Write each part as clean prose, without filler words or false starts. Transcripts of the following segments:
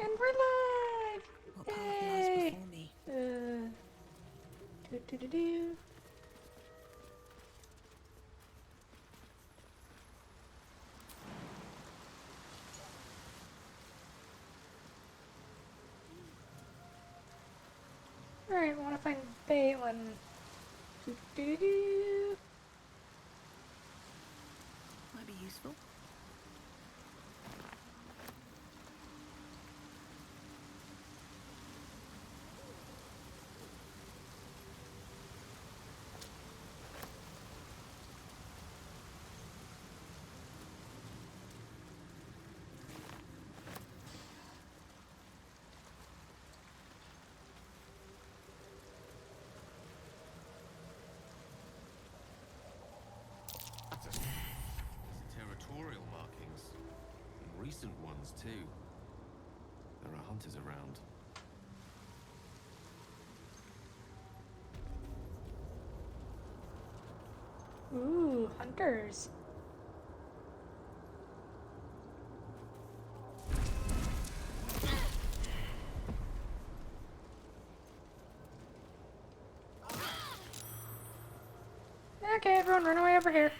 And we're live! What path lies Yay! before me? Do. Alright, we want to find Balin. Do. Might be useful. Territorial markings. And recent ones, too. There are hunters around. Ooh, hunters. Okay, everyone run away over here.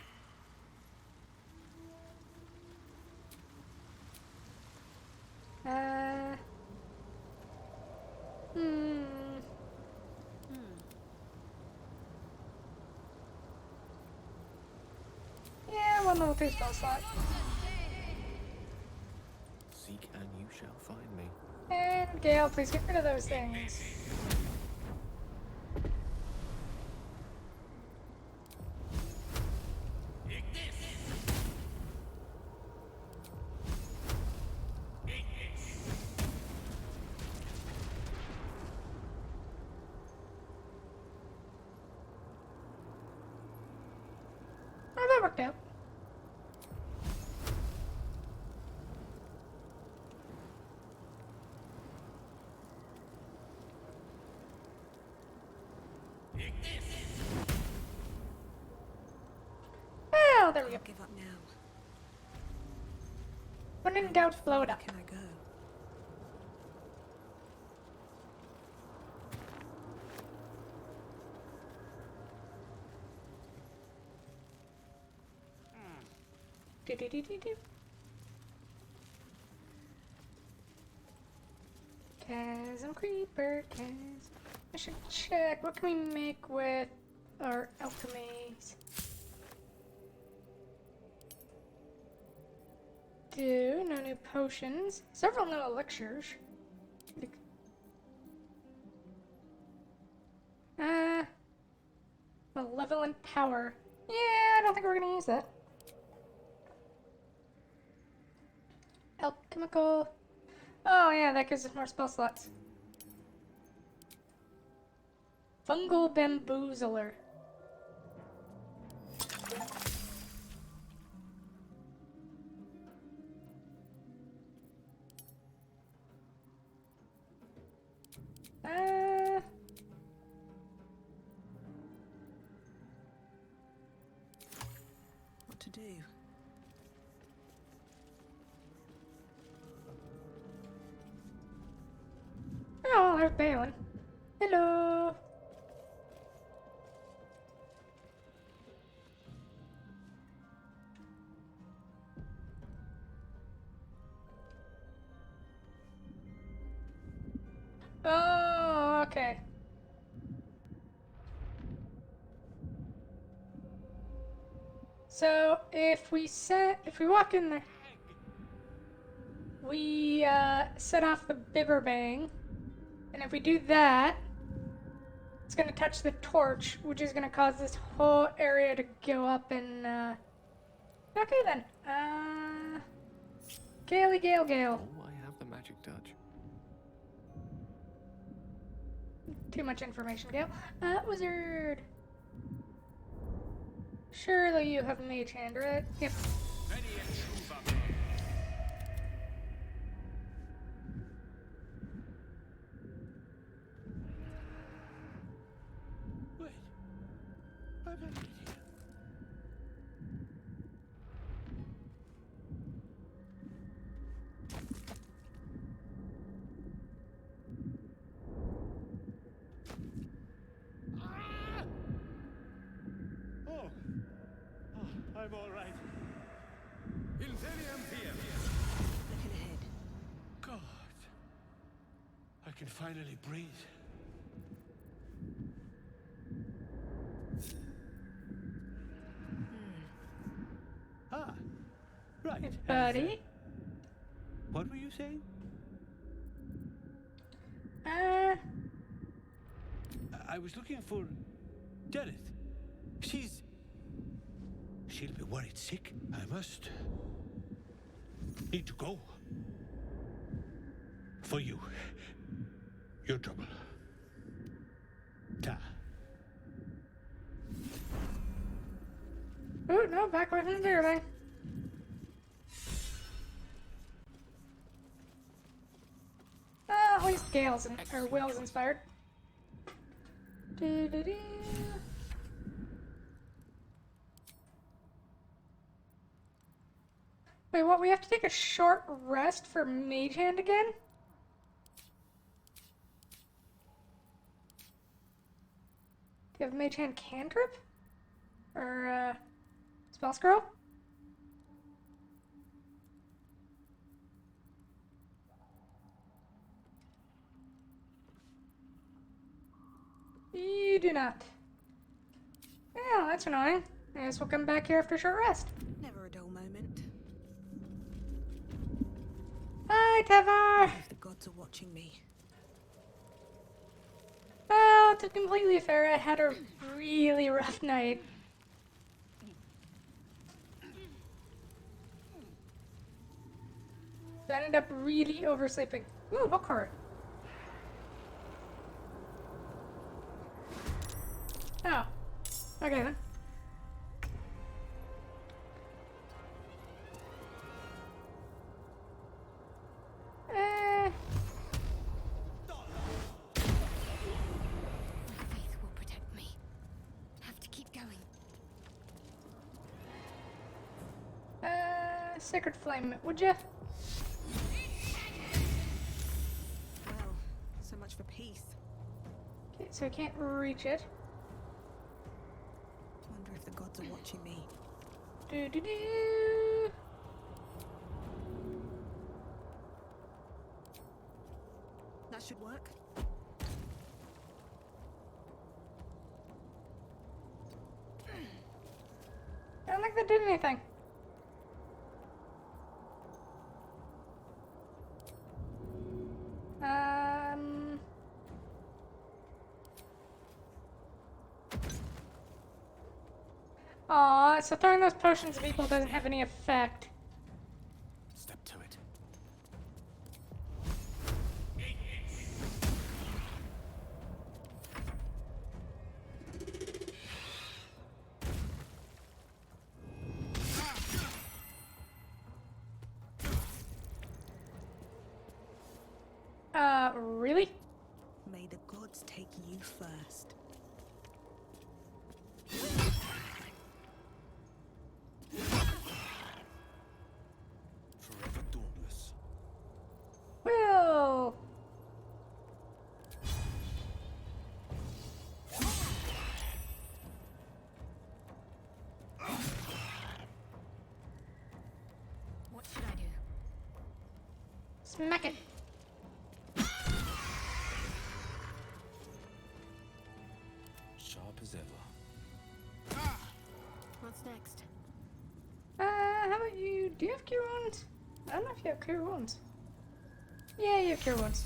Yeah, one level 2 spell slot. Seek and you shall find me. And Gale, please get rid of those things. Oh, that worked out. Well, there we go. Can't give up now. When in doubt, blow it Where up. can I go? Do. Chasm Creeper, chasm. I should check. What can we make with our alchemies? No new potions. Several new elixirs. Malevolent power. Yeah, I don't think we're gonna use that. Alchemical. Oh yeah, that gives us more spell slots. Fungal bamboozler. What to do? Oh, there's Balin. Hello. Oh, okay. So if we walk in there, we set off the Bibberbang, and if we do that, it's gonna touch the torch, which is gonna cause this whole area to go up and. Okay then. Gale. Oh, I have the magic touch. Too much information, Gale. Wizard. Surely you have mage hand, right? Yep. Wait. I'm an idiot. can finally breathe. Ah, right. Hey, buddy. What were you saying? I was looking for Deneth. She'll be worried sick. I must need to go. For you. Your trouble. Ta. Oh, no, back away from the bigger bang. At least Gale's or Will's inspired. Doo-doo-doo. Wait, what? We have to take a short rest for Mage Hand again? Do you have Mage Hand cantrip? Or, Spell Scroll? You do not. Yeah, that's annoying. I guess we'll come back here after a short rest. Never a dull moment. Hi, Tevar! If the gods are watching me. Well, to be completely fair, I had a really rough night. So I ended up really oversleeping. Ooh, book card. Oh. Okay then. My faith will protect me. Have to keep going. Sacred Flame, would you? Well, so much for peace. Okay, so I can't reach it. Wonder if the gods are watching me. Do-do-do. That should work. I don't think that did anything. Aw, so throwing those potions at people doesn't have any effect. Step to it. Really? May the gods take you first. Forever dauntless. Well. What should I do? Smack it. Sharp as ever. What's next? How about you? Do you have cure wounds? I don't know if you have cure wounds. Yeah, you have cure wounds.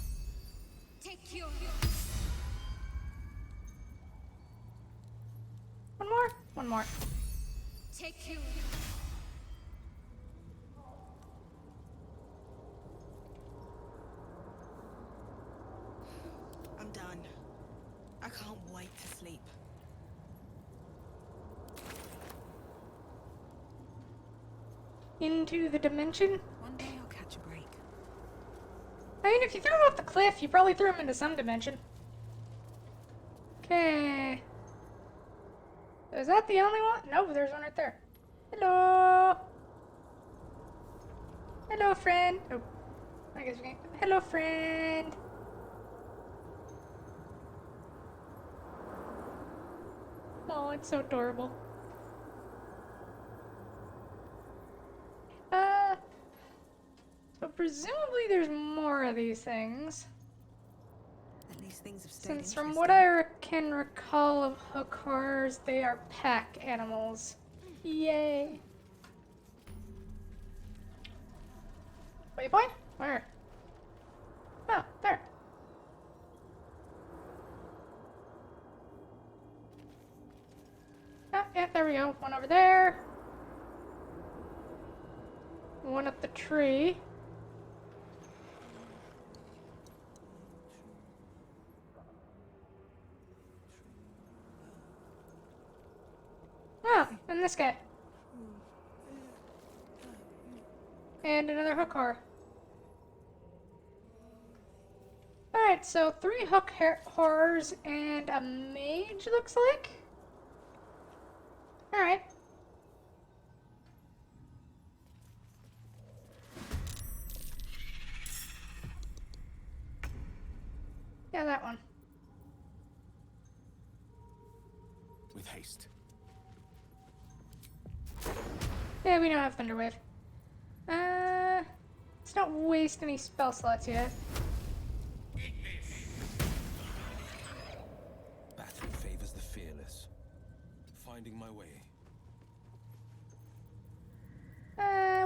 Take your. One more? One more. Take you. I'm done. I can't wait to sleep. Into the dimension? One day I'll catch a break. I mean, if you threw him off the cliff, you probably threw him into some dimension. Okay. Is that the only one? No, there's one right there. Hello. Hello, friend. Oh, I guess we can. Hello, friend. Oh, it's so adorable. So presumably there's more of these things. These things have stayed Since from interesting. what I can recall of hookers, they are pack animals. Yay. Waypoint? Where? Oh, there. Oh, yeah, there we go. One over there. One up the tree. Oh, and this guy. And another hooker. Alright, so 3 horrors and a mage, looks like. Alright. Yeah, that one. With haste. Yeah, we don't have Thunderwave. Let's not waste any spell slots yet. Battle favors the fearless. Finding my way.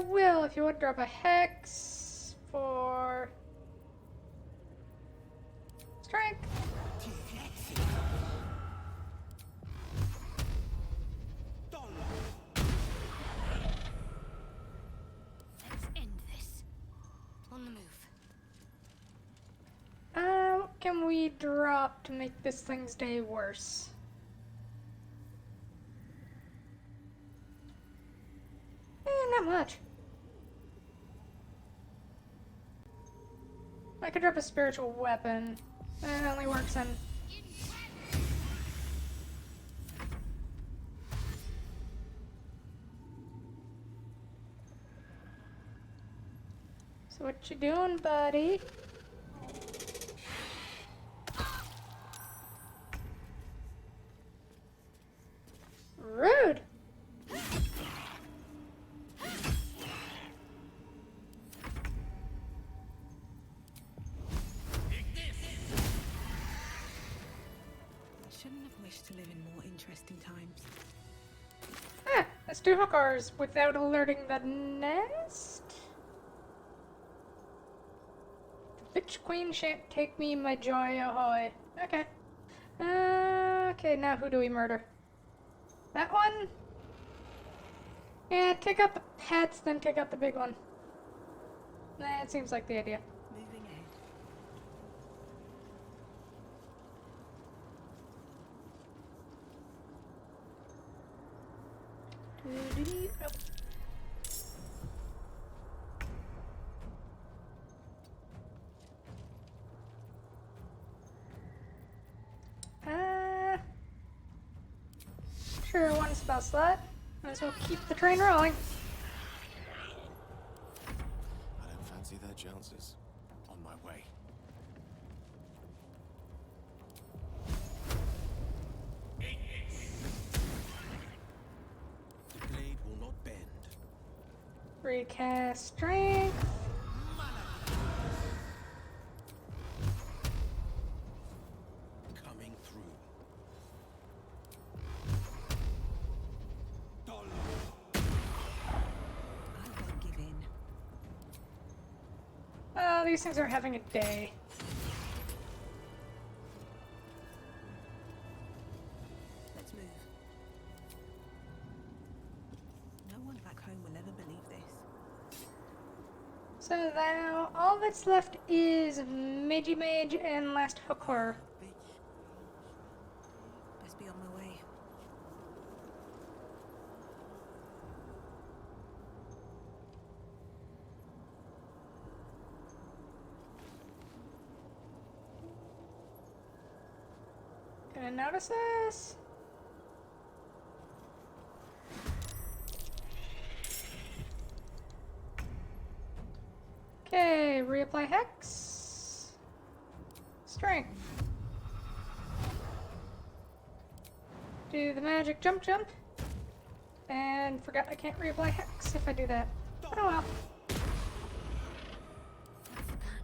Will, if you would drop a hex for strength. Let's end this. On the move. What can we drop to make this thing's day worse? Not much. I could drop a spiritual weapon. It only works on. So what you doing, buddy? Rude. I shouldn't have wished to live in more interesting times. Ah, let's do hookers without alerting the nest. The bitch queen shan't take me my joy ahoy. Okay. Okay, now who do we murder? That one? Yeah, take out the pets, then take out the big one. Nah, it seems like the idea. Moving ahead. Oh. Sure, one spell slot. Might as well keep the train rolling. I don't fancy their chances. On my way. The blade will not bend. Recast strength. Coming through. I won't give in. Oh, these things are having a day. Let's move. No one back home will ever believe this. So now all that's left is Magey Mage and last hooker. Best be on my way. Gonna notice this? Okay, reapply hex. Strength. Do the magic jump. And forgot I can't reapply hex if I do that. Oh well. What's the plan?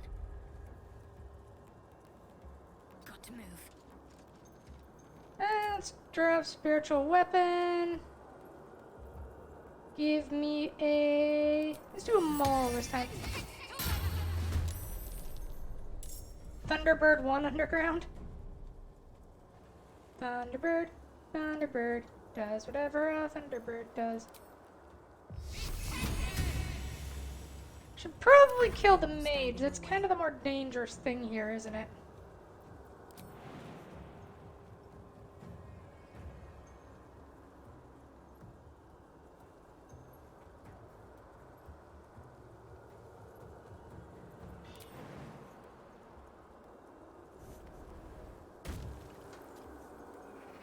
let's drop spiritual weapon. Give me a... Let's do a maul this time. Thunderbird 1 underground. Thunderbird, Thunderbird, does whatever a Thunderbird does. Should probably kill the mage. That's kind of the more dangerous thing here, isn't it?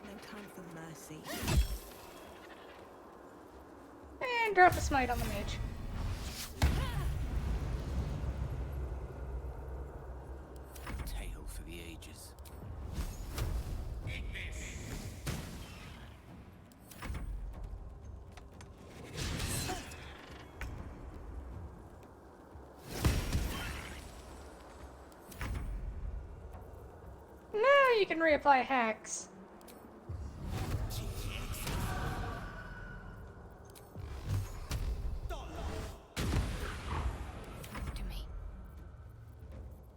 No time for mercy. And drop a smite on the mage. Tale for the ages. Now you can reapply hacks. To me.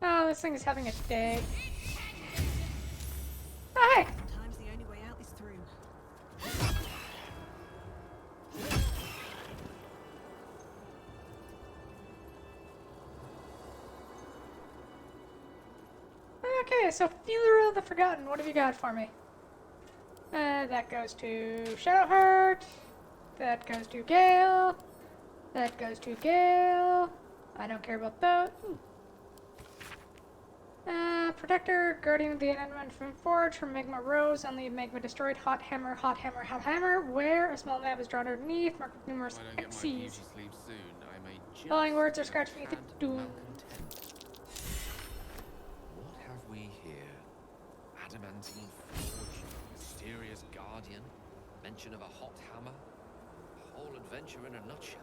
Oh, this thing is having a day. Oh, hey! Sometimes the only way out is through. Okay, so Feeler of the Forgotten, what have you got for me? That goes to Shadowheart. That goes to Gale. That goes to Gale. I don't care about that. Protector, Guardian of the Enderman from Forge, from Magma Rose, only Magma destroyed, Hot Hammer, Hot Hammer, Hot Hammer, where a small map is drawn underneath, marked with numerous If I don't get my beauty X's. sleep soon, I may just Following words are get a scratched beneath the tad doom. malcontent. What have we here? Adamantine forge, mysterious guardian, mention of a hot hammer, a whole adventure in a nutshell.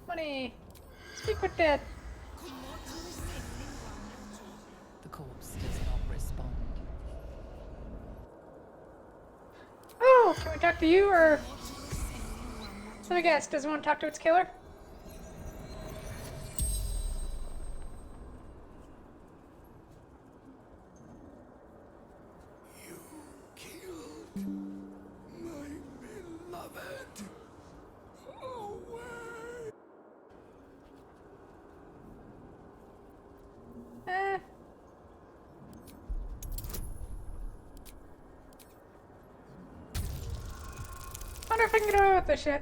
Money! Speak with dead. The corpse does not respond. Oh, can we talk to you, or... Let me guess, does it want to talk to its killer? You killed my beloved. Away. Eh. Wonder if I can get away with this shit.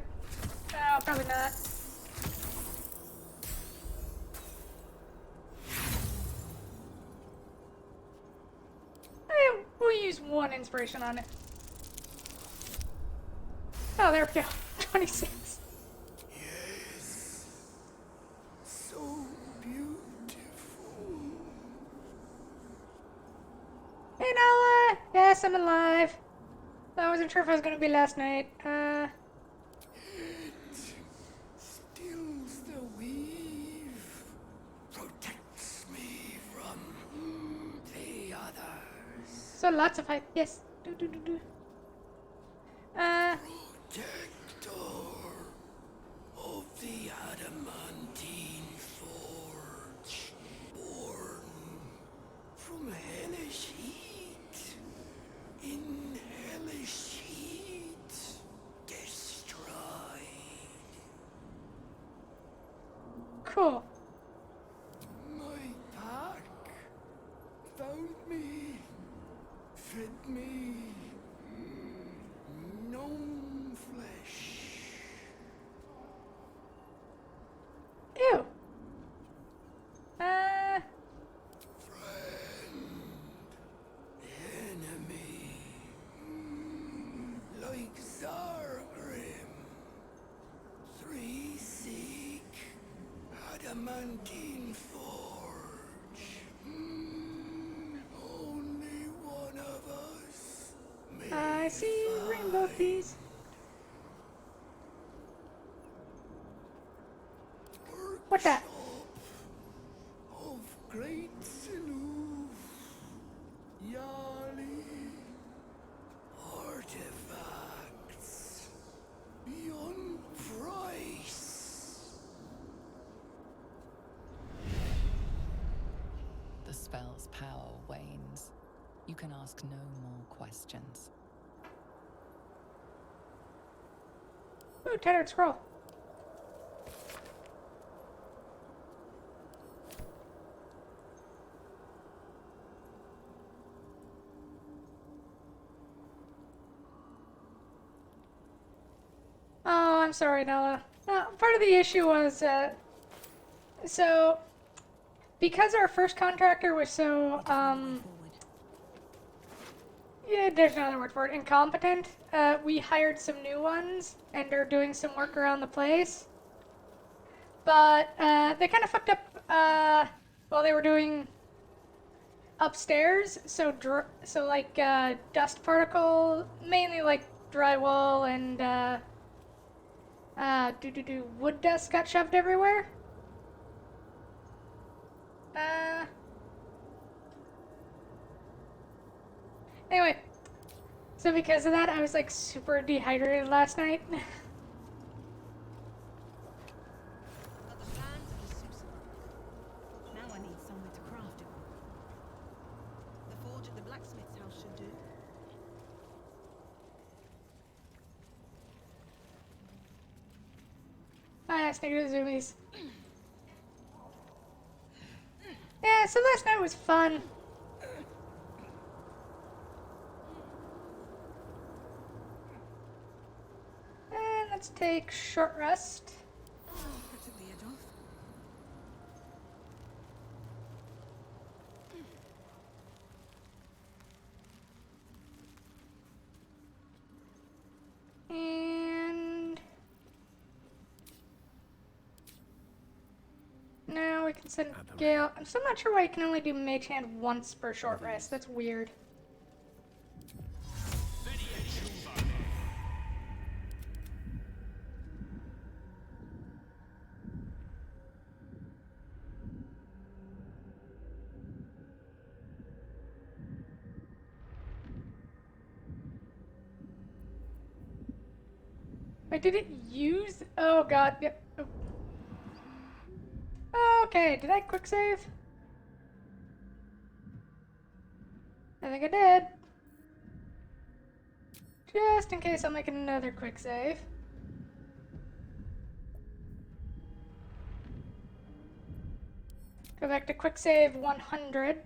No, probably not. We'll use one inspiration on it. Oh, there we go. 26. Yes. So beautiful. Hey, Nala! Yes, I'm alive. I wasn't sure if I was gonna be last night. Stills the weave. Protects me from the others. So lots of hype. Yes. Do. Protector of the adamantine forge, born from hellish heat, in hellish heat, destroyed. Cool. My pack found me, fed me, gnome flesh. Ew. Enemy, like Zargrim. Three seek adamantine forge. Only one of us may I see rainbow find. peas. What's that? Of great Siloof, Yali, artifacts beyond price. The spell's power wanes. You can ask no more questions. Ooh, tattered scroll. Oh, I'm sorry, Nella. Part of the issue was, so, because our first contractor was so, Forward. yeah, there's no other word for it, incompetent, we hired some new ones, and are doing some work around the place. But, they kind of fucked up, while they were doing upstairs, so, dust particle, mainly, like, drywall and, wood dust got shoved everywhere. Anyway, so because of that, I was like super dehydrated last night. Got the plans of the Susama. Now I need somewhere to craft it. The forge at the blacksmith's house should do. Sneaker the zoomies. Yeah, so last night was fun. And let's take short rest. That took the edge off. And now we can send Gale. I'm still not sure why you can only do Mage Hand once per short rest. That's weird. Wait, did it use? Oh god. Yep. Oh. Okay, did I quick save? I think I did. Just in case I'll make another quick save. Go back to quick save 100.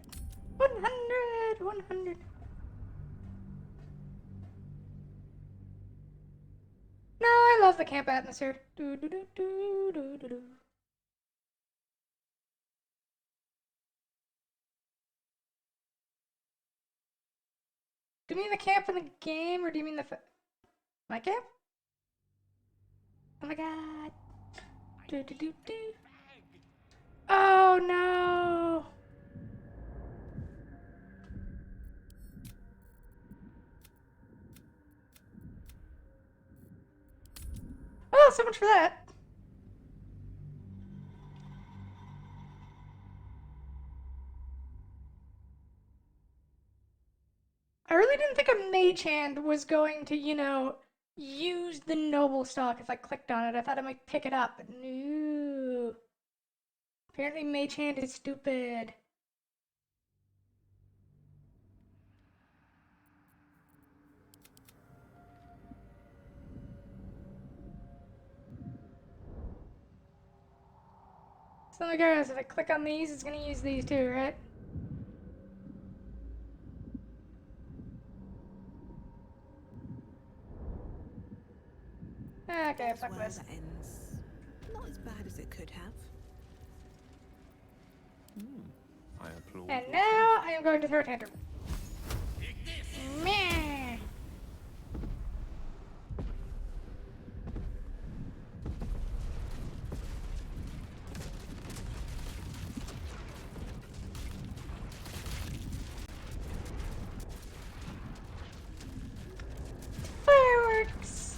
100. No, I love the camp atmosphere. Do do do do do do do. Do you mean the camp in the game, or do you mean the my camp? Oh my god. Do do do do. Oh no. Oh, so much for that. I really didn't think a mage hand was going to, use the noble stock if I clicked on it. I thought I might pick it up, but no. Apparently mage hand is stupid. So like guys, if I click on these, it's gonna use these too, right? Okay, fuck Well, this. that ends not as bad as it could have. I applaud. And now I am going to throw a tantrum. Meh. Fireworks.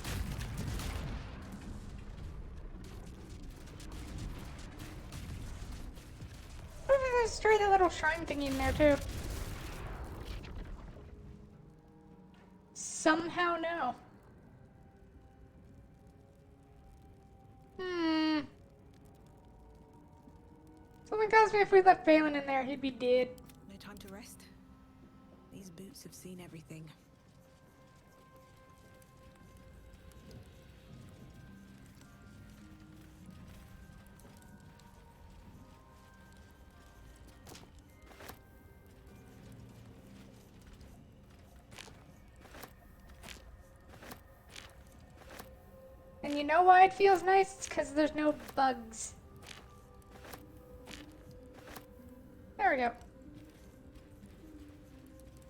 destroy the little shrine thingy in there too? Somehow no. Something tells me if we left Balin in there, he'd be dead. No time to rest. These boots have seen everything. And you know why it feels nice? It's because there's no bugs. There we go.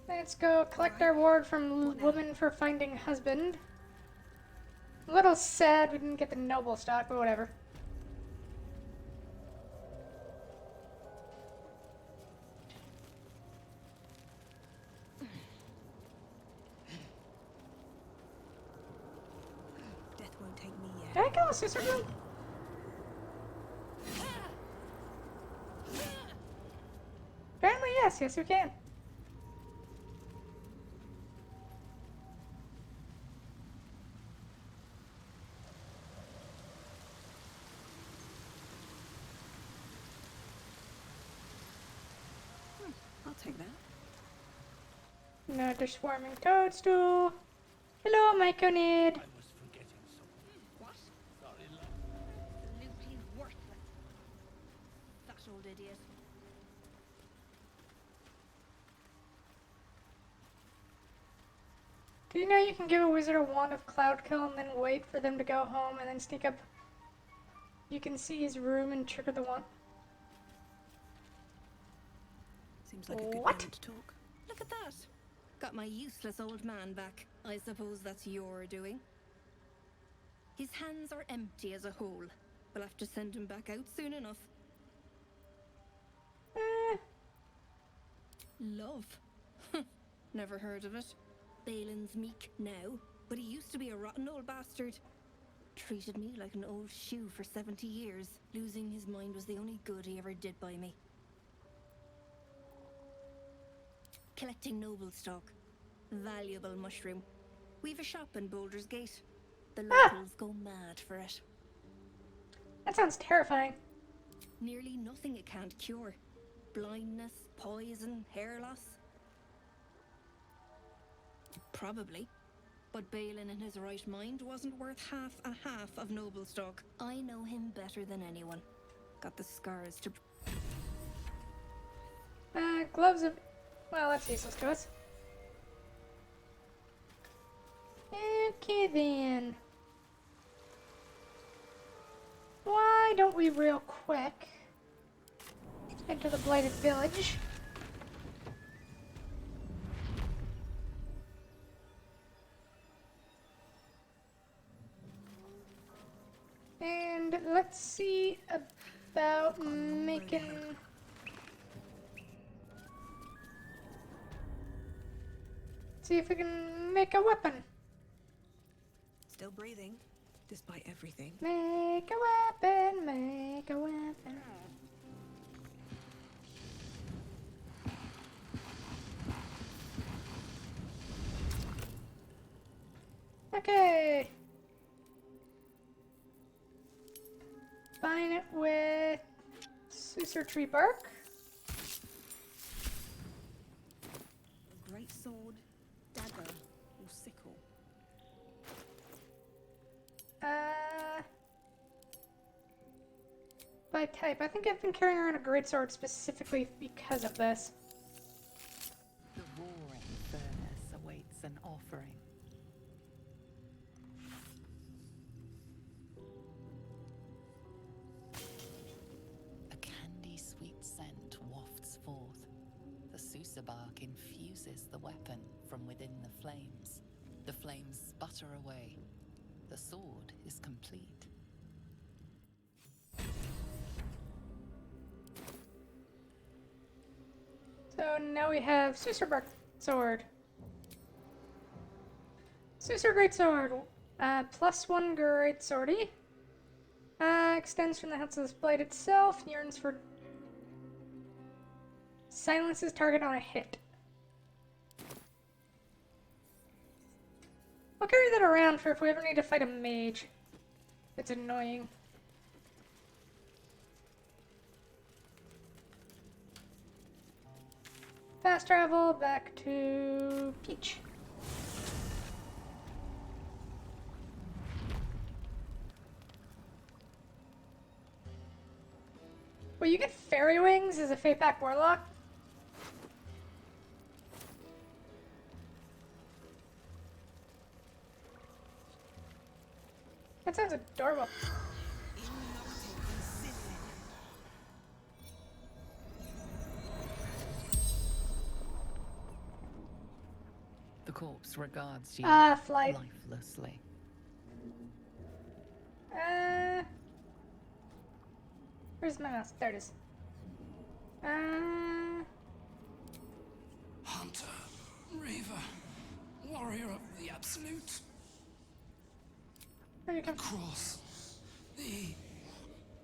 Let's go collect our reward from woman for finding husband. A little sad we didn't get the noble stock, but whatever. Death won't take me yet. Can I kill a sister girl? Apparently yes, yes we can. I'll take that. Another swarming toadstool. Hello, Myconid. I was forgetting something. What? Sorry, love. Absolutely worthless. That old idiot. Do you know you can give a wizard a wand of cloud kill and then wait for them to go home and then sneak up? You can see his room and trigger the wand. Seems like a good What? moment to talk. Look at that. Got my useless old man back. I suppose that's your doing. His hands are empty as a whole. We'll have to send him back out soon enough. Love? Never heard of it. Balin's meek now, but he used to be a rotten old bastard. Treated me like an old shoe for 70 years. Losing his mind was the only good he ever did by me. Collecting noble stock. Valuable mushroom. We've a shop in Boulder's Gate. The locals go mad for it. That sounds terrifying. Nearly nothing it can't cure. Blindness, poison, hair loss. Probably. But Balin in his right mind wasn't worth half of noble stock. I know him better than anyone. Got the scars to... Gloves of... Well, that's useless to us. Okay then. Why don't we real quick head to the Blighted Village? And let's see about making... See if we can make a weapon. Still breathing, despite everything. Make a weapon, make a weapon. Okay. Bind it with Susur tree bark. A great sword, dagger, or sickle. By type, I think I've been carrying around a greatsword specifically because of this. The roaring furnace awaits an offering. A candy-sweet scent wafts forth. The Susa bark infuses the weapon from within the flames. The flames sputter away. The sword is complete. So now we have Susur bark sword. Susur greatsword. +1 greatswordy. Extends from the hilt of this blade itself. Yearns for Silences target on a hit. I'll carry that around for if we ever need to fight a mage. It's annoying. Fast travel back to Peach. Well, you get fairy wings as a Fateback Warlock? That sounds adorable. The corpse regards you Flight. lifelessly. Where's my mouse? There it is. Hunter, Reaver, warrior of the Absolute. Where you come? Across the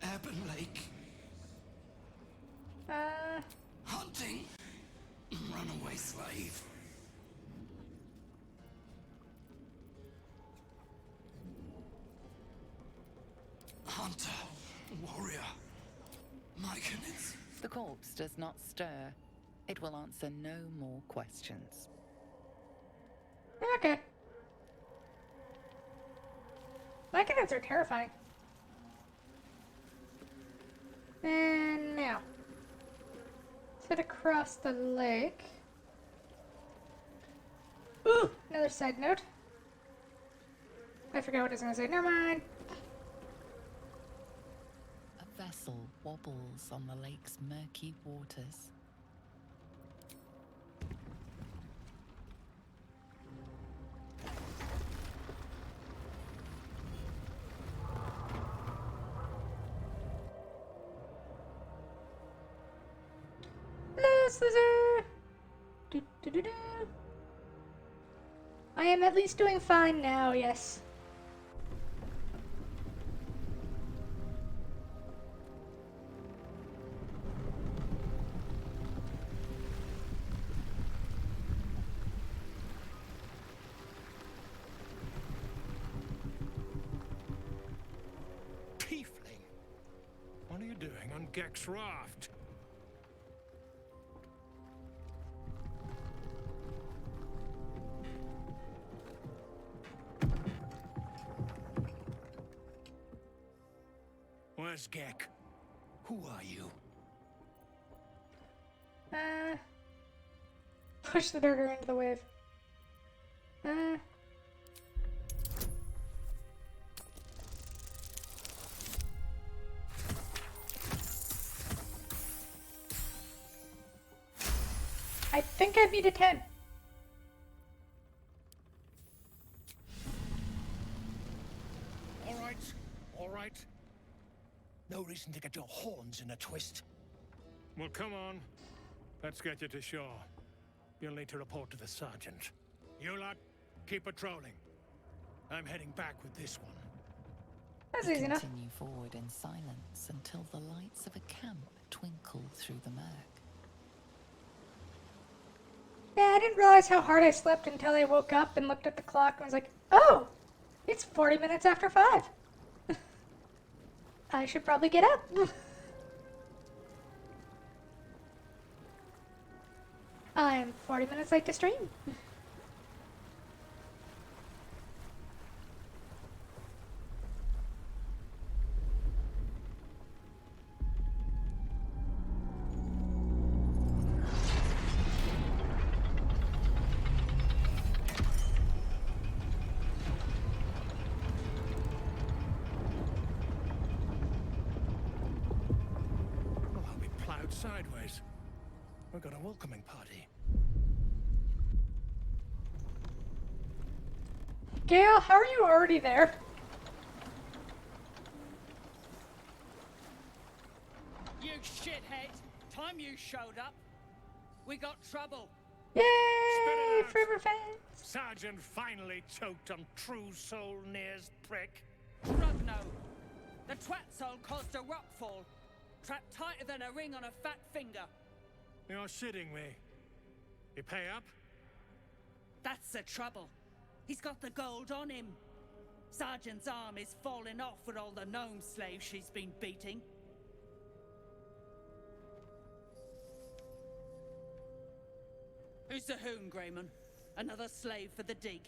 Ebon Lake, hunting runaway slave. Hunter, warrior, Myconid. The corpse does not stir. It will answer no more questions. Okay. Myconids are terrifying. And now, let's head across the lake. Ooh, another side note. I forgot what I was gonna say. Never mind. A vessel wobbles on the lake's murky waters. Hello, Slither! Do, do, do, do. I am at least doing fine now, yes. Tiefling? What are you doing on Gek's raft? Where's Gek? Who are you? Push the burger into the wave. I think I beat a 10. All right. No reason to get your horns in a twist. Well, come on. Let's get you to shore. You'll need to report to the sergeant. You lot, keep patrolling. I'm heading back with this one. That's easy enough. Continue forward in silence until the lights of a camp twinkle through the murk. Yeah, I didn't realize how hard I slept until I woke up and looked at the clock and was like, oh, it's 40 minutes after 5. I should probably get up. I'm 40 minutes late to stream. Oh, I'll be plowed sideways. We've got a welcoming party. Gale, how are you already there? You shithead! Time you showed up, we got trouble. Yay! it out. Forever fans! Sergeant finally choked on True Soul Near's prick. Rugno, the twat soul caused a rockfall, trapped tighter than a ring on a fat finger. You're shitting me. You pay up? That's the trouble. He's got the gold on him. Sergeant's arm is falling off with all the gnome slaves she's been beating. Who's the hoon, Grayman? Another slave for the dig.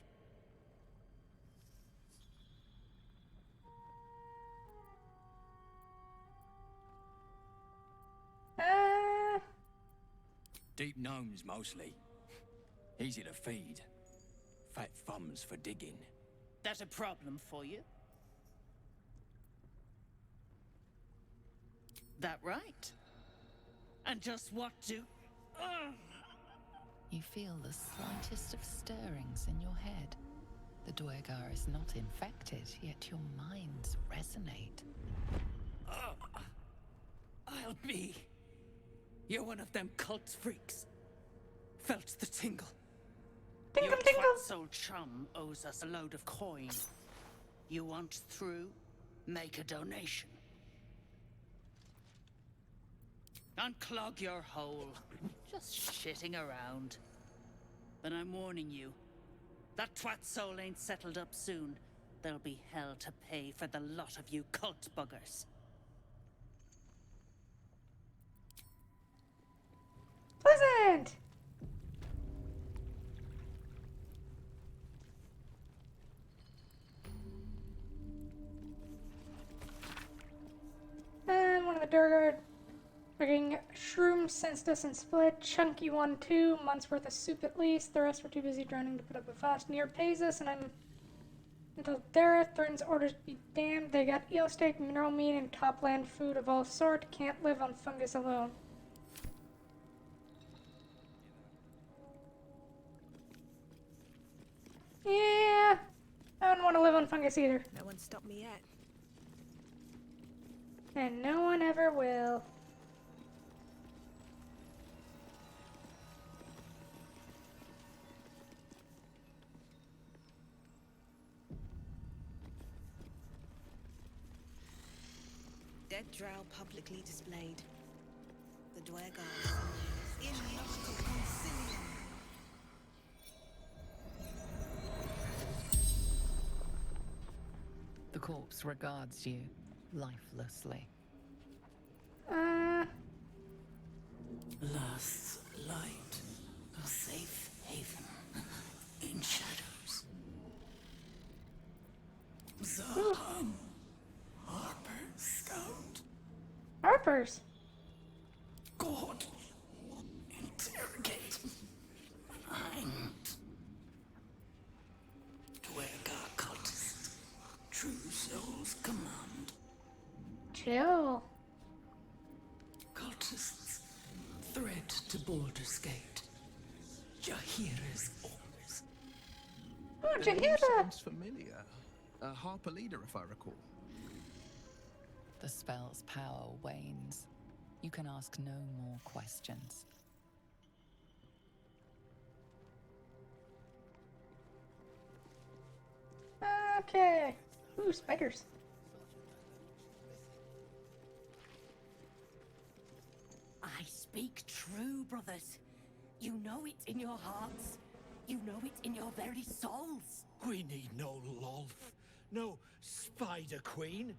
Deep gnomes, mostly. Easy to feed. Fat thumbs for digging. That a problem for you? That right? And just what do... You feel the slightest of stirrings in your head. The Duergar is not infected, yet your minds resonate. I'll be... You're one of them cult freaks. Felt the tingle. Tingle, Your tingle. twat's chum owes us a load of coin. You want through? Make a donation. Unclog your hole. Just shitting around. But I'm warning you. That twat soul ain't settled up soon. There'll be hell to pay for the lot of you cult buggers. Pleasant! And one of the Durgard freaking Shroom sensed us and split. Chunky 1-2, months worth of soup at least. The rest were too busy drowning to put up a fast. Near pays us, and I'm until Dareth threatens orders be damned. They got eel steak, mineral meat, and topland food of all sort. Can't live on fungus alone. Yeah, I wouldn't want to live on fungus either. No one stopped me yet. And no one ever will. Dead drow publicly displayed. The Duergar in noctu concilium. The corpse regards you lifelessly. Last light, a safe haven in shadows. Zahan, Harper Scout. Harper's. God, interrogate. I'm Duergar cultist. True Soul's command. Chill. Cultists, threat to Baldur's Gate. Jahira's orders. Oh, The name Jahira! sounds familiar. A Harper leader, if I recall. The spell's power wanes. You can ask no more questions. Okay. Ooh, spiders. I speak true, brothers. You know it in your hearts. You know it in your very souls. We need no Lolth, no Spider Queen.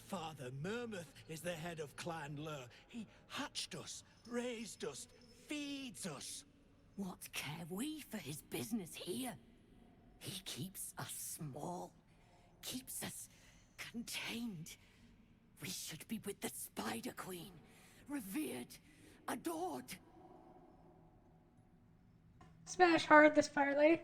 Father Mermuth is the head of Clan Lur. He hatched us, raised us, feeds us. What care we for his business here? He keeps us small, keeps us contained. We should be with the Spider Queen, revered, adored. Smash hard this fire lady.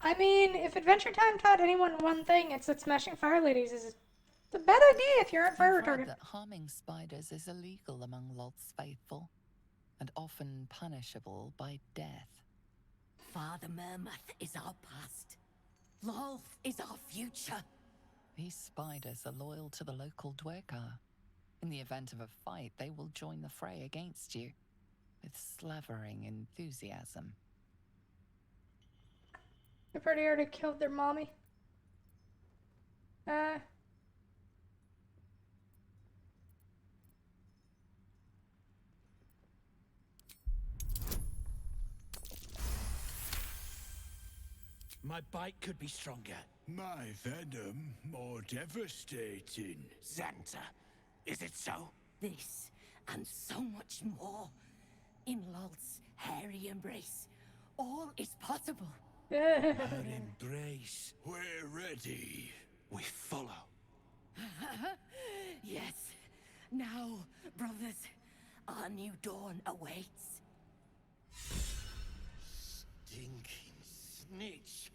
I mean, if Adventure Time taught anyone one thing, it's that smashing fire ladies is a bad idea if you aren't fire You've read retardant. that harming spiders is illegal among Lolth's faithful, and often punishable by death. Father Mermuth is our past. Lolth is our future. These spiders are loyal to the local Duergar. In the event of a fight, they will join the fray against you, with slavering enthusiasm. I've already killed their mommy. My bite could be stronger. My venom more devastating. Xanta, is it so? This and so much more. In Lolth's hairy embrace, all is possible. Our embrace. We're ready. We follow. Yes. Now, brothers, our new dawn awaits. Stinking snitch.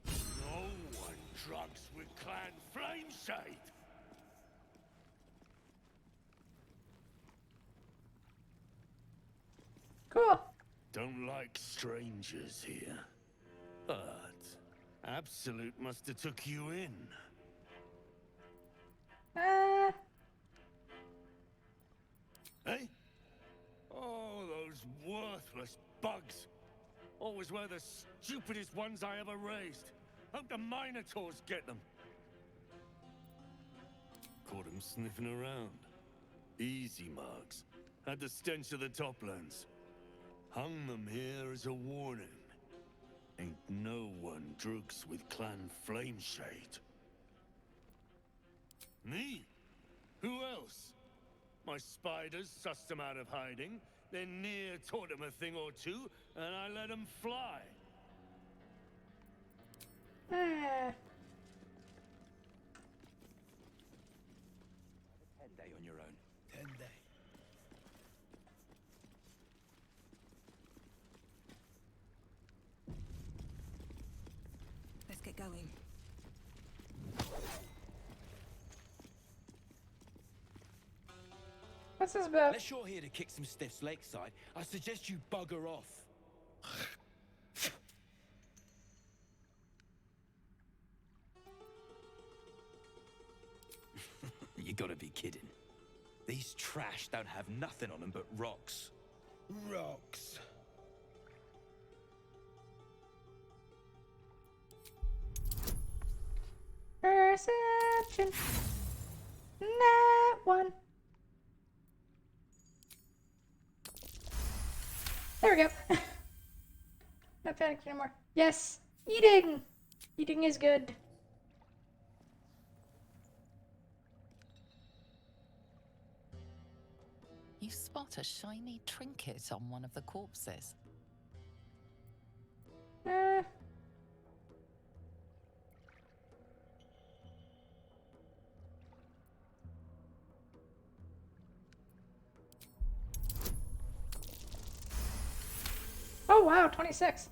No one drugs with Clan Flameshade. Cool. Don't like strangers here. But Absolute must have took you in. Eh? Oh, those worthless bugs. Always were the stupidest ones I ever raised. Hope the Minotaurs get them. Caught them sniffing around. Easy marks. Had the stench of the Toplands. Hung them here as a warning. Ain't no one drugs with Clan Flameshade. Me? Who else? My spiders sussed them out of hiding, then Nier taught them a thing or two, and I let them fly. Day on your own. 10 days. Let's get going. What's this about? Unless you're here to kick some stiffs lakeside, I suggest you bugger off. You gotta be kidding. These trash don't have nothing on them but rocks. Rocks. Perception. That one. There we go. Not panicking anymore. Yes, eating. Eating is good. You spot a shiny trinket on one of the corpses. Oh wow, 26.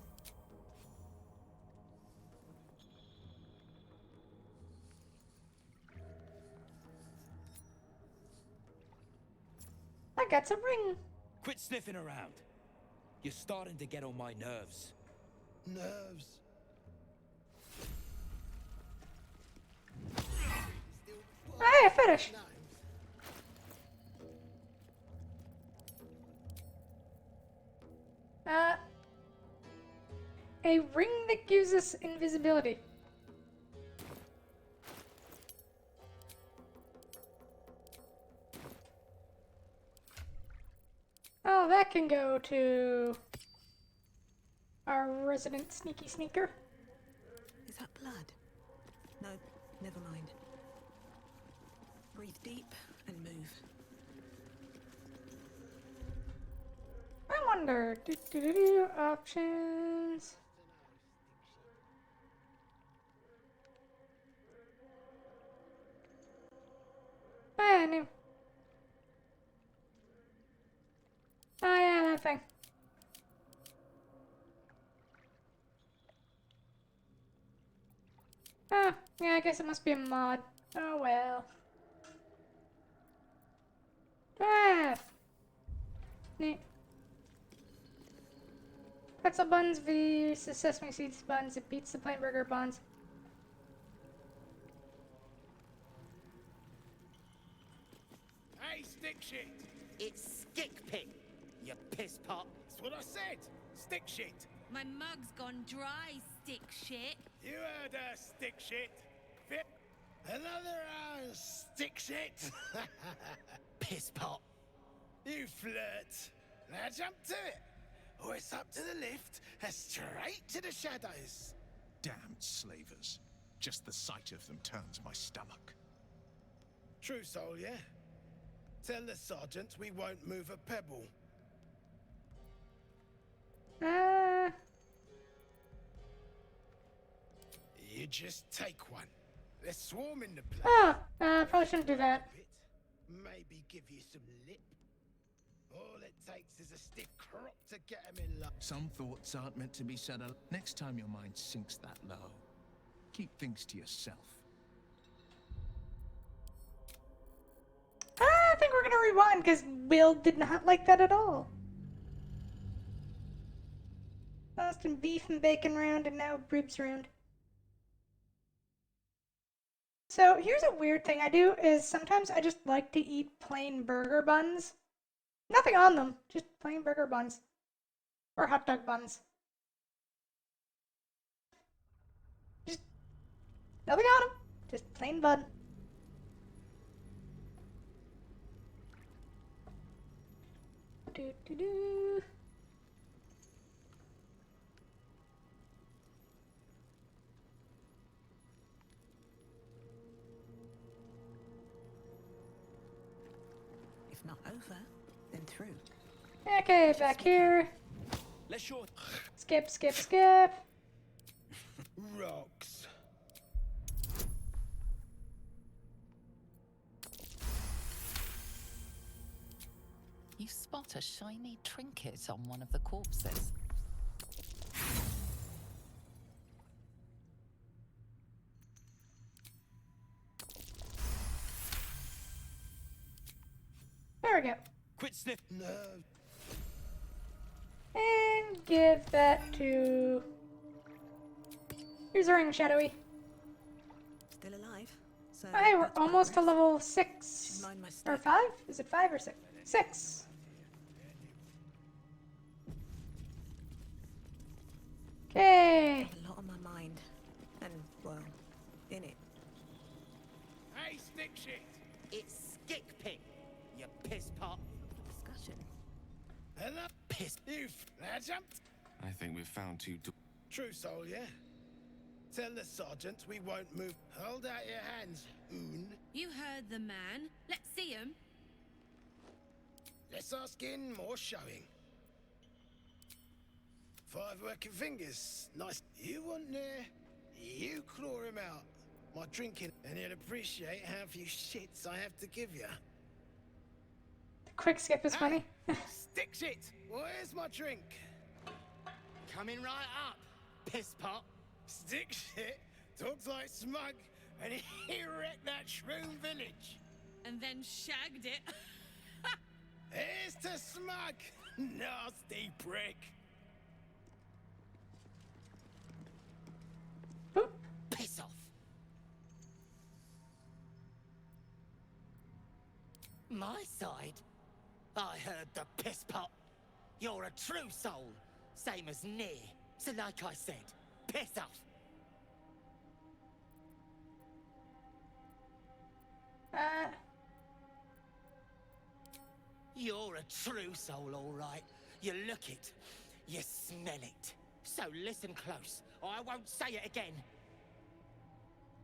I got some ring. Quit sniffing around. You're starting to get on my nerves. Nerves. Hey, I finished. A ring that gives us invisibility. Oh, that can go to our resident sneaky sneaker. Is that blood? No, never mind. Breathe deep and move. I wonder. Options. I knew. Oh yeah, that thing. Oh, yeah, I guess it must be a mod. Oh well. Ah! Neat. Pretzel buns versus sesame seeds buns. It beats the plain burger buns. Hey, stick shit! It's stick pit, you piss pot. That's what I said! Stick shit! My mug's gone dry, stick shit. You heard her, stick shit. Another stick shit. Piss pot. You flirt. Now jump to it. Or it's up to the lift and straight to the shadows. Damned slavers. Just the sight of them turns my stomach. True soul, yeah? Tell the sergeant we won't move a pebble. You just take one. There's swarm in the place. Probably shouldn't do that. Maybe give you some lip. All it takes is a stiff crop to get him in love. Some thoughts aren't meant to be said aloud. Next time your mind sinks that low, keep things to yourself. I think we're gonna rewind because Will did not like that at all. Lost in beef and bacon round and now ribs round. So here's a weird thing I do is sometimes I just like to eat plain burger buns. Nothing on them, just plain burger buns. Or hot dog buns. Just nothing on them, just plain bun. Do do do. If not over, then through. Okay, back here. Let's show. Skip, skip, skip. Rocks. You spot a shiny trinket on one of the corpses. There we go. Quit sniff. No. And give that to... Here's a ring, Shadowy. Still alive. So Oh, hey, we're that's almost to progress. level 6. Should mind my Or step. 5? Is it 5 or 6? 6. Okay. A lot on my mind. And, well, in it. Hey, stick shit. It's Skick Pig, you piss pot. Discussion. Hello. Piss. Now jump. I think we've found two True soul, yeah? Tell the sergeant we won't move. Hold out your hands, Oon. You heard the man. Let's see him. Less asking, more showing. 5 working fingers. Nice. You want there? You claw him out. My drinking, and he'll appreciate how few shits I have to give you. Quick skip is funny. Stick shit! Where's my drink? Coming right up, piss pot. Stick shit talks like smug, and he wrecked that shroom village. And then shagged it. Here's to smug, nasty prick. Piss off. My side? I heard the piss pot. You're a true soul, same as near. So like I said, piss off. You're a true soul, all right. You look it, you smell it. So listen close, or I won't say it again.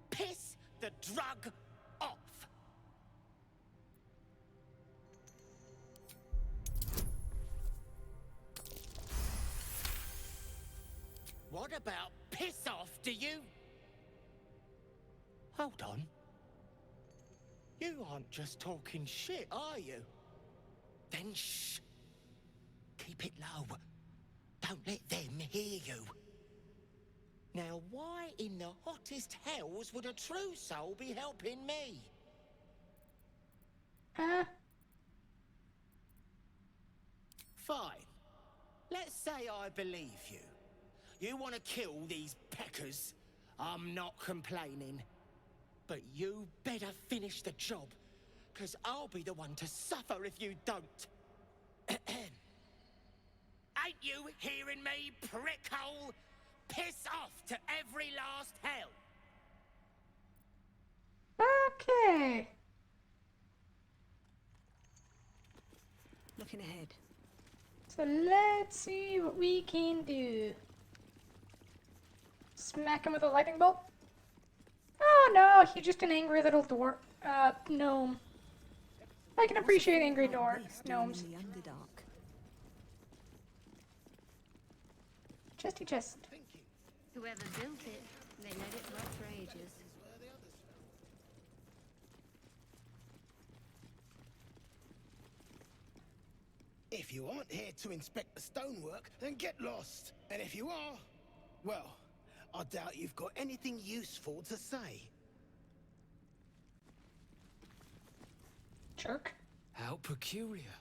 Piss the drug off. What about piss off, do you? Hold on. You aren't just talking shit, are you? Then shh. Keep it low. Don't let them hear you. Now, why in the hottest hells would a true soul be helping me? Fine. Let's say I believe you. You want to kill these peckers. I'm not complaining. But you better finish the job, because I'll be the one to suffer if you don't. Ain't you hearing me, prickhole? Piss off to every last hell. Okay. Looking ahead. So let's see what we can do. Smack him with a lightning bolt? Oh no, he's just an angry little gnome. I can appreciate angry gnomes. In the Underdark. Chesty chest. Whoever built it, they let it rot for ages. If you aren't here to inspect the stonework, then get lost. And if you are, well, I doubt you've got anything useful to say. Jerk. How peculiar.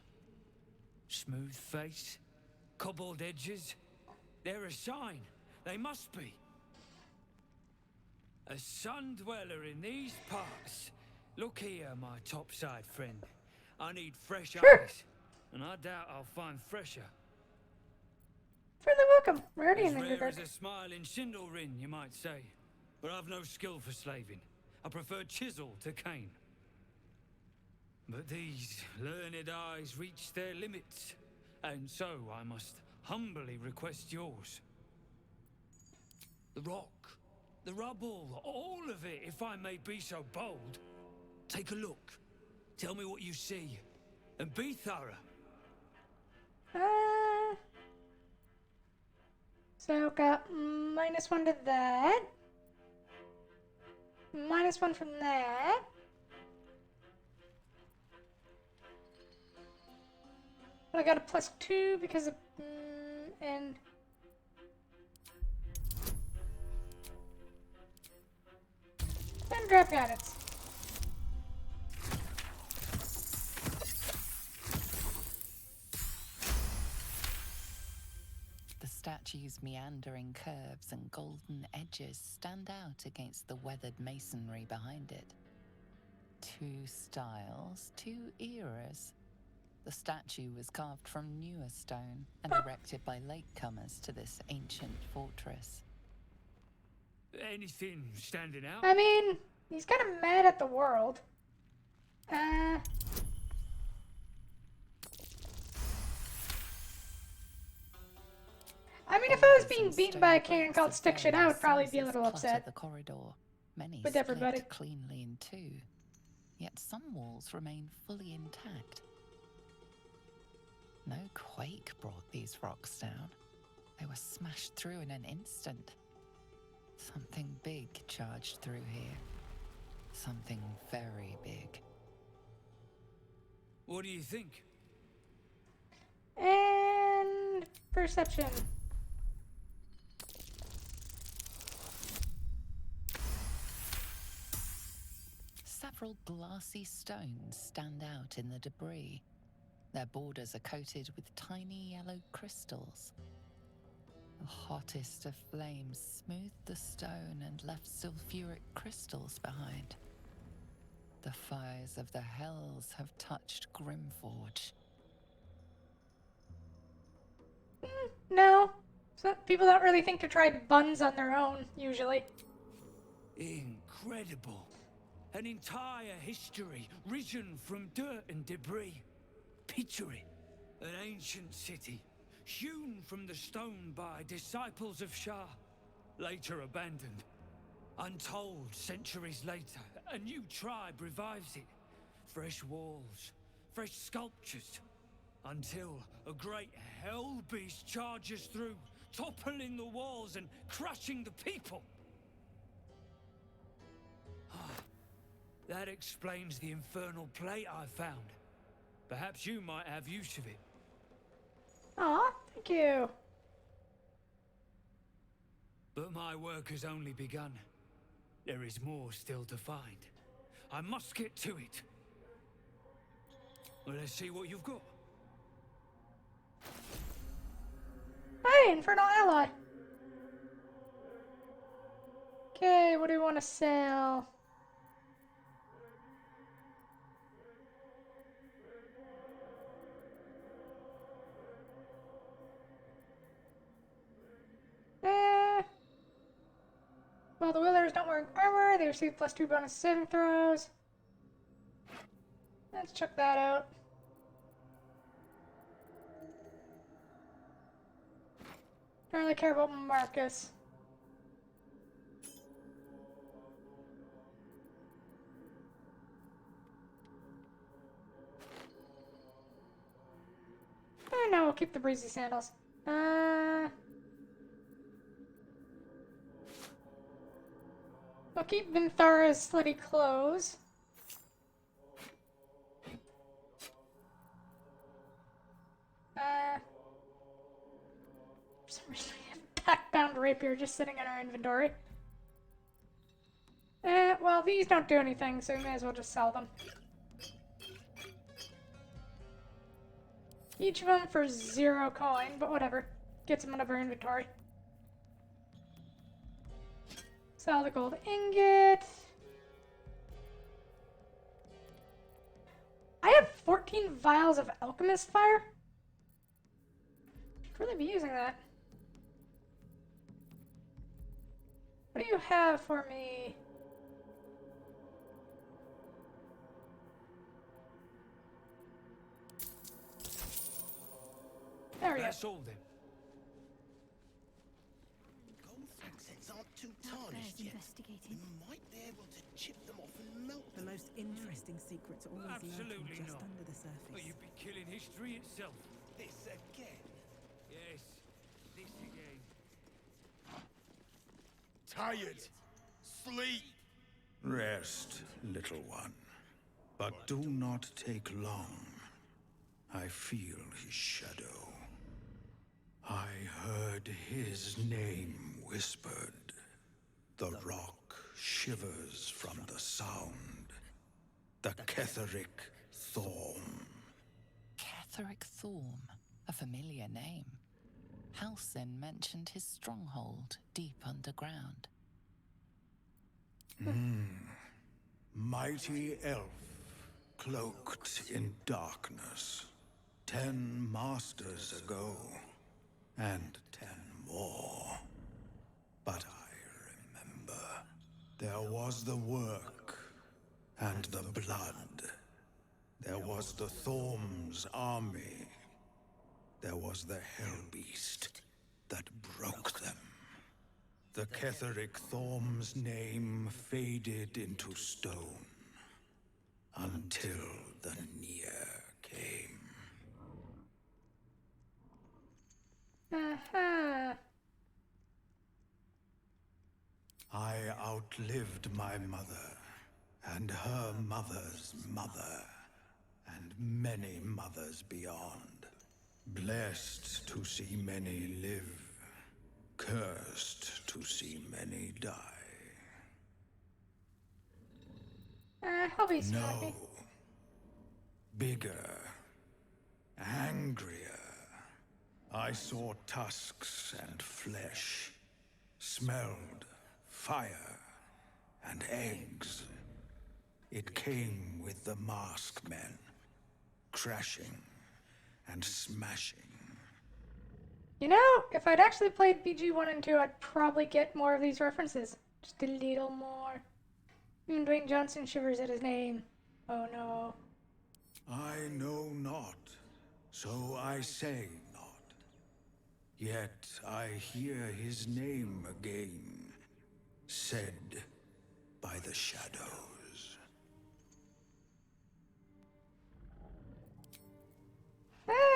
Smooth face, cobbled edges. They're a sign. They must be. A sun dweller in these parts. Look here, my topside friend. I need fresh eyes, and I doubt I'll find fresher. Friendly welcome. We're already As in rare Underdark. as a smile in Sindelrin, you might say. But I've no skill for slaving. I prefer chisel to cane. But these learned eyes reach their limits, and so I must humbly request yours. The rock, the rubble, all of it, if I may be so bold. Take a look. Tell me what you see, and be thorough. So got -1 to that. -1 from that. I got a +2 because of and draft guidance. The statue's meandering curves and golden edges stand out against the weathered masonry behind it. Two styles, two eras. The statue was carved from newer stone and erected by latecomers to this ancient fortress. Anything standing out? I mean, he's kind of mad at the world. I mean, if I was being beaten by a cannon called Stick Shit, I would probably be a little upset. The corridor, many With split everybody. cleanly in two, yet some walls remain fully intact. No quake brought these rocks down. They were smashed through in an instant. Something big charged through here. Something very big. What do you think? And perception. Several glassy stones stand out in the debris. Their borders are coated with tiny yellow crystals. The hottest of flames smoothed the stone and left sulfuric crystals behind. The fires of the hells have touched Grimforge. No. So people don't really think to try buns on their own, usually. Incredible. An entire history risen from dirt and debris. Picture it. An ancient city, hewn from the stone by disciples of Shah, later abandoned. Untold centuries later, a new tribe revives it. Fresh walls, fresh sculptures, until a great hell beast charges through, toppling the walls and crushing the people. That explains the infernal plate I found. Perhaps you might have use of it. Aw, thank you. But my work has only begun. There is more still to find. I must get to it. Well, let's see what you've got. Hey, Infernal Ally. Okay, what do we want to sell? While the wielders don't wear armor, they receive +2 bonus saving throws. Let's check that out. Don't really care about Marcus. No, we'll keep the breezy sandals. We'll keep Vinthara's slutty clothes. For some reason we have pack-bound rapier just sitting in our inventory. Well, these don't do anything, so we may as well just sell them. Each of them for 0 coin, but whatever. Gets them out of our inventory. Sell the gold ingot. I have 14 vials of alchemist fire. Should really be using that. What do you have for me? There we go. That's all then. Gold fragments aren't too tarnished yet. We might be able to chip them off and melt The them. most interesting secrets always lurking Absolutely just not. under the surface. Well, you'd be killing history itself. This again. Yes, this again. Tired. Sleep. Rest, little one. But do not take long. I feel his shadow. I heard his name whispered. The rock shivers from the sound. The Ketheric Thorm. Ketheric Thorm, a familiar name. Halsin mentioned his stronghold deep underground. Mighty elf, cloaked in darkness. 10 masters ago, and 10 more. But I remember, there was the work, and the blood. There was the Thorm's army. There was the Hellbeast that broke them. The Ketheric Thorm's name faded into stone, until the Nier came. I outlived my mother, and her mother's mother, and many mothers beyond. Blessed to see many live, cursed to see many die. Hobbies. No. Bigger. Angrier. I saw tusks and flesh. Smelled fire and eggs. It came with the masked men. Crashing and smashing. You know, if I'd actually played BG 1 and 2, I'd probably get more of these references. Just a little more. Even Dwayne Johnson shivers at his name. Oh no. I know not, so I say not. Yet I hear his name again, said by the shadows.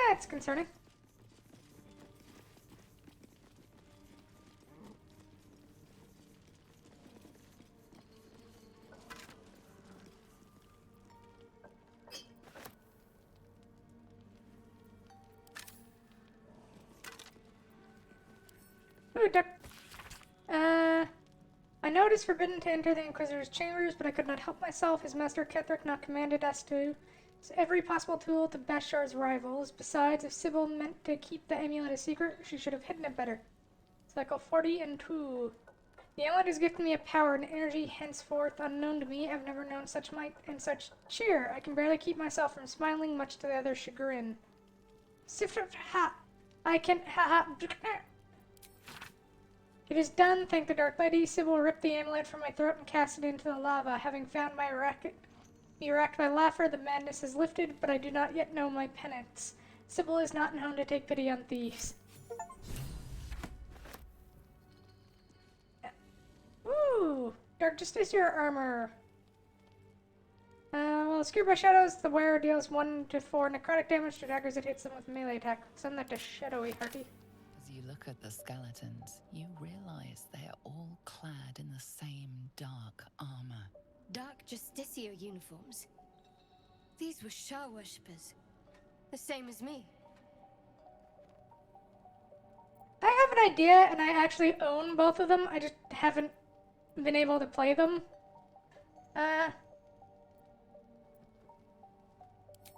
That's concerning. Ooh, duck. I know it is forbidden to enter the Inquisitor's chambers, but I could not help myself. His master Ketheric not commanded us to use every possible tool to Bashar's rivals. Besides, if Sybil meant to keep the amulet a secret, she should have hidden it better. Cycle 40 and 2. The amulet has gifted me a power and energy henceforth unknown to me. I've never known such might and such cheer. I can barely keep myself from smiling, much to the other's chagrin. I can It is done. Thank the Dark Lady. Sybil ripped the amulet from my throat and cast it into the lava. Having found me racked by laughter, the madness is lifted, but I do not yet know my penance. Sybil is not known to take pity on thieves. Ooh! Dark Justiciar armor. Well, Skewered by Shadows, the wearer deals 1 to 4 necrotic damage to daggers it hits them with melee attack. Send that to Shadowy Hearty. As you look at the skeletons, you realize they are all clad in the same dark armor. Dark Justiciar uniforms. These were Shah worshippers. The same as me. I have an idea, and I actually own both of them. I just haven't been able to play them.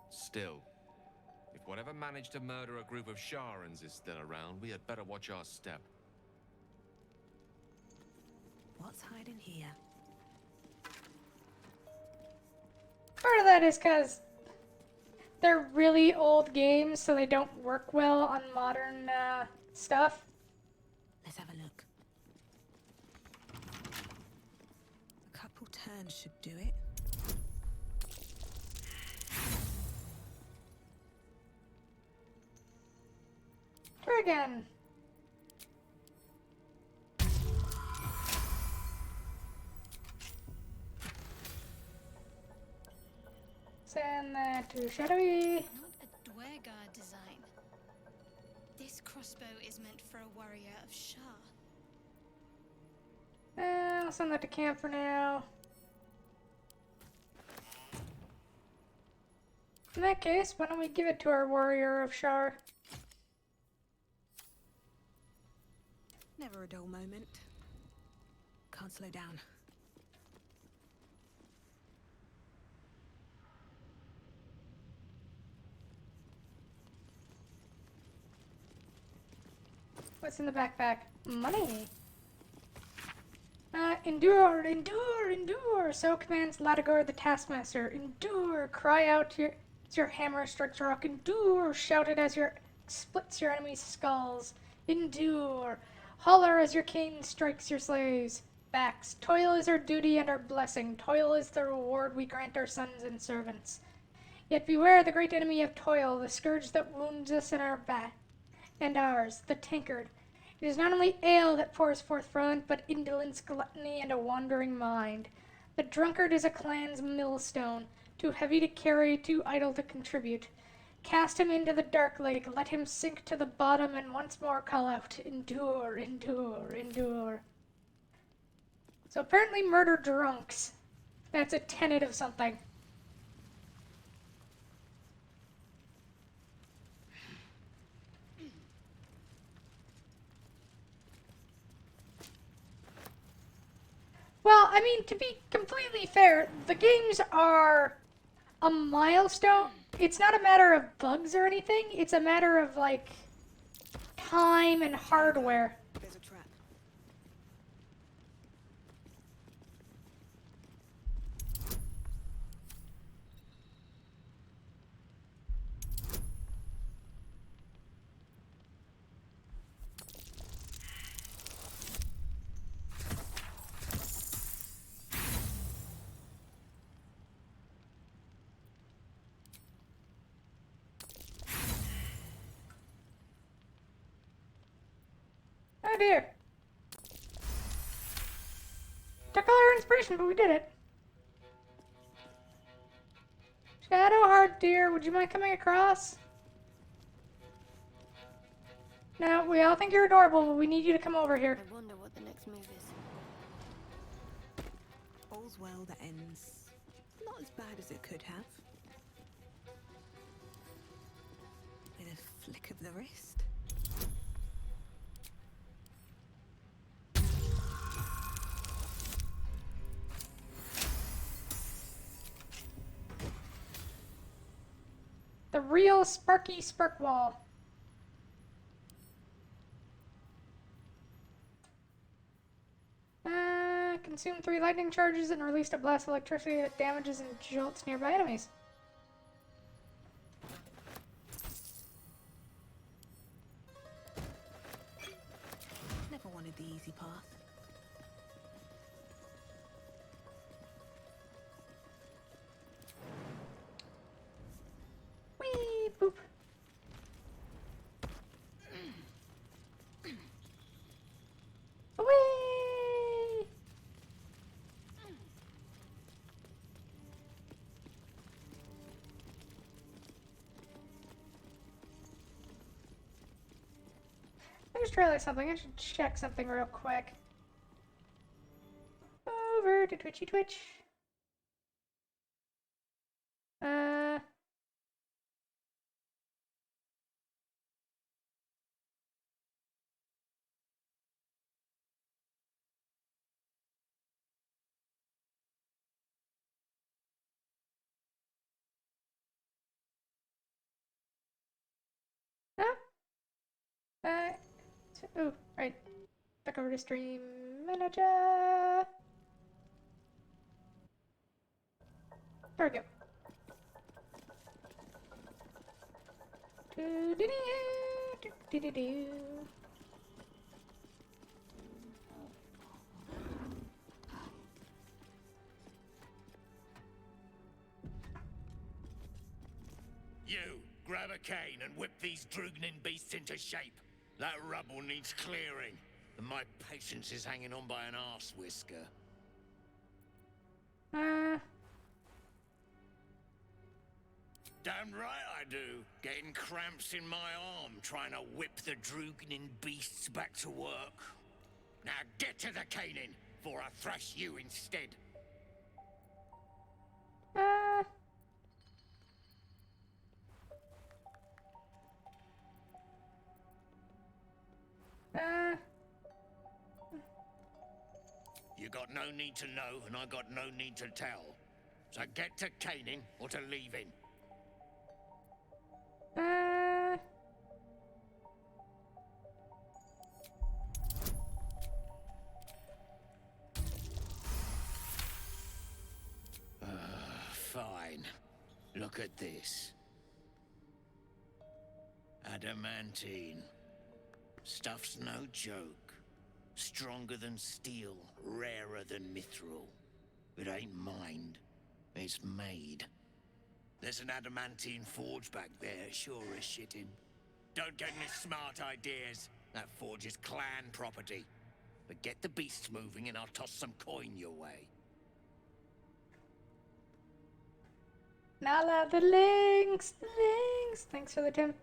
Still, if whatever managed to murder a group of Sharans is still around, we had better watch our step. What's hiding here? Part of that is because they're really old games, so they don't work well on modern stuff. Let's have a look. A couple turns should do it. Try again. Send that to Shadowy. Not a Dwergar design. This crossbow is meant for a warrior of Shah. I'll send that to camp for now. In that case, why don't we give it to our warrior of Shar? Never a dull moment. Can't slow down. What's in the backpack? Money. Endure, endure, endure. So commands Latagor the Taskmaster. Endure. Cry out as your hammer strikes rock. Endure. Shout it as your splits your enemies' skulls. Endure. Holler as your cane strikes your slaves' backs. Toil is our duty and our blessing. Toil is the reward we grant our sons and servants. Yet beware the great enemy of toil, the scourge that wounds us in our back and ours, the tankard. It is not only ale that pours forth ferment, but indolence, gluttony, and a wandering mind. The drunkard is a clan's millstone, too heavy to carry, too idle to contribute. Cast him into the dark lake, let him sink to the bottom, and once more call out, endure, endure, endure. So apparently murder drunks. That's a tenet of something. Well, I mean, to be completely fair, the games are a milestone. It's not a matter of bugs or anything. It's a matter of, like, time and hardware. There's a trap. Oh dear. Took all our inspiration, but we did it. Shadowheart, dear, would you mind coming across? No, we all think you're adorable, but we need you to come over here. I wonder what the next move is. All's well that ends not as bad as it could have. With a flick of the wrist. The real Sparky Sparkwall. Consume 3 lightning charges and released a blast of electricity that damages and jolts nearby enemies. Never wanted the easy path. Whee! Boop. Whee! I just realized something. I should check something real quick. Over to Twitchy Twitch. Oh, right. Back over to Stream Manager. There we go. Do-do-do-do-do-do-do. You, grab a cane and whip these Drugnin beasts into shape. That rubble needs clearing, and my patience is hanging on by an arse whisker. Damn right I do. Getting cramps in my arm trying to whip the Drugnin beasts back to work. Now get to the caning, before I thrash you instead. You got no need to know, and I got no need to tell. So get to caning or to leaving. Fine. Look at this. Adamantine. Stuff's no joke. Stronger than steel, rarer than mithril. It ain't mined, it's made. There's an adamantine forge back there, sure as shitting. Don't get any smart ideas. That forge is clan property. But get the beasts moving and I'll toss some coin your way. Nala, the links! The links! Thanks for the tip.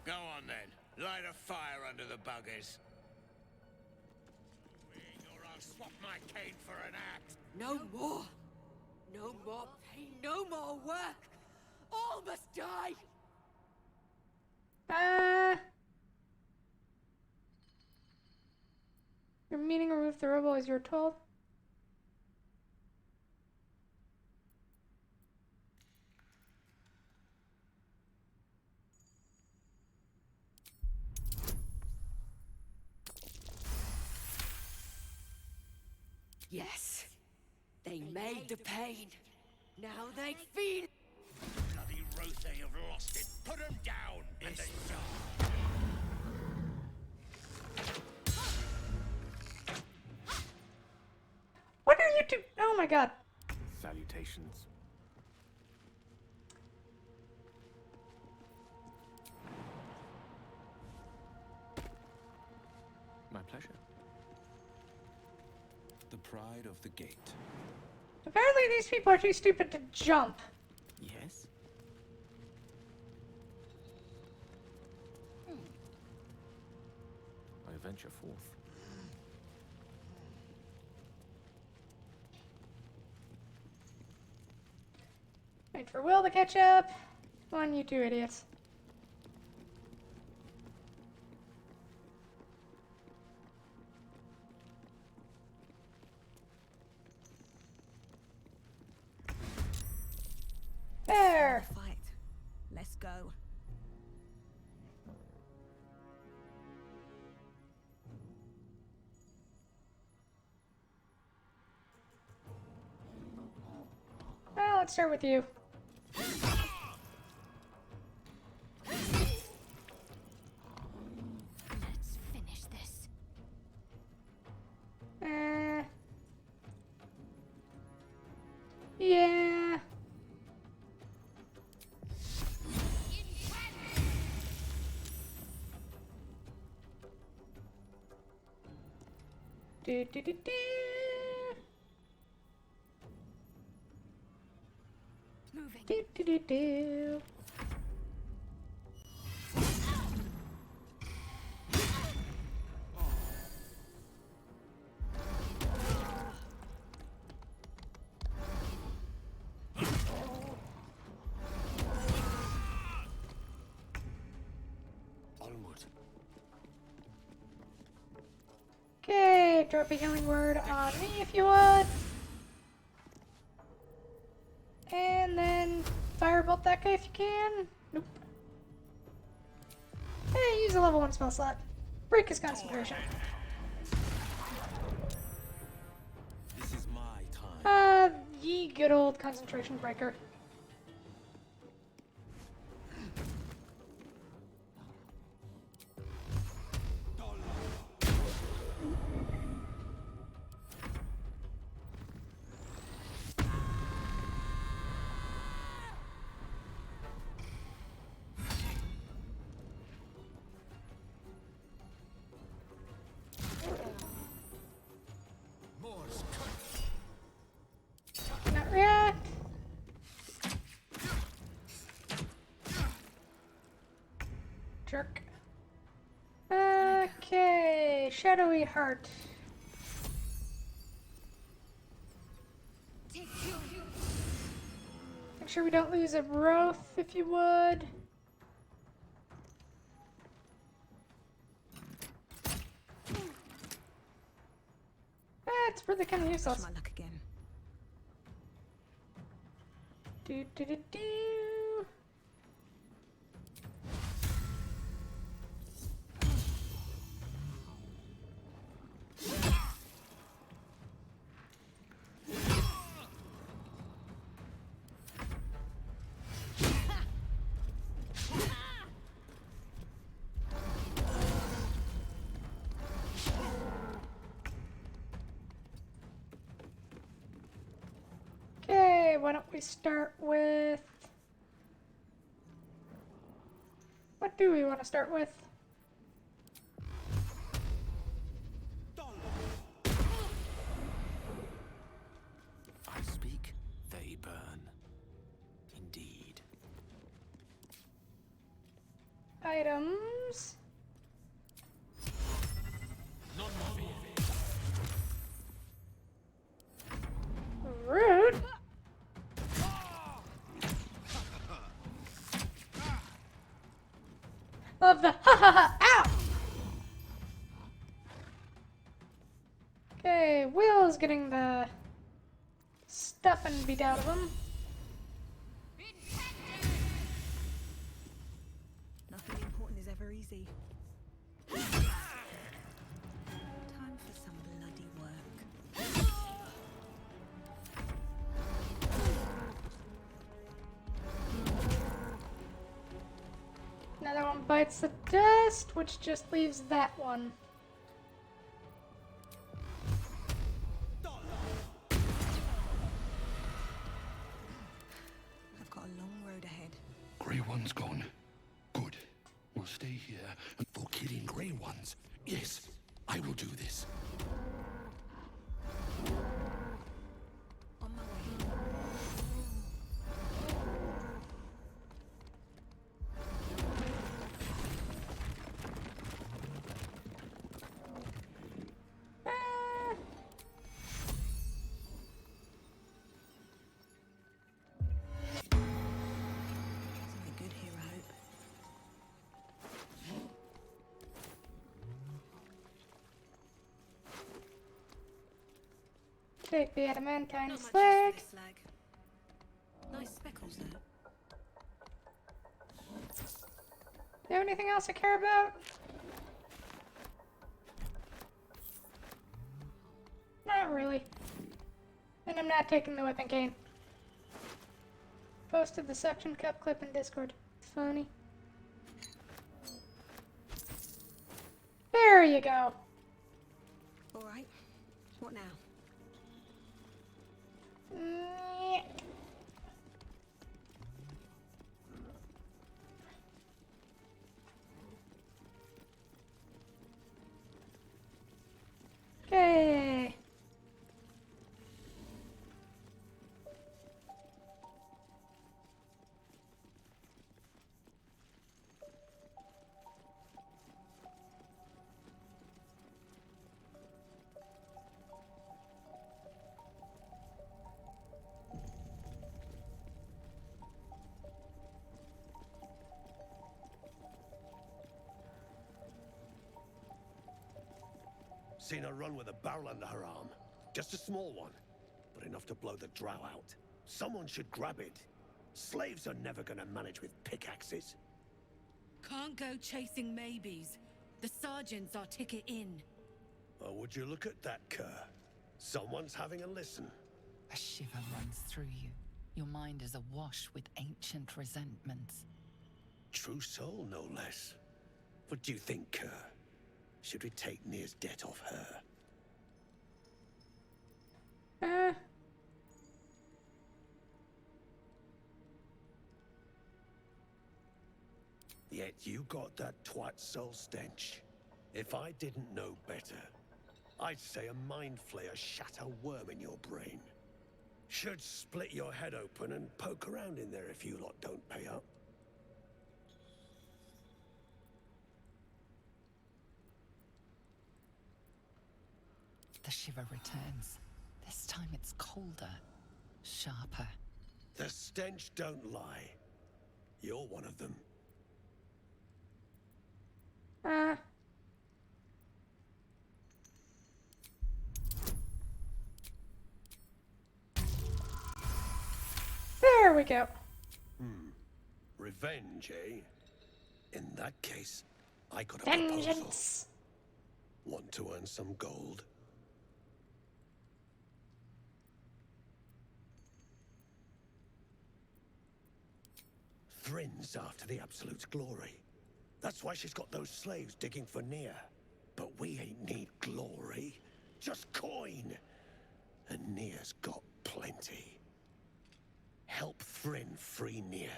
Go on then. Light a fire under the buggers. Or I'll swap my cane for an axe. No more! No more pain, no more work! All must die! Your meaning remove the rubble as you're told. Yes, they made the pain. Now they feel. Bloody Rothe have lost it. Put them down and they die. What are you doing? Oh my god. Salutations. My pleasure. The pride of the gate. Apparently these people are too stupid to jump. Yes? I venture forth. Wait for Will to catch up. Come on, you two idiots. There! Fight. Let's go. Well, let's start with you. Do do do do. Moving. Do do do do. Onward. Okay, drop a healing word on me if you would. And then firebolt that guy if you can. Nope. Hey, use a level 1 spell slot. Break his concentration. This is my time. Ye good old concentration breaker. Not react. Jerk. Okay, shadowy heart. Make sure we don't lose a Roth, if you would. That's really kind of useless. My luck again. Do do do do. Okay, why don't we start with... What do we want to start with? I speak, they burn. Indeed. Items. Rude. Love the ha ha ha! Ow! Okay, Will's getting the stuffing beat out of him. Nothing important is ever easy. Time for some bloody work. Another one bites the dust, which just leaves that one. I've got a long road ahead. Grey One's gone. Good. We'll stay here for killing Grey Ones. Yes, I will do this. On my way. Something good here, I hope. Take the adamantine Not much use for slag. this slag. Nice speckles there. Do you have anything else I care about? Not really. And I'm not taking the weapon cane. Posted the suction cup clip in Discord. Funny. There you go. All right. What now? Nyeh. Okay. seen her run with a barrel under her arm. Just a small one, but enough to blow the drow out. Someone should grab it. Slaves are never gonna manage with pickaxes. Can't go chasing maybes. The sergeant's our ticket in. Oh, would you look at that, Kerr? Someone's having a listen. A shiver runs through you. Your mind is awash with ancient resentments. True soul, no less. What do you think, Kerr? Should we take Nir's debt off her? Yet you got that twat soul stench. If I didn't know better, I'd say a mind flayer shat a worm in your brain. Should split your head open and poke around in there if you lot don't pay up. The shiver returns. This time it's colder, sharper. The stench don't lie. You're one of them. There we go. Revenge, eh? In that case, I got a Vengeance. proposal. Want to earn some gold? Thrin's after the Absolute's glory. That's why she's got those slaves digging for Nir. But we ain't need glory, just coin. And Nir's got plenty. Help Thrin free Nir.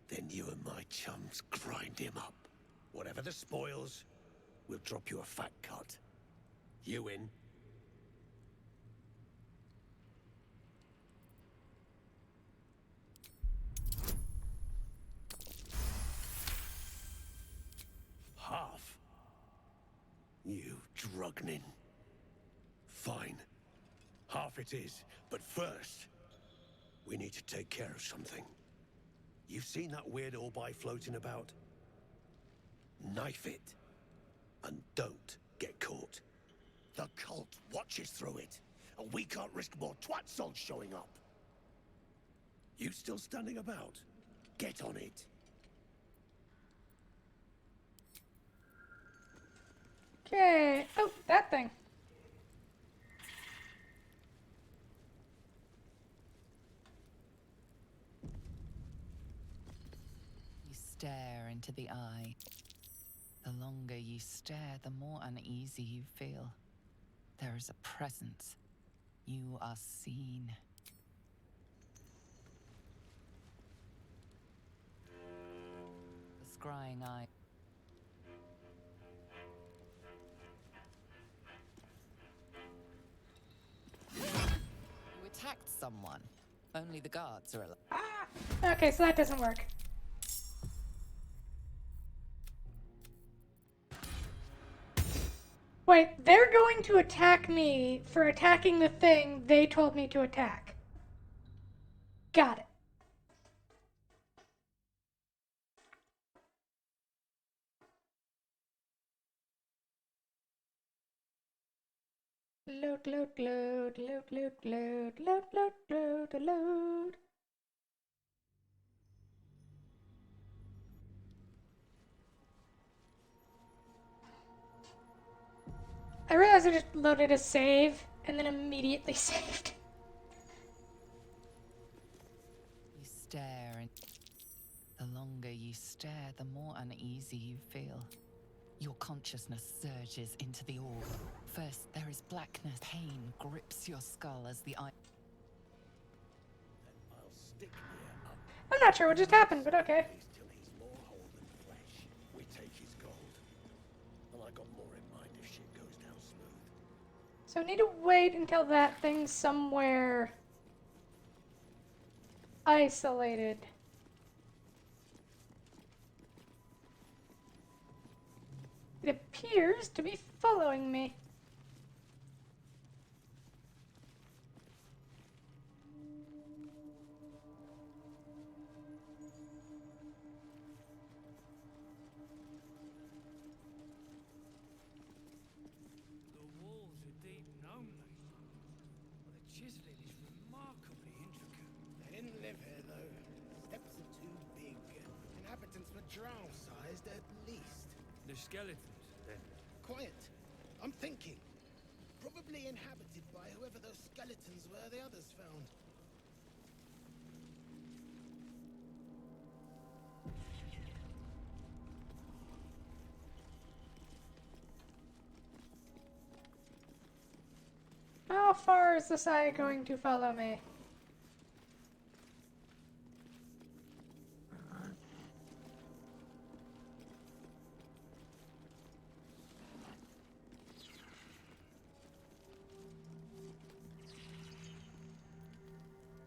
Then you and my chums grind him up. Whatever the spoils, we'll drop you a fat cut. You in? Half? You drugnin. Fine. Half it is, but first, we need to take care of something. You've seen that weird orbi floating about? Knife it. And don't get caught. The cult watches through it, and we can't risk more twat souls showing up. You still standing about? Get on it. Okay. Oh, that thing. You stare into the eye. The longer you stare, the more uneasy you feel. There is a presence. You are seen. The scrying eye. You attacked someone. Only the guards are alive. Okay, so that doesn't work. Wait, they're going to attack me for attacking the thing they told me to attack. Got it. Load, load, load, load, load, load, load, load, load, load. I realized I just loaded a save and then immediately saved. You stare, and the longer you stare, the more uneasy you feel. Your consciousness surges into the orb. First, there is blackness. Pain grips your skull as the eye. I'll stick Nir up. I'm not sure what just happened, but okay. Till he's more whole than flesh. We take his gold. And I got more in mind if shit goes down smooth. So I need to wait until that thing's somewhere isolated. It appears to be following me. The drow-sized at least. The skeletons, then. Quiet. I'm thinking. Probably inhabited by whoever those skeletons were the others found. How far is this eye going to follow me?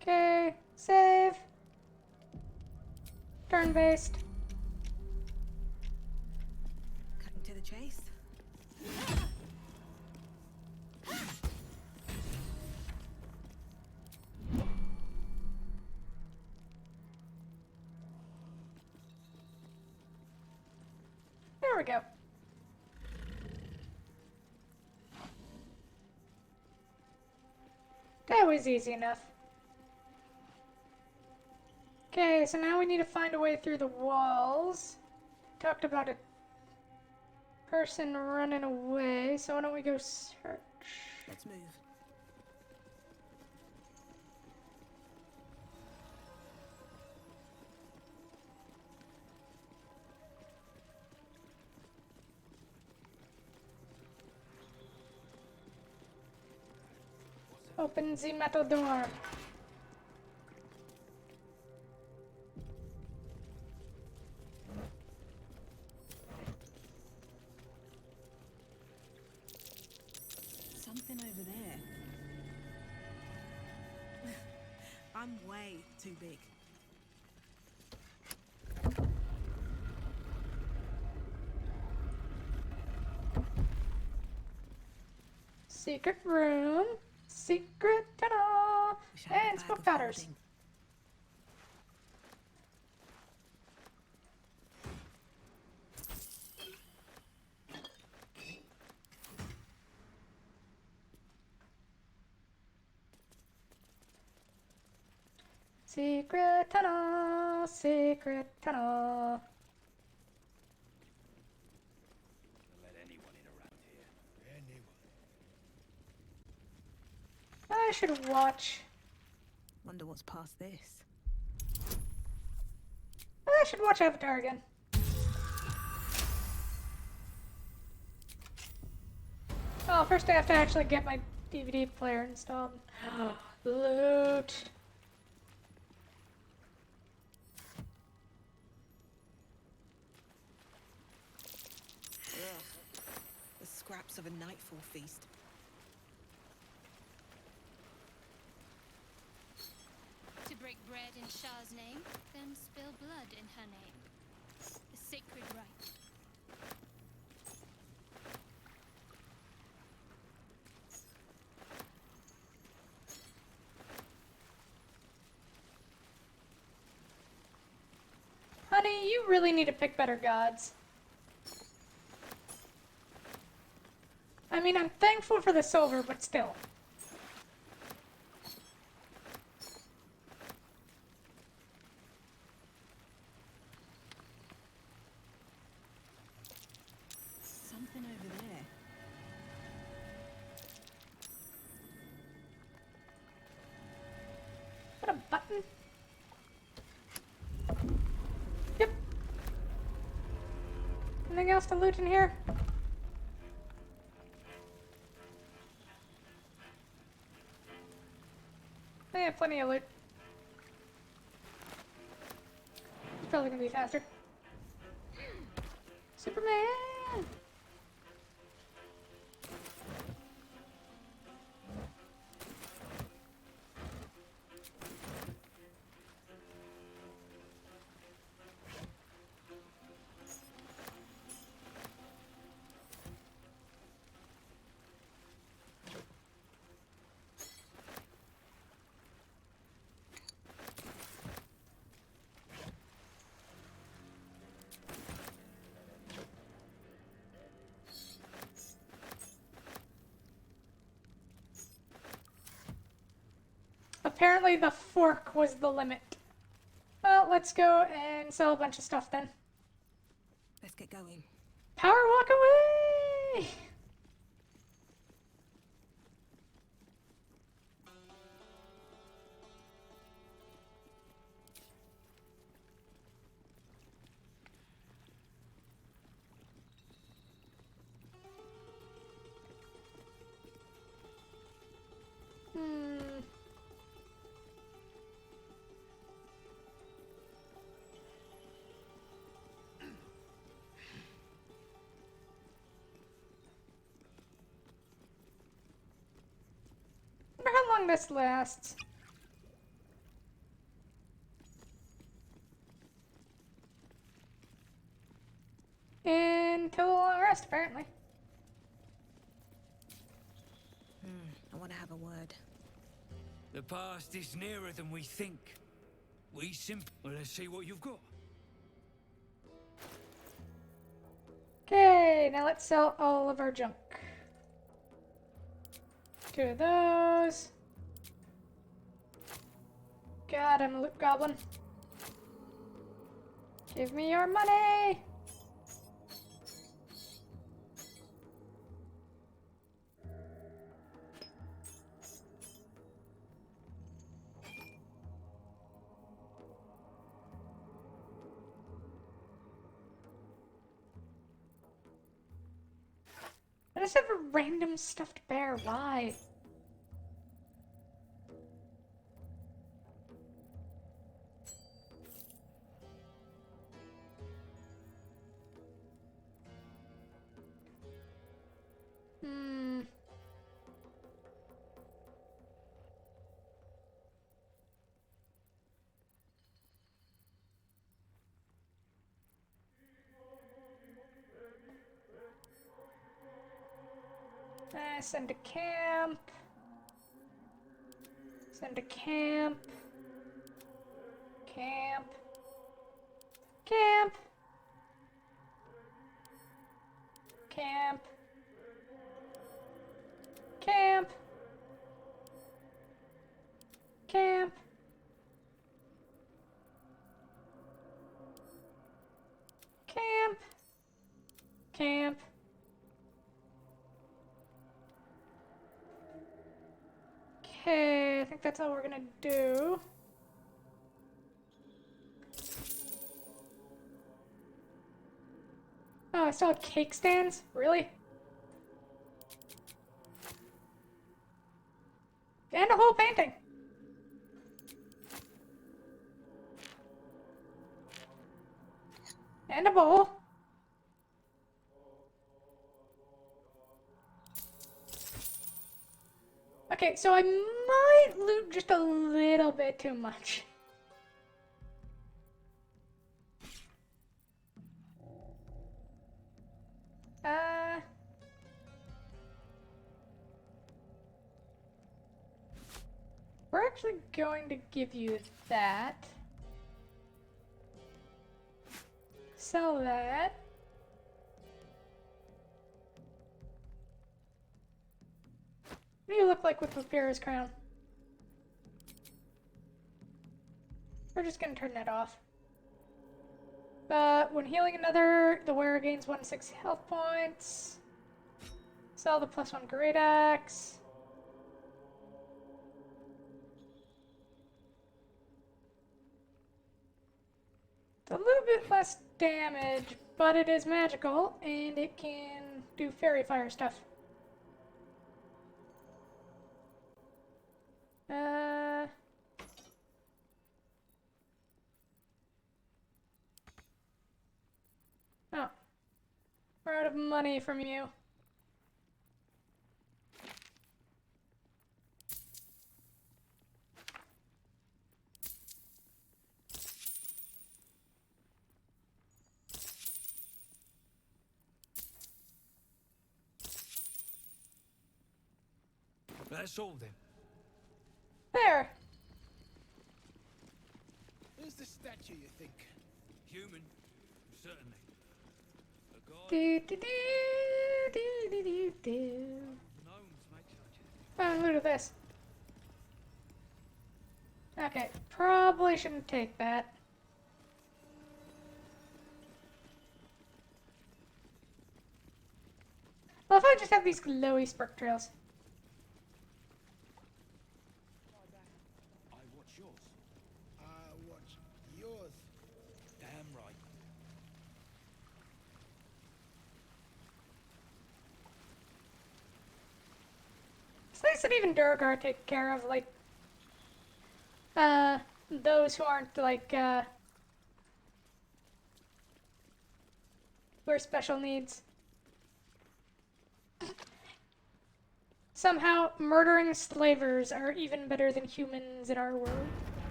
Okay, save. Turn-based. Cutting to the chase. There we go. That was easy enough. Okay, so now we need to find a way through the walls. Talked about a person running away, so why don't we go search? Let's move. Open the metal door. Something over there. I'm way too big. Secret room. Secret tunnel. And smoke powders. Secret tunnel, secret tunnel. Let anyone in around here. Anyone. I should watch. Wonder what's past this. I should watch Avatar again. Oh, first I have to actually get my DVD player installed. Loot. Ugh. The scraps of a nightfall feast. To break bread in Shah's name, then spill blood in her name. A sacred rite. Honey, you really need to pick better gods. I mean, I'm thankful for the silver, but still. Something over there. What a button. Yep. Anything else to loot in here? I have plenty of loot. It's probably gonna be faster. Superman! Apparently the fork was the limit. Well, let's go and sell a bunch of stuff then. Let's get going. Power walk away! Wonder how long this lasts. Until a long rest, apparently. I want to have a word. The past is nearer than we think. We simply... Well, let's see what you've got. Okay, now let's sell all of our junk. 2 of those. God, I'm a loot goblin. Give me your money! I just have a random stuffed bear. Why? Send to camp. Send to camp. Camp. Camp. Camp. Camp. Camp. Camp. Camp. Okay, I think that's all we're gonna do. Oh, I still have cake stands? Really? And a whole painting. And a bowl. Okay, so I might loot just a little bit too much. We're actually going to give you that. Sell that. What do you look like with Vera's crown? We're just gonna turn that off. But when healing another, the wearer gains 1/6 health points. Sell the +1 great axe. It's a little bit less damage, but it is magical, and it can do fairy fire stuff. Oh. We're out of money from you. That's all then. There. Who's the statue, you think? Human, certainly. A god. Do do do do do do do. Gnomes make such Oh, look at this. Okay, probably shouldn't take that. just have these glowy spark trails? I watch yours. What's yours? Damn right. It's nice that even Duergar take care of, like, those who aren't, like, who are special needs. Somehow, murdering slavers are even better than humans in our world.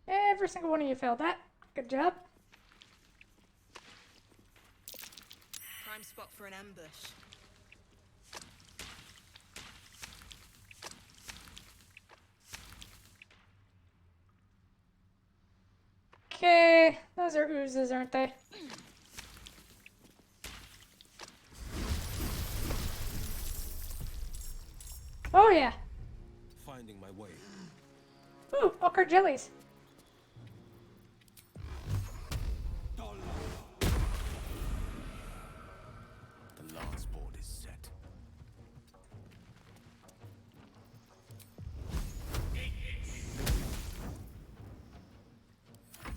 Every single one of you failed that. Good job. Prime spot for an ambush. Okay, those are oozes, aren't they? Oh yeah. Finding my way. Ooh, ochre jellies. The lance board is set.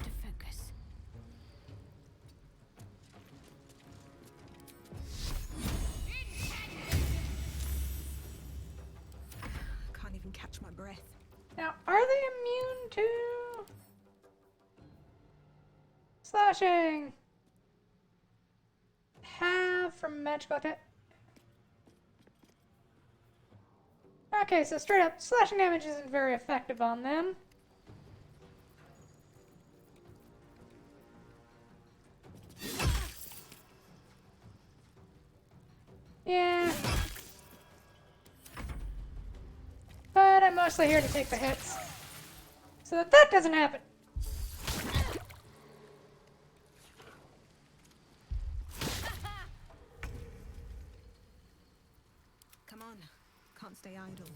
To focus. Can't even catch my breath. Now, are they immune to slashing? Have from magical attack. Okay, so straight up, slashing damage isn't very effective on them. Yeah. But I'm mostly here to take the hits. So that that doesn't happen. Come on. Can't stay idle.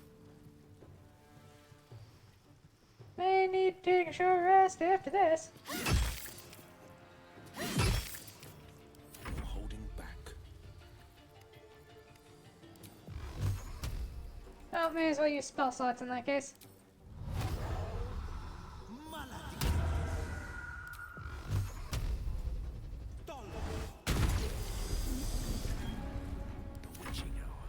May need to take a short rest after this. I'm holding back. Oh, may as well use spell slots in that case. The witching hour.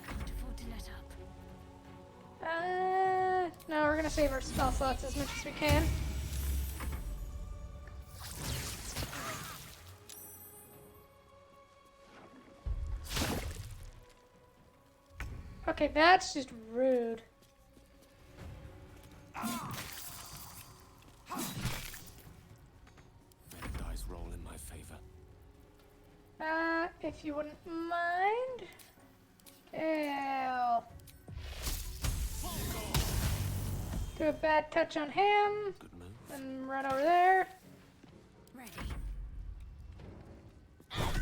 Can't afford to let up. No, we're gonna save our spell slots as much as we can. Okay, that's just rude. May the dice roll in my favor. If you wouldn't mind. Ew. Do a bad touch on him. Good move. And run over there. Ready. What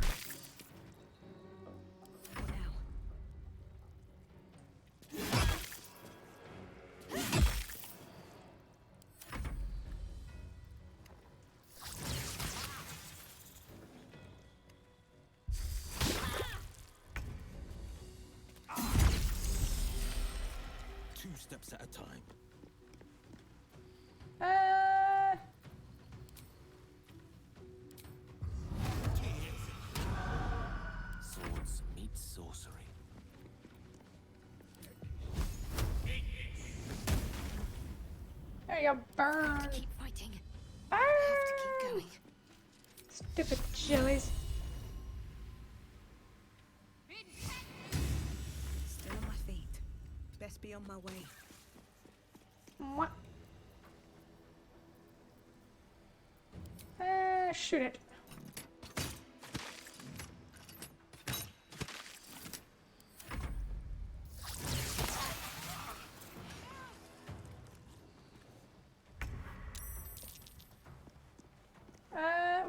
now? Two steps at a time. Swords meet sorcery. There you go, burn. Keep fighting. Burn. Have to keep going. Stupid jellies. Still on my feet. Best be on my way. What? Shoot it.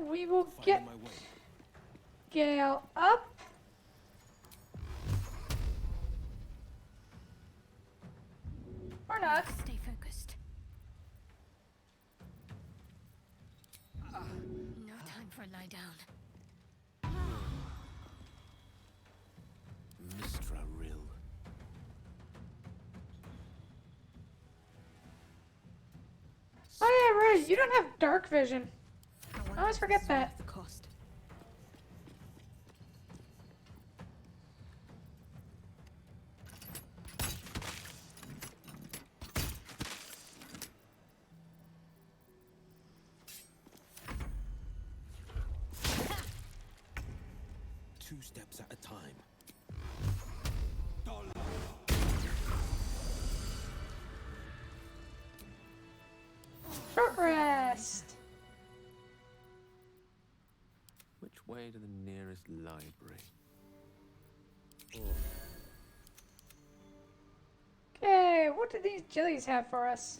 We will get Finding my way. Gale up. Or not. Stay focused. No time for lie down. Mistra Rill. Oh yeah, right. You don't have dark vision. I always forget that. The cost. Two steps at a time. Short rest. Which way to the nearest library? Okay, what do these jellies have for us?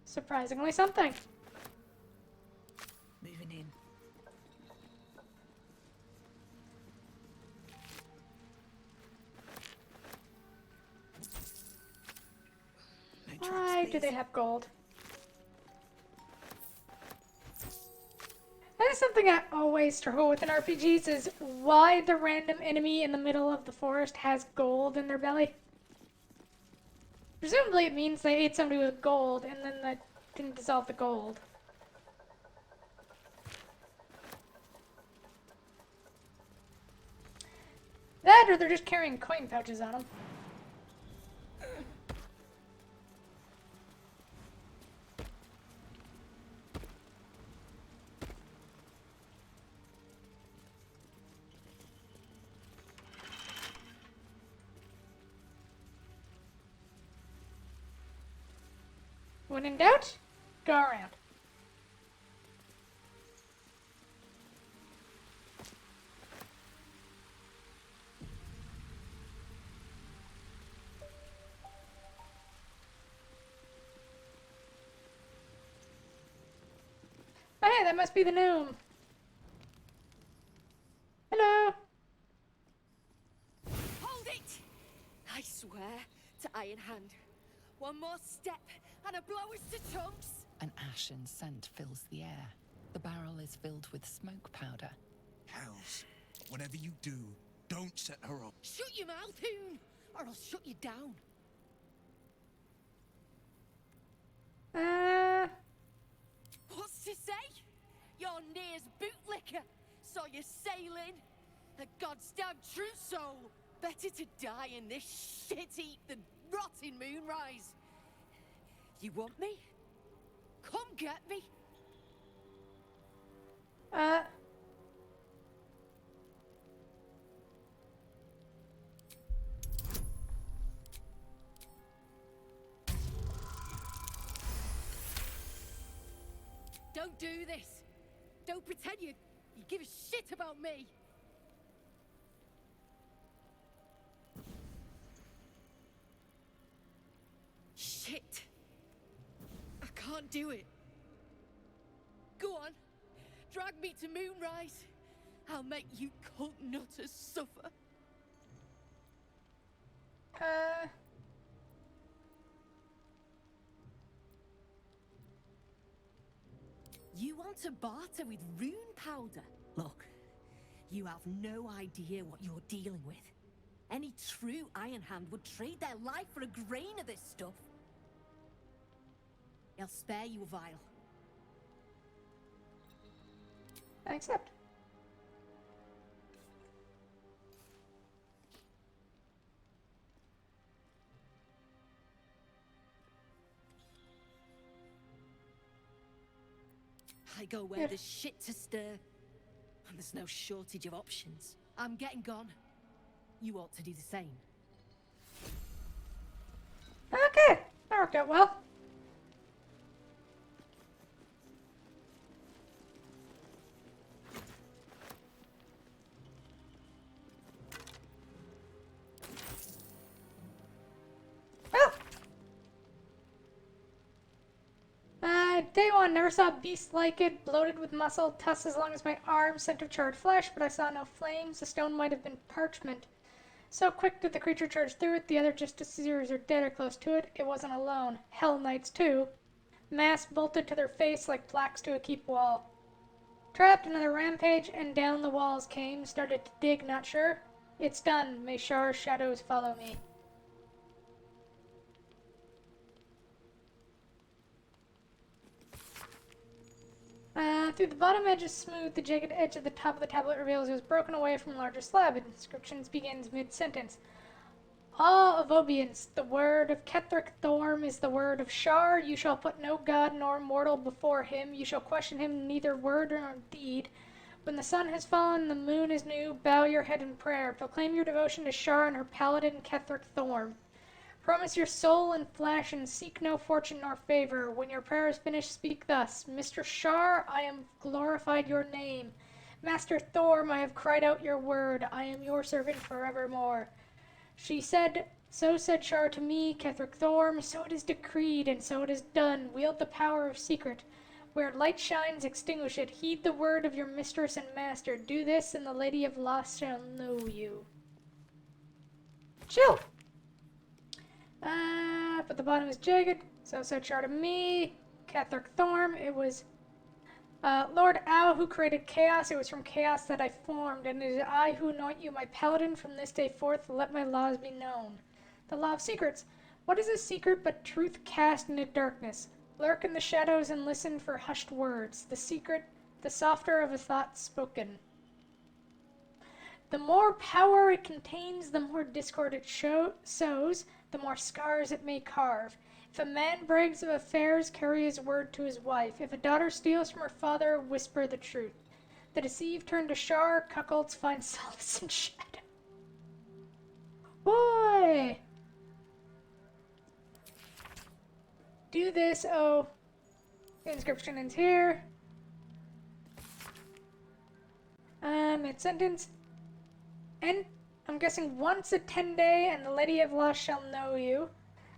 Surprisingly something. Moving in. Why do they have gold? That is something I always struggle with in RPGs, is why the random enemy in the middle of the forest has gold in their belly. Presumably it means they ate somebody with gold and then that didn't dissolve the gold. That or they're just carrying coin pouches on them. When in doubt, go around. Oh, hey, that must be the gnome. Hello. Hold it! I swear to Iron Hand. One more step and a blow us to chunks. An ashen scent fills the air. The barrel is filled with smoke powder. Hells, whatever you do, don't set her up. Shut your mouth, Hoon, or I'll shut you down. What's to say? You're Near's bootlicker. Saw you sailing. A god's damn true soul. Better to die in this shit heap than rot in Moonrise. You want me? Come get me. Don't do this. Don't pretend you give a shit about me. Shit. I can't do it. Go on. Drag me to Moonrise. I'll make you cunt nutters suffer. You want to barter with rune powder? Look, you have no idea what you're dealing with. Any true Iron Hand would trade their life for a grain of this stuff. I'll spare you a vial. I accept. I go where there's shit to stir, and there's no shortage of options. I'm getting gone. You ought to do the same. Okay, that worked out well. Day one, never saw a beast like it, bloated with muscle, tusks as long as my arm, scent of charred flesh, but I saw no flames. The stone might have been parchment. So quick did the creature charge through it, the other justiciars are dead or close to it. It wasn't alone. Hell Knights, too. Mass bolted to their face like plaques to a keep wall. Trapped, another rampage, and down the walls came. Started to dig, not sure. It's done. May Shar's shadows follow me. Through the bottom edge is smooth, the jagged edge at the top of the tablet reveals it was broken away from a larger slab. Inscriptions begins mid-sentence. All of Obience, the word of Ketheric Thorm is the word of Shar. You shall put no god nor mortal before him. You shall question him neither word nor deed. When the sun has fallen, the moon is new. Bow your head in prayer. Proclaim your devotion to Shar and her paladin Ketheric Thorm. Promise your soul and flesh and seek no fortune nor favor. When your prayer is finished, speak thus. Mr. Shar, I am glorified your name. Master Thorm, I have cried out your word. I am your servant forevermore. She said, so said Shar to me, Ketheric Thorm, so it is decreed, and so it is done. Wield the power of secret. Where light shines, extinguish it. Heed the word of your mistress and master. Do this, and the Lady of Lost shall know you. Chill! But the bottom is jagged, so said Shar to me, Ketheric Thorm. It was Lord Au who created chaos. It was from chaos that I formed, and it is I who anoint you my paladin. From this day forth, let my laws be known. The law of secrets. What is a secret but truth cast into darkness? Lurk in the shadows and listen for hushed words. The secret, the softer of a thought spoken. The more power it contains, the more discord it sows, the more scars it may carve. If a man brags of affairs, carry his word to his wife. If a daughter steals from her father, whisper the truth. The deceived turn to Shar, cuckolds find solace in shadow. Boy! Do this, oh. The inscription ends here. Mid-sentence. And I'm guessing once a 10-day, and the Lady of Lost shall know you.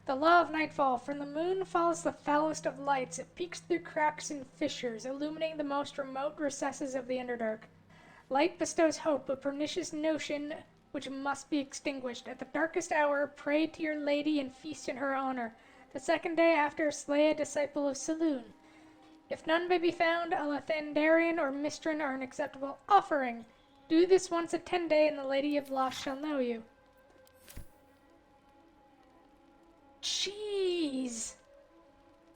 The law of nightfall. From the moon falls the foulest of lights. It peeks through cracks and fissures, illuminating the most remote recesses of the Underdark. Light bestows hope, a pernicious notion which must be extinguished. At the darkest hour, pray to your lady and feast in her honor. The second day after, slay a disciple of Selûne. If none may be found, a Lathandarian or Mistran are an acceptable offering. Do this once a 10-day, and the Lady of Lost shall know you. Jeez.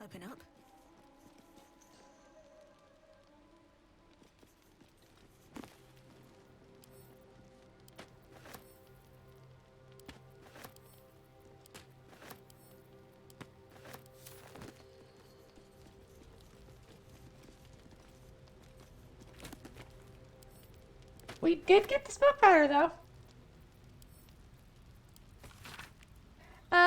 Open up. We did get the smoke powder, though.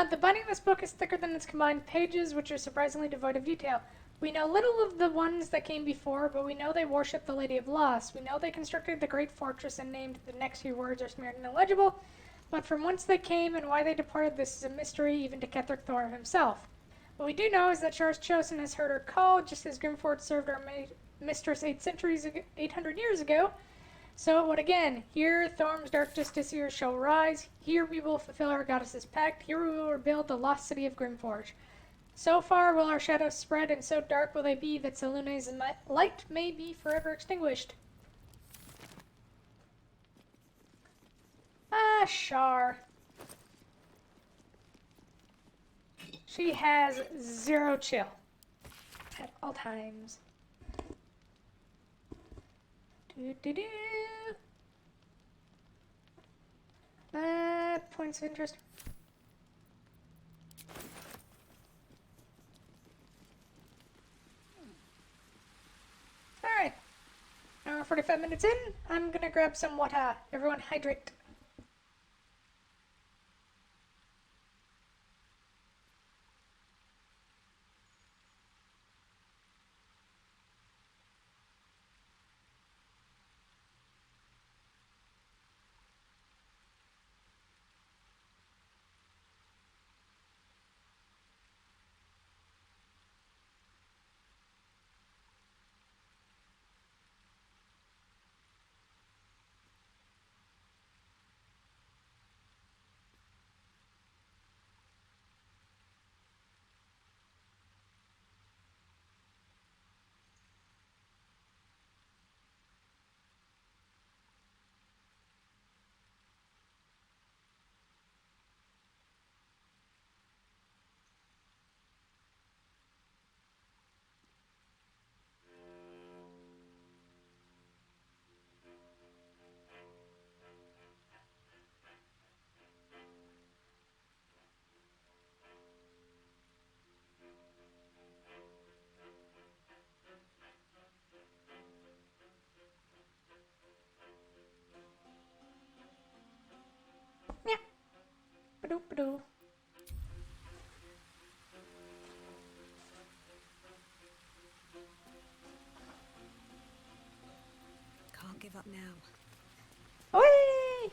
The binding of this book is thicker than its combined pages, which are surprisingly devoid of detail. We know little of the ones that came before, but we know they worshipped the Lady of Lost. We know they constructed the great fortress and named the next few words are smeared and illegible, but from whence they came and why they departed, this is a mystery even to Ketheric Thorm himself. What we do know is that Shar's Chosen has heard her call, just as Grimforge served our mistress 800 years ago. So it would again. Here Thorm's dark justiciars shall rise. Here we will fulfill our goddess's pact. Here we will rebuild the lost city of Grimforge. So far will our shadows spread, and so dark will they be that Selûne's light may be forever extinguished. Ah, Shar. She has zero chill at all times. Do-do-do. Points of interest. Alright. Now we're 45 minutes in. I'm gonna grab some water. Everyone hydrate. blue. Can't give up now. Whee!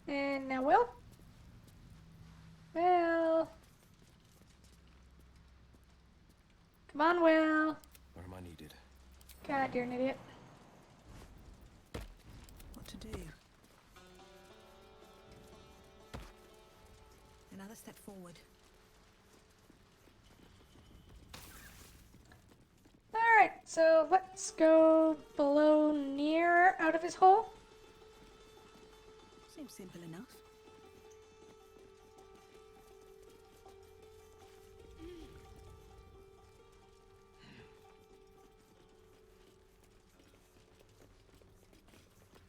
And now Will. Will. Come on, Will. Where am I needed? God, you're an idiot. What to do? Another step forward. Alright, so let's go below near out of his hole. Seems simple enough.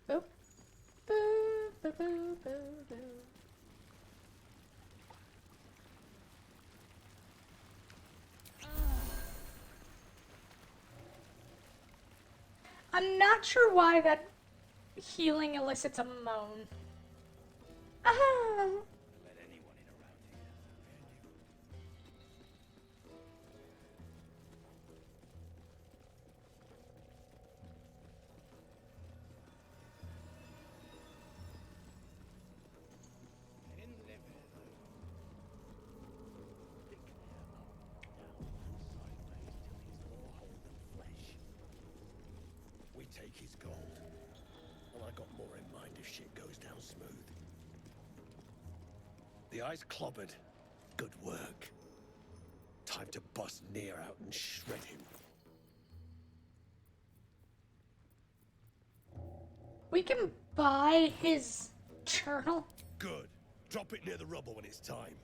Boop. Boo, boo, boo, boo, boo. I'm not sure why that healing elicits a moan. Ah! We take his gold. And I got more in mind if shit goes down smooth. The eye's clobbered. Good work. Time to bust Nier out and shred him. We can buy his journal. Good. Drop it near the rubble when it's time.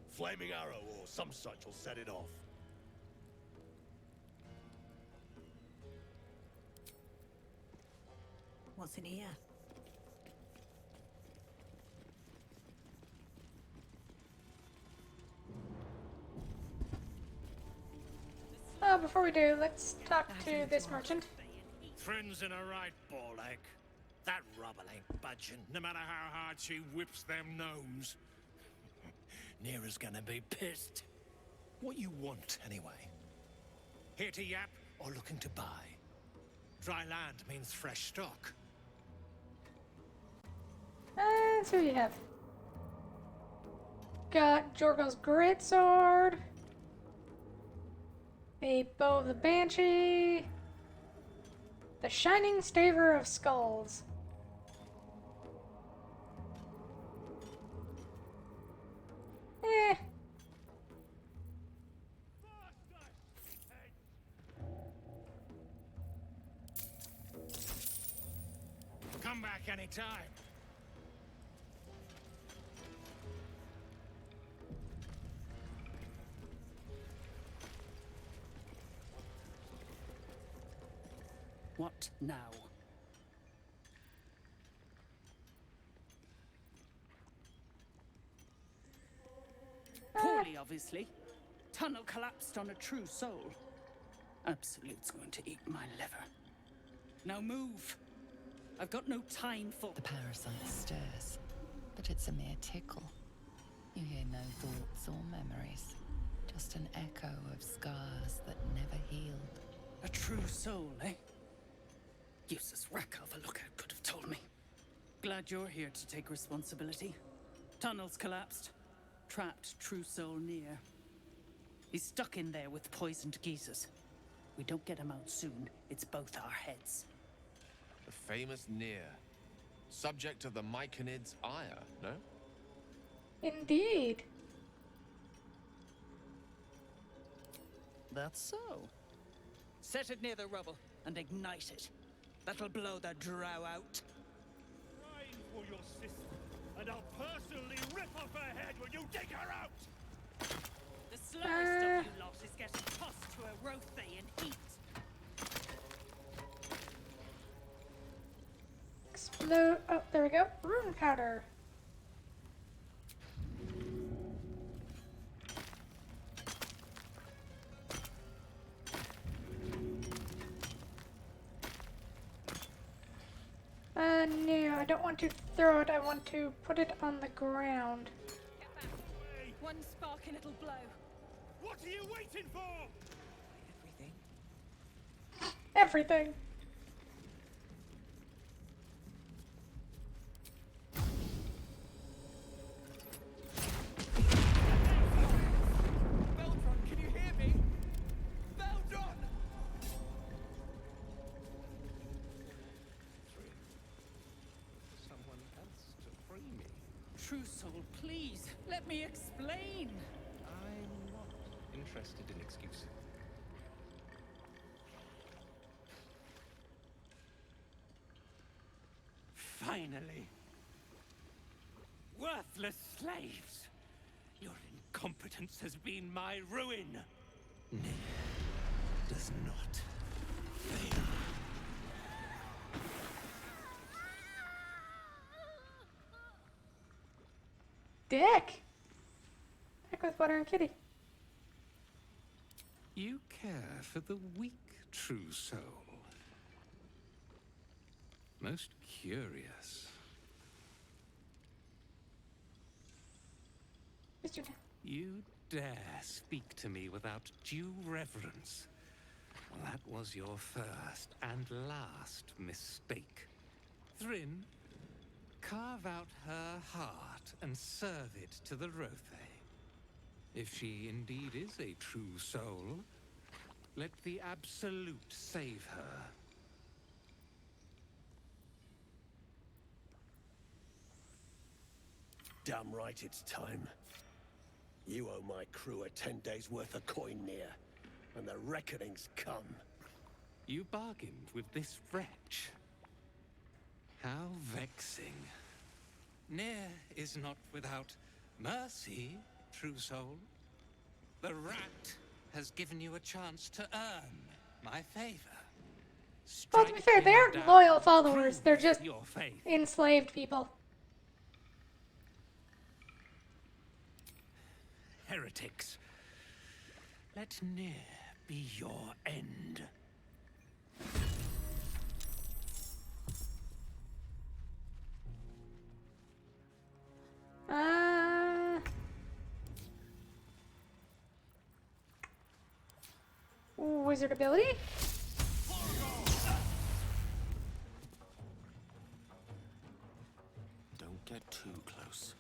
Flaming arrow or some such will set it off. What's in here? Before we do, let's talk to this merchant. Friends in a right, Borlek. That rubble ain't budging, no matter how hard she whips them gnomes. Nera's gonna be pissed. What you want, anyway? Here to yap or looking to buy? Dry land means fresh stock. Let's see what you have. Got Jorgal's Greatsword. A Bow of the Banshee. The Shining Staver of Skulls. Come back anytime. What now? Poorly, obviously. Tunnel collapsed on a true soul. Absolute's going to eat my liver. Now move. I've got no time for... The parasite stirs, but it's a mere tickle. You hear no thoughts or memories. Just an echo of scars that never healed. A true soul, eh? Useless wreck of a lookout could have told me. Glad you're here to take responsibility. Tunnel's collapsed. Trapped true soul near. He's stuck in there with poisoned geezers. We don't get him out soon, it's both our heads. The famous Nier. Subject of the Myconid's ire, no? Indeed. That's so. Set it near the rubble and ignite it. That'll blow the drow out. Crying for your sister, and I'll personally rip off her head when you dig her out! The slowest of you lot is getting tossed to a Rothay and eat. Explode. Oh, there we go. Rune powder. No, I don't want to throw it. I want to put it on the ground. One spark and it'll blow. What are you waiting for? Everything. Beldron, can you hear me? Beldron! Someone else to free me. True Soul, please, let me explain. I'm not interested in excuses. Finally. Worthless slaves. Your incompetence has been my ruin. Does not fail. Dick. Heck with Butter and Kitty. You care for the weak, True Soul. Most curious. You dare speak to me without due reverence. Well, that was your first and last mistake. Thrin, carve out her heart and serve it to the Rothe. If she indeed is a true soul, let the Absolute save her. Damn right it's time. You owe my crew a 10 days' worth of coin near, and the reckoning's come. You bargained with this wretch. How vexing. Near is not without mercy, True Soul. The rat has given you a chance to earn my favor. Well, to be fair, they aren't loyal followers. They're just your faith. enslaved people. Heretics. Let Nier be your end. Wizard ability? Don't get too close.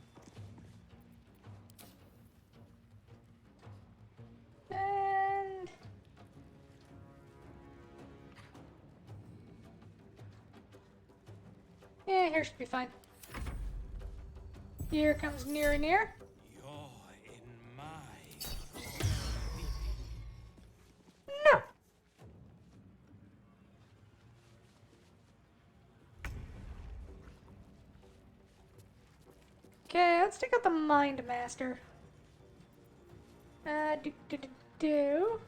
And... yeah, here should be fine. Here comes Near and Near. You're in my... No! Okay, let's take out the Mind Master. Do.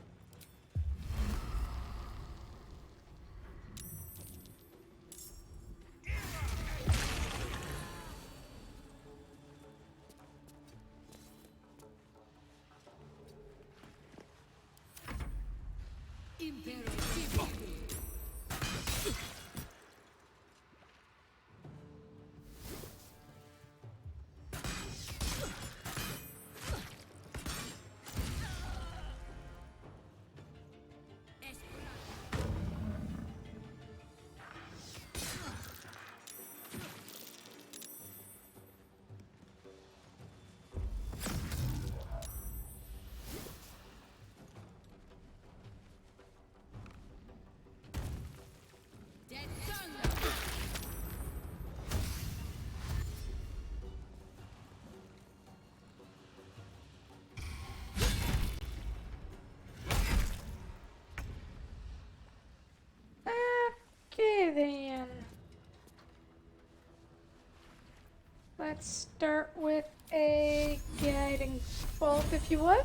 Okay then. Let's start with a guiding bolt, if you would.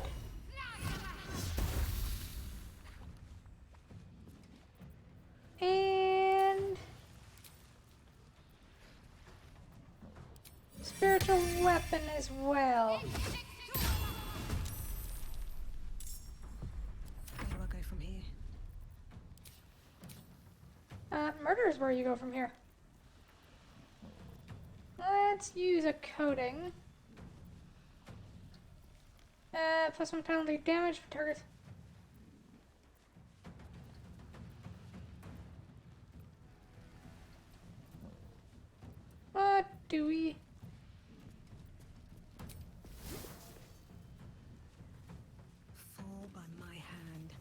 And spiritual weapon as well. Where do I go from here? Murder is where you go from here. Let's use a coating. +1 penalty damage for targets. What do we... Fall by my hand.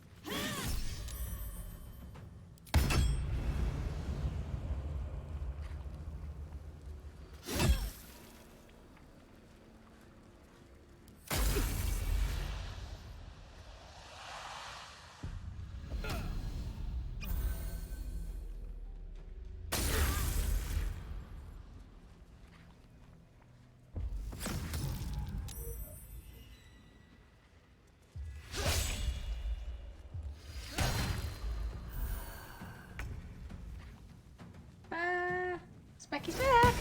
Specky's back!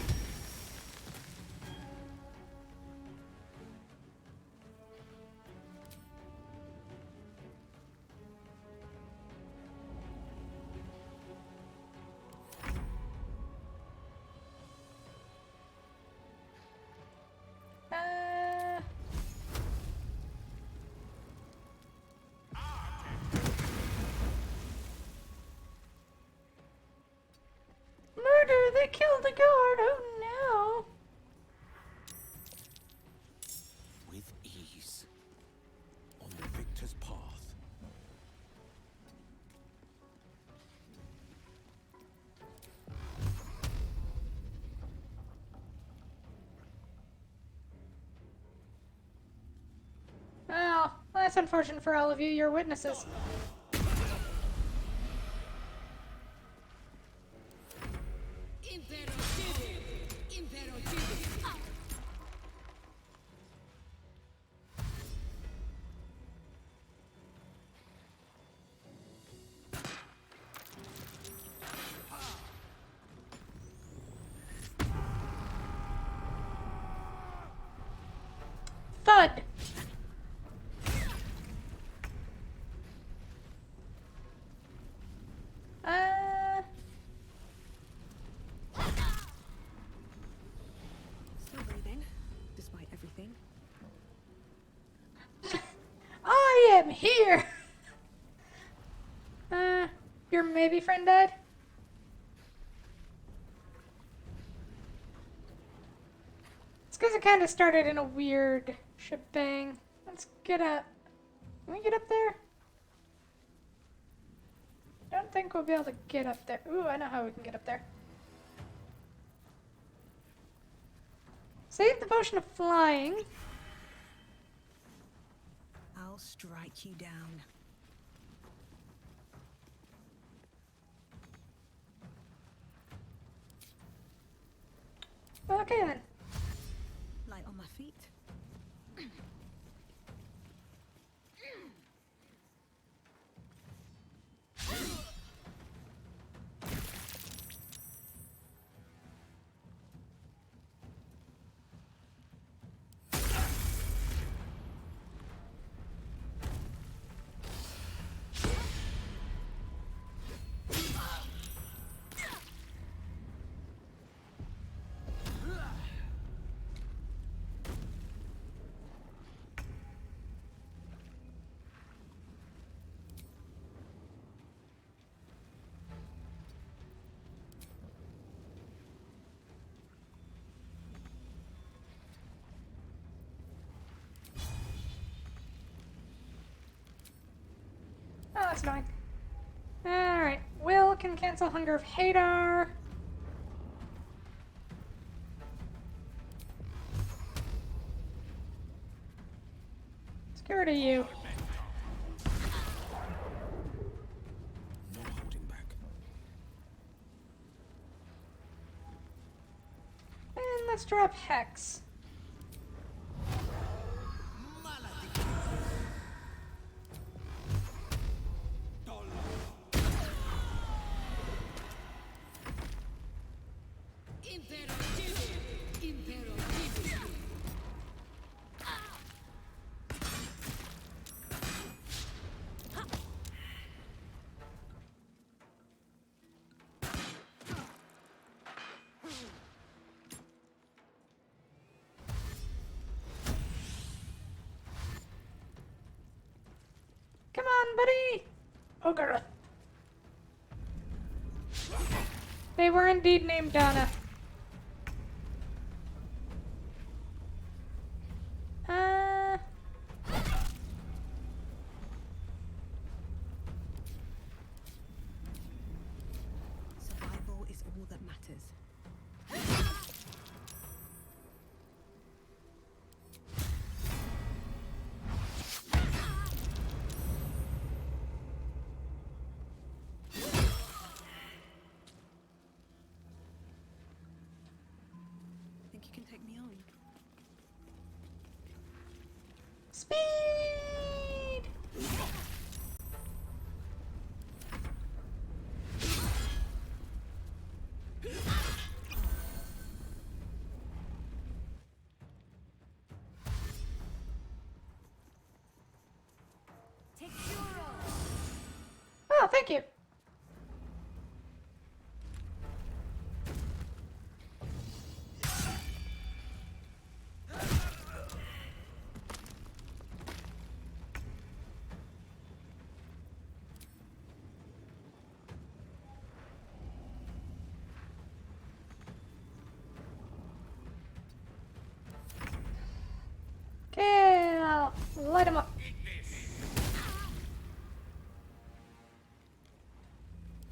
Murder! They killed the guard! Oh no! With ease. On the victor's path. Oh, that's unfortunate for all of you. You're witnesses. Thud! Still breathing, despite everything. I am here! Your maybe friend died? It's because it kind of started in a weird shebang. Let's get up. Can we get up there? I don't think we'll be able to get up there. Ooh, I know how we can get up there. Save the potion of flying. I'll strike you down. Okay then. Light on my feet. Oh, that's annoying. Alright. Will can cancel Hunger of Hadar. Let's get rid of you. No holding back. And let's drop Hex. Come on, buddy! Ogre. They were indeed named Donna. Survival is all that matters. Think you can take me on? Speed! Oh, thank you. Okay, I'll light him up.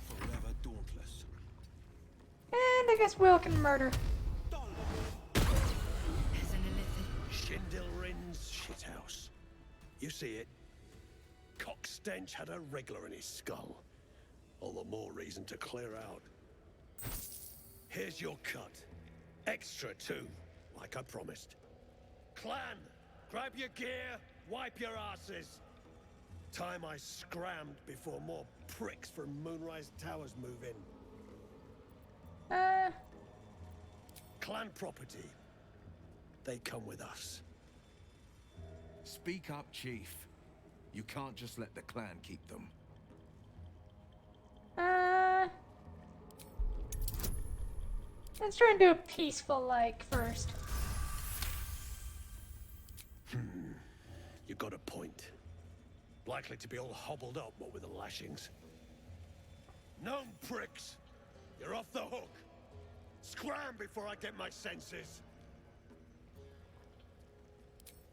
Forever dauntless. And I guess Will can murder. Schindilrin's shithouse. You see it? Cockstench had a wriggler in his skull. All the more reason to clear out. Here's your cut. Extra too, like I promised. Clan, grab your gear, wipe your asses. Time I scrammed before more pricks from Moonrise Towers move in. Clan property. They come with us. Speak up, Chief. You can't just let the clan keep them. Let's try and do a peaceful like first. You got a point. Likely to be all hobbled up, what with the lashings. Gnome pricks! You're off the hook! Scram before I get my senses!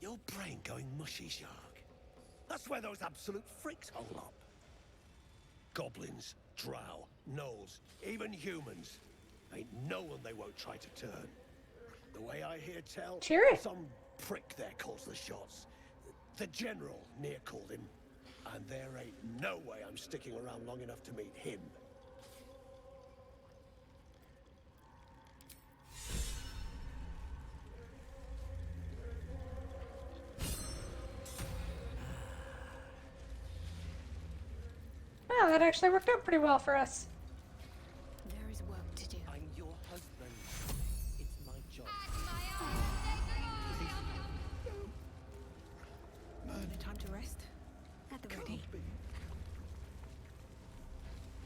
Your brain going mushy, Shark. That's where those absolute freaks hole up. Goblins, drow, gnolls, even humans. Ain't no one they won't try to turn. The way I hear tell, some prick there calls the shots. The General near called him. And there ain't no way I'm sticking around long enough to meet him. Wow, that actually worked out pretty well for us. There is work to do. I'm your husband. It's my job. No time to rest. At the ready.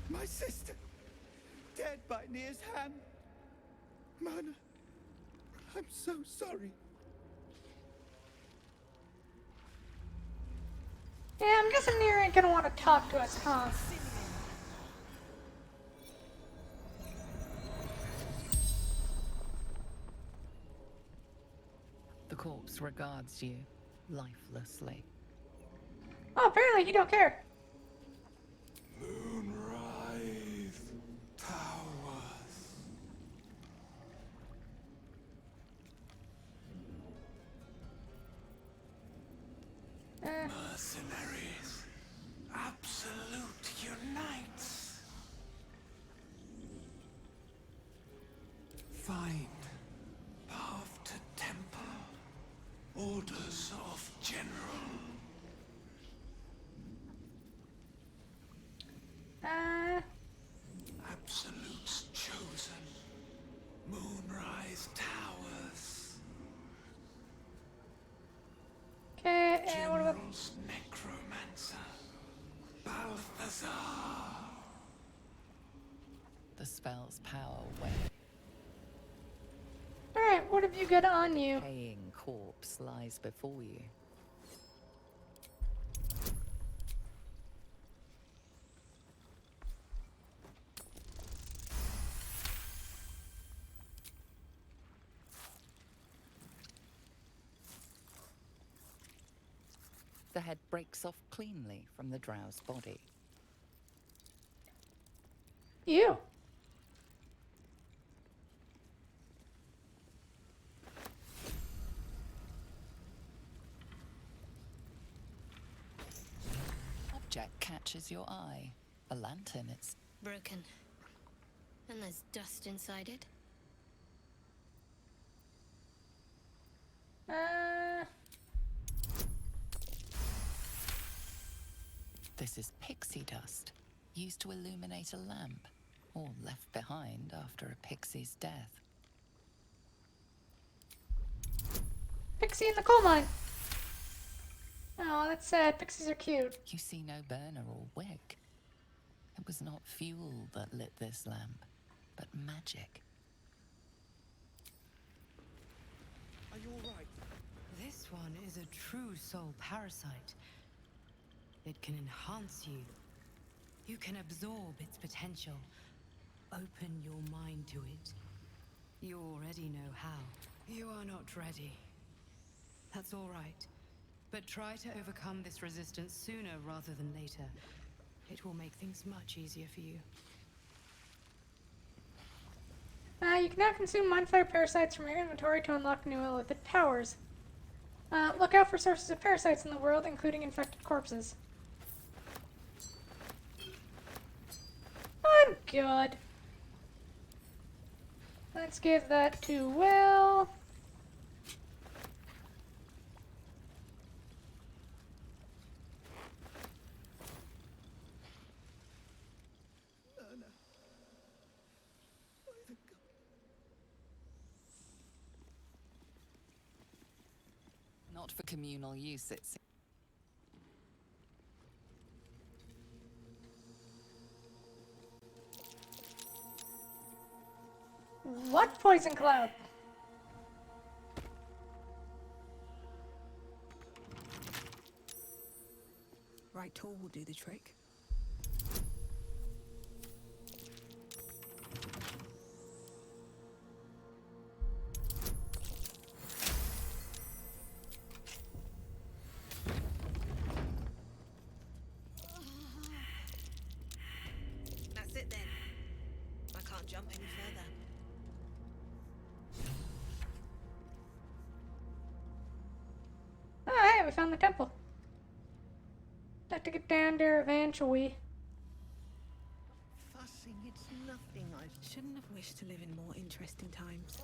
My sister, dead by Nier's hand. Myrna, I'm so sorry. Yeah, I'm guessing Nier ain't gonna want to talk to us, huh? The corpse regards you lifelessly. Oh, apparently you don't care. Moonrise Towers. Mercenaries. Absolute unites. Find path to temple. Orders of general. Absolutes chosen. Moonrise Towers. Okay, and what about... General's necromancer. Balthazar. The spell's power wane. Alright, what have you got on you? Decaying corpse lies before you. The head breaks off cleanly from the drow's body. Ew. Object catches your eye. A lantern, it's Broken. And there's dust inside it. This is pixie dust, used to illuminate a lamp, or left behind after a pixie's death. Pixie in the coal mine. Oh, that's sad. Pixies are cute. You see no burner or wick. It was not fuel that lit this lamp, but magic. Are you alright? This one is a true soul parasite. It can enhance you. You can absorb its potential. Open your mind to it. You already know how. You are not ready. That's all right. But try to overcome this resistance sooner rather than later. It will make things much easier for you. You can now consume Mind Flayer parasites from your inventory to unlock new illithid powers. Look out for sources of parasites in the world, including infected corpses. I'm good. Let's give that to Will. Not for communal use, it's... What poison cloud? Right tool will do the trick. That's it then. I can't jump any further. Oh, hey, we found the temple. Have to get down there eventually. Fussing, it's nothing. I shouldn't have wished to live in more interesting times.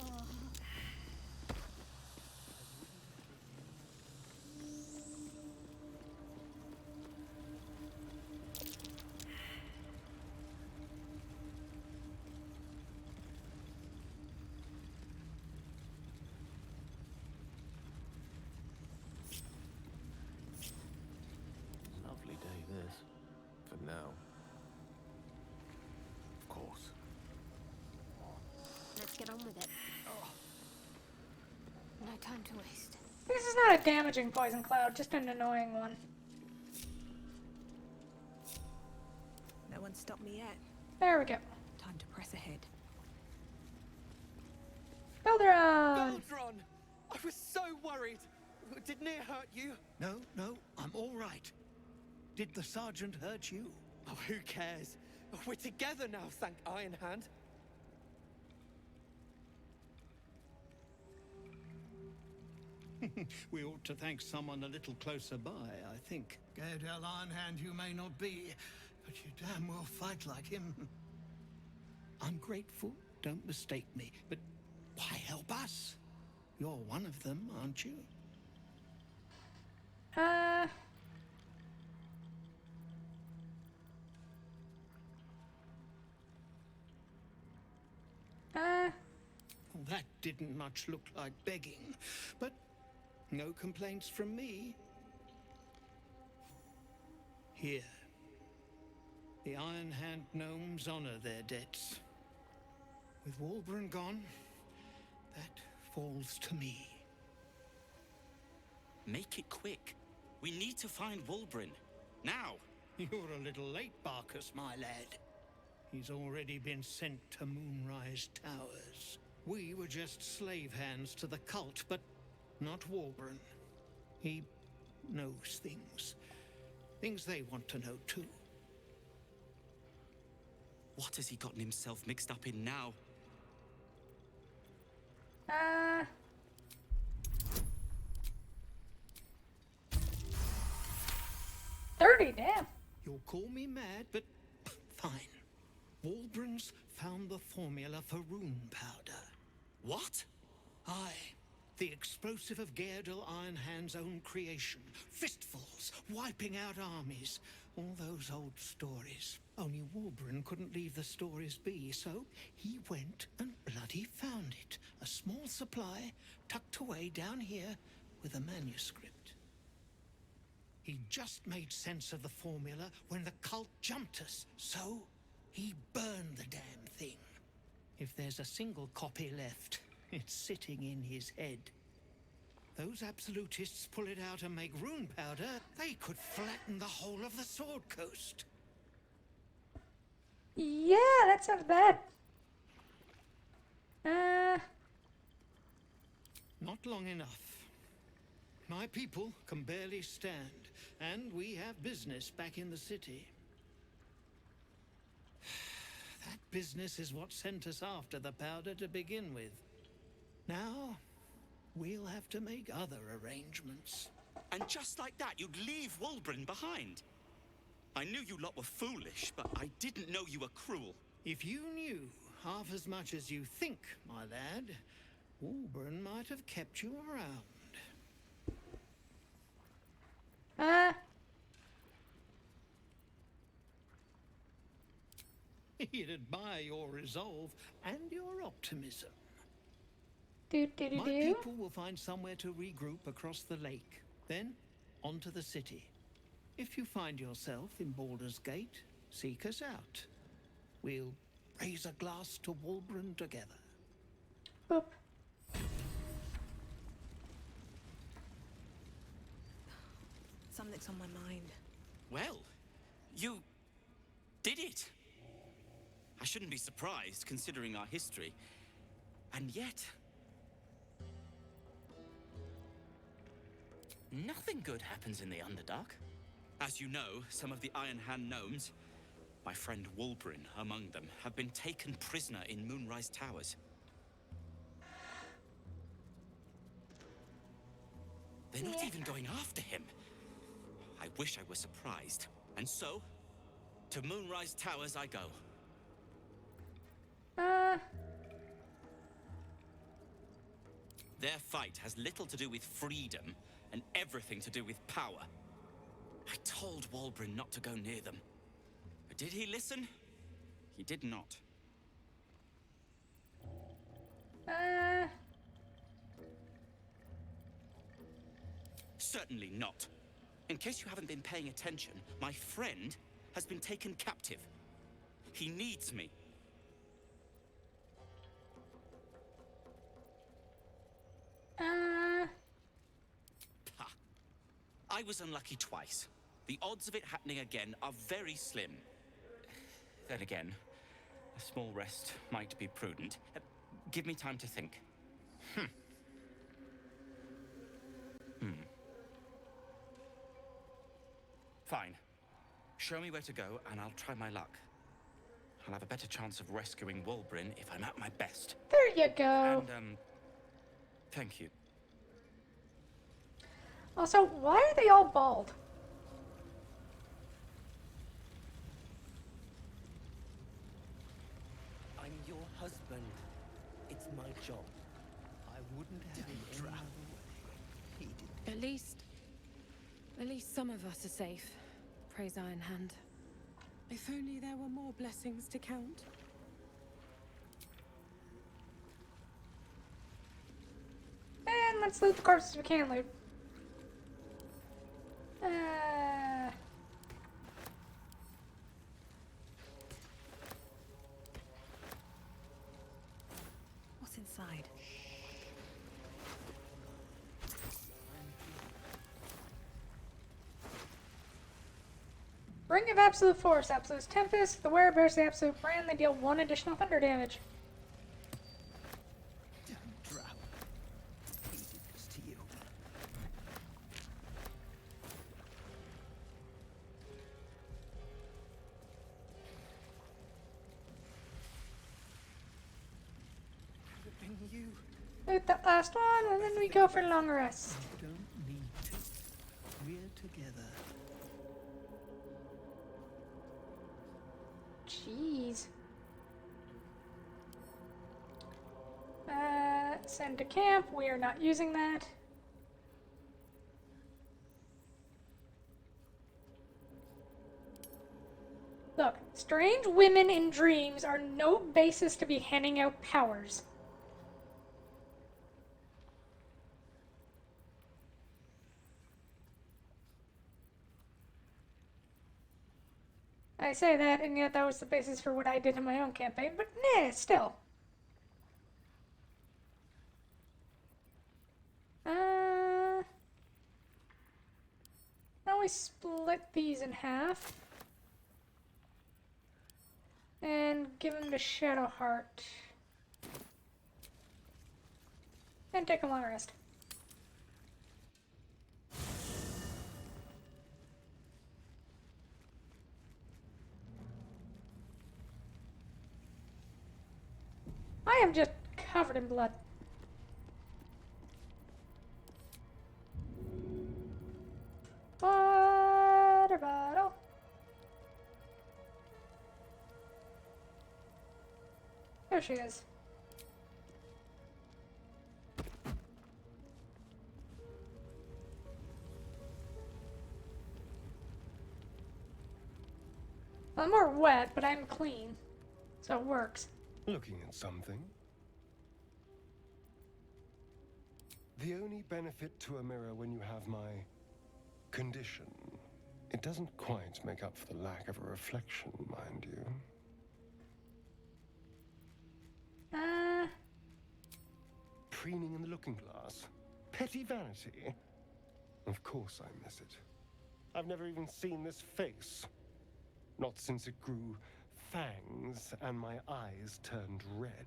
Lovely day, this. For now. Of course. Let's get on with it. No time to waste. This is not a damaging poison cloud, just an annoying one. No one stopped me yet. There we go. Time to press ahead. Beldron! Beldron! I was so worried. Didn't it hurt you? No, I'm all right. Did the sergeant hurt you? Oh, who cares? We're together now, thank Iron Hand. We ought to thank someone a little closer by, I think. Gaedel Ironhand you may not be, but you damn well fight like him. I'm grateful, don't mistake me, but why help us? You're one of them, aren't you? Well, that didn't much look like begging, but no complaints from me. Here. The Iron Hand gnomes honor their debts. With Wulbren gone, that falls to me. Make it quick. We need to find Wulbren. Now! You're a little late, Barkus, my lad. He's already been sent to Moonrise Towers. We were just slave hands to the cult, but not Wulbren. He knows things. Things they want to know too. What has he gotten himself mixed up in now? 30, damn. You'll call me mad, but fine. Walbrun's found the formula for rune powder. What? Aye. The explosive of Gaerdel Ironhand's own creation. Fistfuls, wiping out armies. All those old stories. Only Walbrun couldn't leave the stories be, so he went and bloody found it. A small supply, tucked away down here with a manuscript. He just made sense of the formula when the cult jumped us, so he burned the damn thing. If there's a single copy left, it's sitting in his head. Those absolutists pull it out and make rune powder, they could flatten the whole of the Sword Coast. Yeah, that sounds bad. Not long enough. My people can barely stand, and we have business back in the city. That business is what sent us after the powder to begin with. Now, we'll have to make other arrangements. And just like that, you'd leave Walbrun behind. I knew you lot were foolish, but I didn't know you were cruel. If you knew half as much as you think, my lad, Walbrun might have kept you around. He'd admire your resolve and your optimism. My people will find somewhere to regroup across the lake. Then, onto the city. If you find yourself in Baldur's Gate, seek us out. We'll raise a glass to Walbrun together. Boop. Something's on my mind. Well, you did it. I shouldn't be surprised, considering our history. And yet, nothing good happens in the Underdark. As you know, some of the Ironhand gnomes, my friend Walbrun among them, have been taken prisoner in Moonrise Towers. They're not even going after him. I wish I were surprised. And so, to Moonrise Towers I go. Their fight has little to do with freedom and everything to do with power. I told Walbrun not to go near them. But did he listen? He did not. Certainly not. In case you haven't been paying attention, my friend has been taken captive. He needs me. Ha. I was unlucky twice. The odds of it happening again are very slim. Then again, a small rest might be prudent. Give me time to think. Fine. Show me where to go, and I'll try my luck. I'll have a better chance of rescuing Walbrun if I'm at my best. There you go. And, thank you. Also, why are they all bald? I'm your husband. It's my job. I wouldn't have it any other way. He did. At least some of us are safe. Praise Ironhand. If only there were more blessings to count. And let's loot the corpses we can loot. What's inside? Ring of Absolute Force, Absolute Tempest. The wearer bears the Absolute brand. They deal 1 additional thunder damage. Don't drown. He did this to you. you Loot that last one, and then we go for long rest. don't need to. We're together. Jeez. Send to camp. We are not using that. Look, strange women in dreams are no basis to be handing out powers. I say that, and yet that was the basis for what I did in my own campaign, but nah, still. Now we split these in half. And give him to Shadowheart. And take a long rest. I am just covered in blood. Water bottle. There she is. I'm more wet, but I'm clean. So it works. Looking at something? The only benefit to a mirror when you have my condition, it doesn't quite make up for the lack of a reflection, mind you. Preening in the looking glass. Petty vanity. Of course I miss it. I've never even seen this face. Not since it grew fangs and my eyes turned red.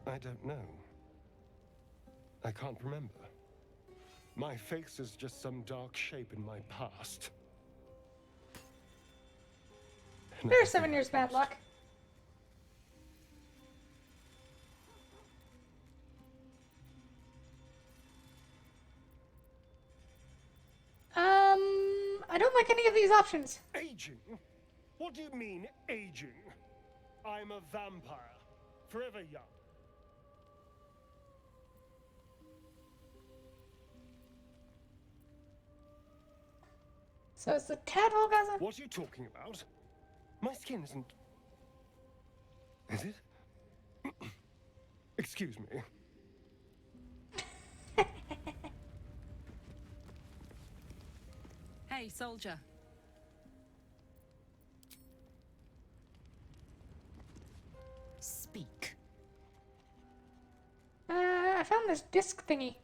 I don't know. I can't remember. My face is just some dark shape in my past. There's 7 years bad luck. I don't like any of these options. Aging? What do you mean, aging? I'm a vampire. Forever young. So it's the tad orgasm? What are you talking about? My skin isn't... Is it? Excuse me. Hey, soldier. Speak. I found this disc thingy.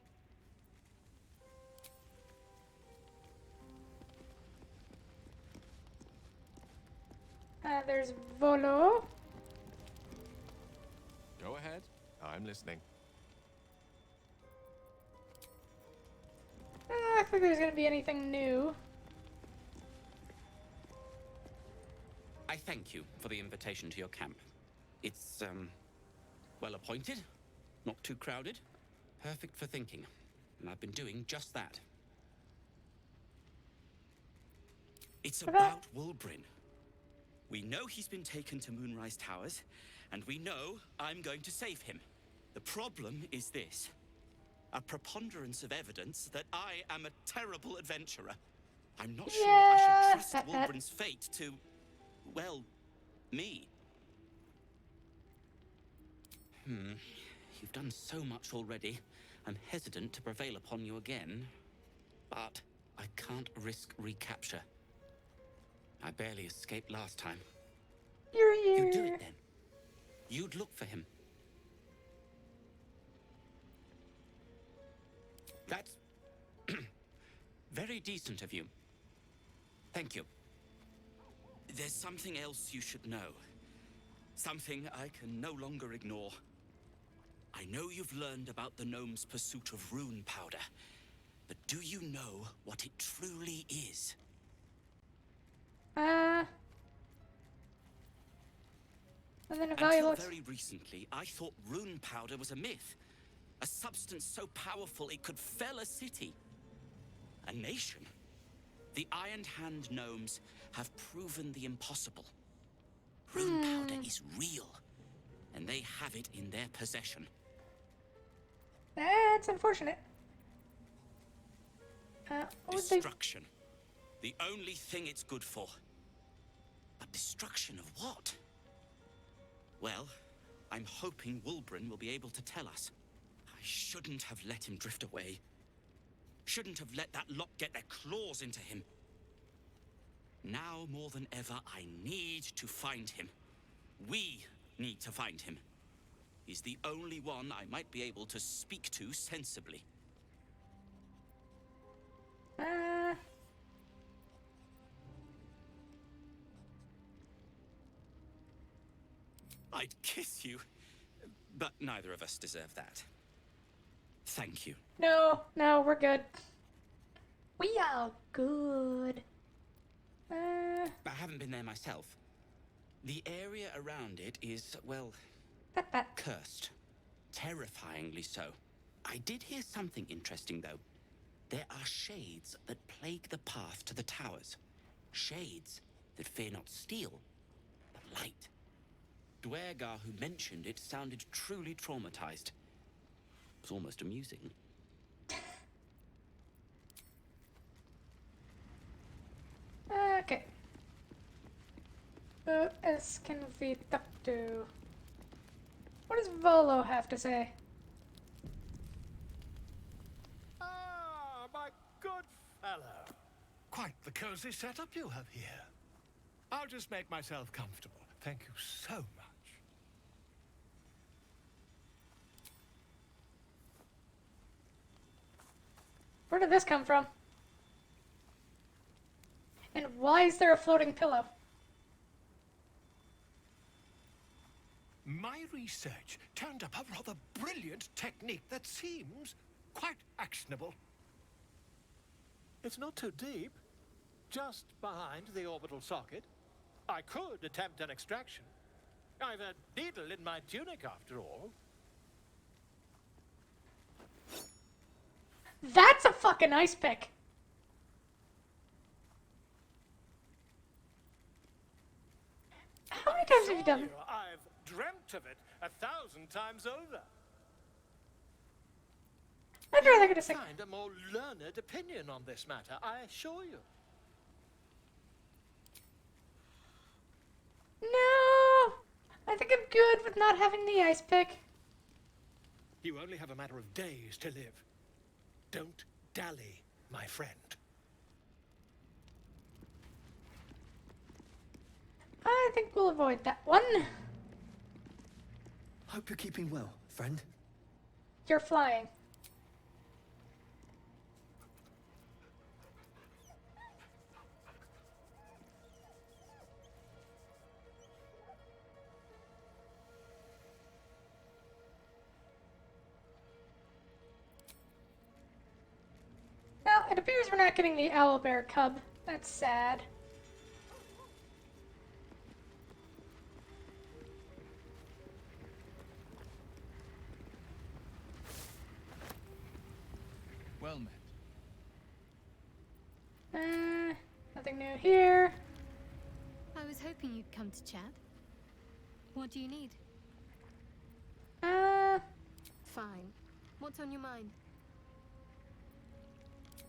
There's Volo. Go ahead. I'm listening. I don't think there's gonna be anything new. I thank you for the invitation to your camp. It's, well appointed, not too crowded, perfect for thinking. And I've been doing just that. It's about Wulbrin. We know he's been taken to Moonrise Towers, and we know I'm going to save him. The problem is this. A preponderance of evidence that I am a terrible adventurer. I'm not sure I should trust Wulbrin's fate to, well, me. You've done so much already. I'm hesitant to prevail upon you again. But I can't risk recapture. I barely escaped last time. You'd do it then. You'd look for him. That's very decent of you. Thank you. There's something else you should know. Something I can no longer ignore. I know you've learned about the gnome's pursuit of rune powder, but do you know what it truly is? than a valuable. Until very recently, I thought rune powder was a myth. A substance so powerful it could fell a city. A nation. The Iron Hand gnomes have proven the impossible. Rune powder is real, and they have it in their possession. That's unfortunate. What would they... Destruction. The only thing it's good for. But destruction of what? Well, I'm hoping Wulbren will be able to tell us. I shouldn't have let him drift away. Shouldn't have let that lot get their claws into him. Now more than ever, I need to find him. We need to find him. He's the only one I might be able to speak to sensibly. I'd kiss you, but neither of us deserve that. Thank you. No, we're good. We are good. I haven't been there myself. The area around it is, well, cursed. Terrifyingly so. I did hear something interesting, though. There are shades that plague the path to the towers. Shades that fear not steel, but light. Dwergar, who mentioned it, sounded truly traumatized. It was almost amusing. Okay. Who else can we talk to? What does Volo have to say? Ah, my good fellow. Quite the cozy setup you have here. I'll just make myself comfortable. Thank you so much. Where did this come from? And why is there a floating pillow? My research turned up a rather brilliant technique that seems quite actionable. It's not too deep. Just behind the orbital socket. I could attempt an extraction. I've a needle in my tunic, after all. That's a fucking ice pick. How many times have you done it? I've dreamt of it 1,000 times over. I'd rather get a second. Find a more learned opinion on this matter, I assure you. No! I think I'm good with not having the ice pick. You only have a matter of days to live. Don't dally, my friend. I think we'll avoid that one. Hope you're keeping well, friend. You're flying. Well, it appears we're not getting the owlbear cub. That's sad. Well met. Nothing new here. I was hoping you'd come to chat. What do you need? Fine. What's on your mind?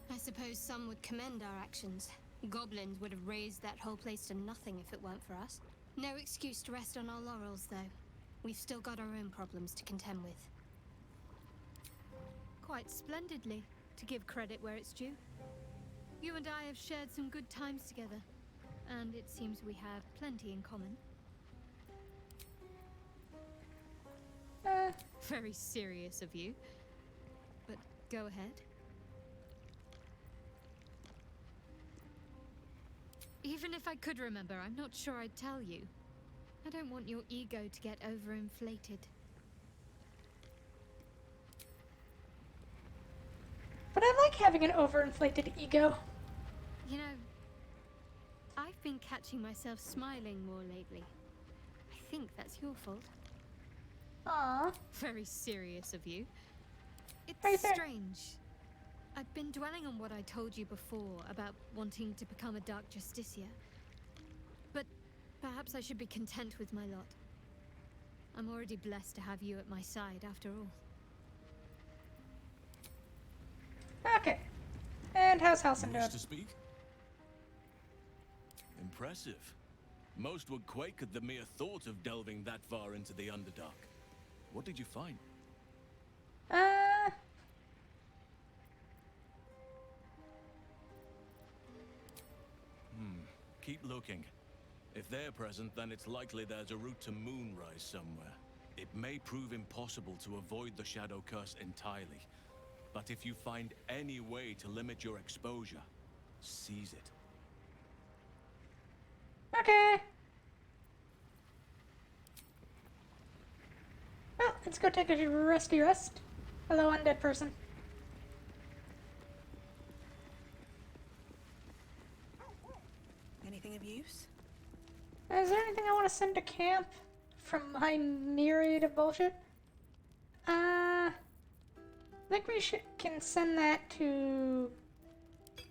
I suppose some would commend our actions. Goblins would have razed that whole place to nothing if it weren't for us. No excuse to rest on our laurels, though. We've still got our own problems to contend with. Quite splendidly, to give credit where it's due. You and I have shared some good times together, and it seems we have plenty in common. Very serious of you, but go ahead. Even if I could remember, I'm not sure I'd tell you. I don't want your ego to get overinflated. But I like having an overinflated ego. You know, I've been catching myself smiling more lately. I think that's your fault. Aww. Very serious of you. Right It's there. strange. I've been dwelling on what I told you before about wanting to become a Dark Justicia. But perhaps I should be content with my lot. I'm already blessed to have you at my side, after all. Okay. And how's Halsin doing? Wish to speak? Impressive. Most would quake at the mere thought of delving that far into the Underdark. What did you find? Keep looking. If they're present, then it's likely there's a route to Moonrise somewhere. It may prove impossible to avoid the Shadow Curse entirely. But if you find any way to limit your exposure, seize it. Okay. Well, let's go take a rusty rest. Hello, undead person. Anything of use? Is there anything I want to send to camp from my myriad of bullshit? I think we can send that to...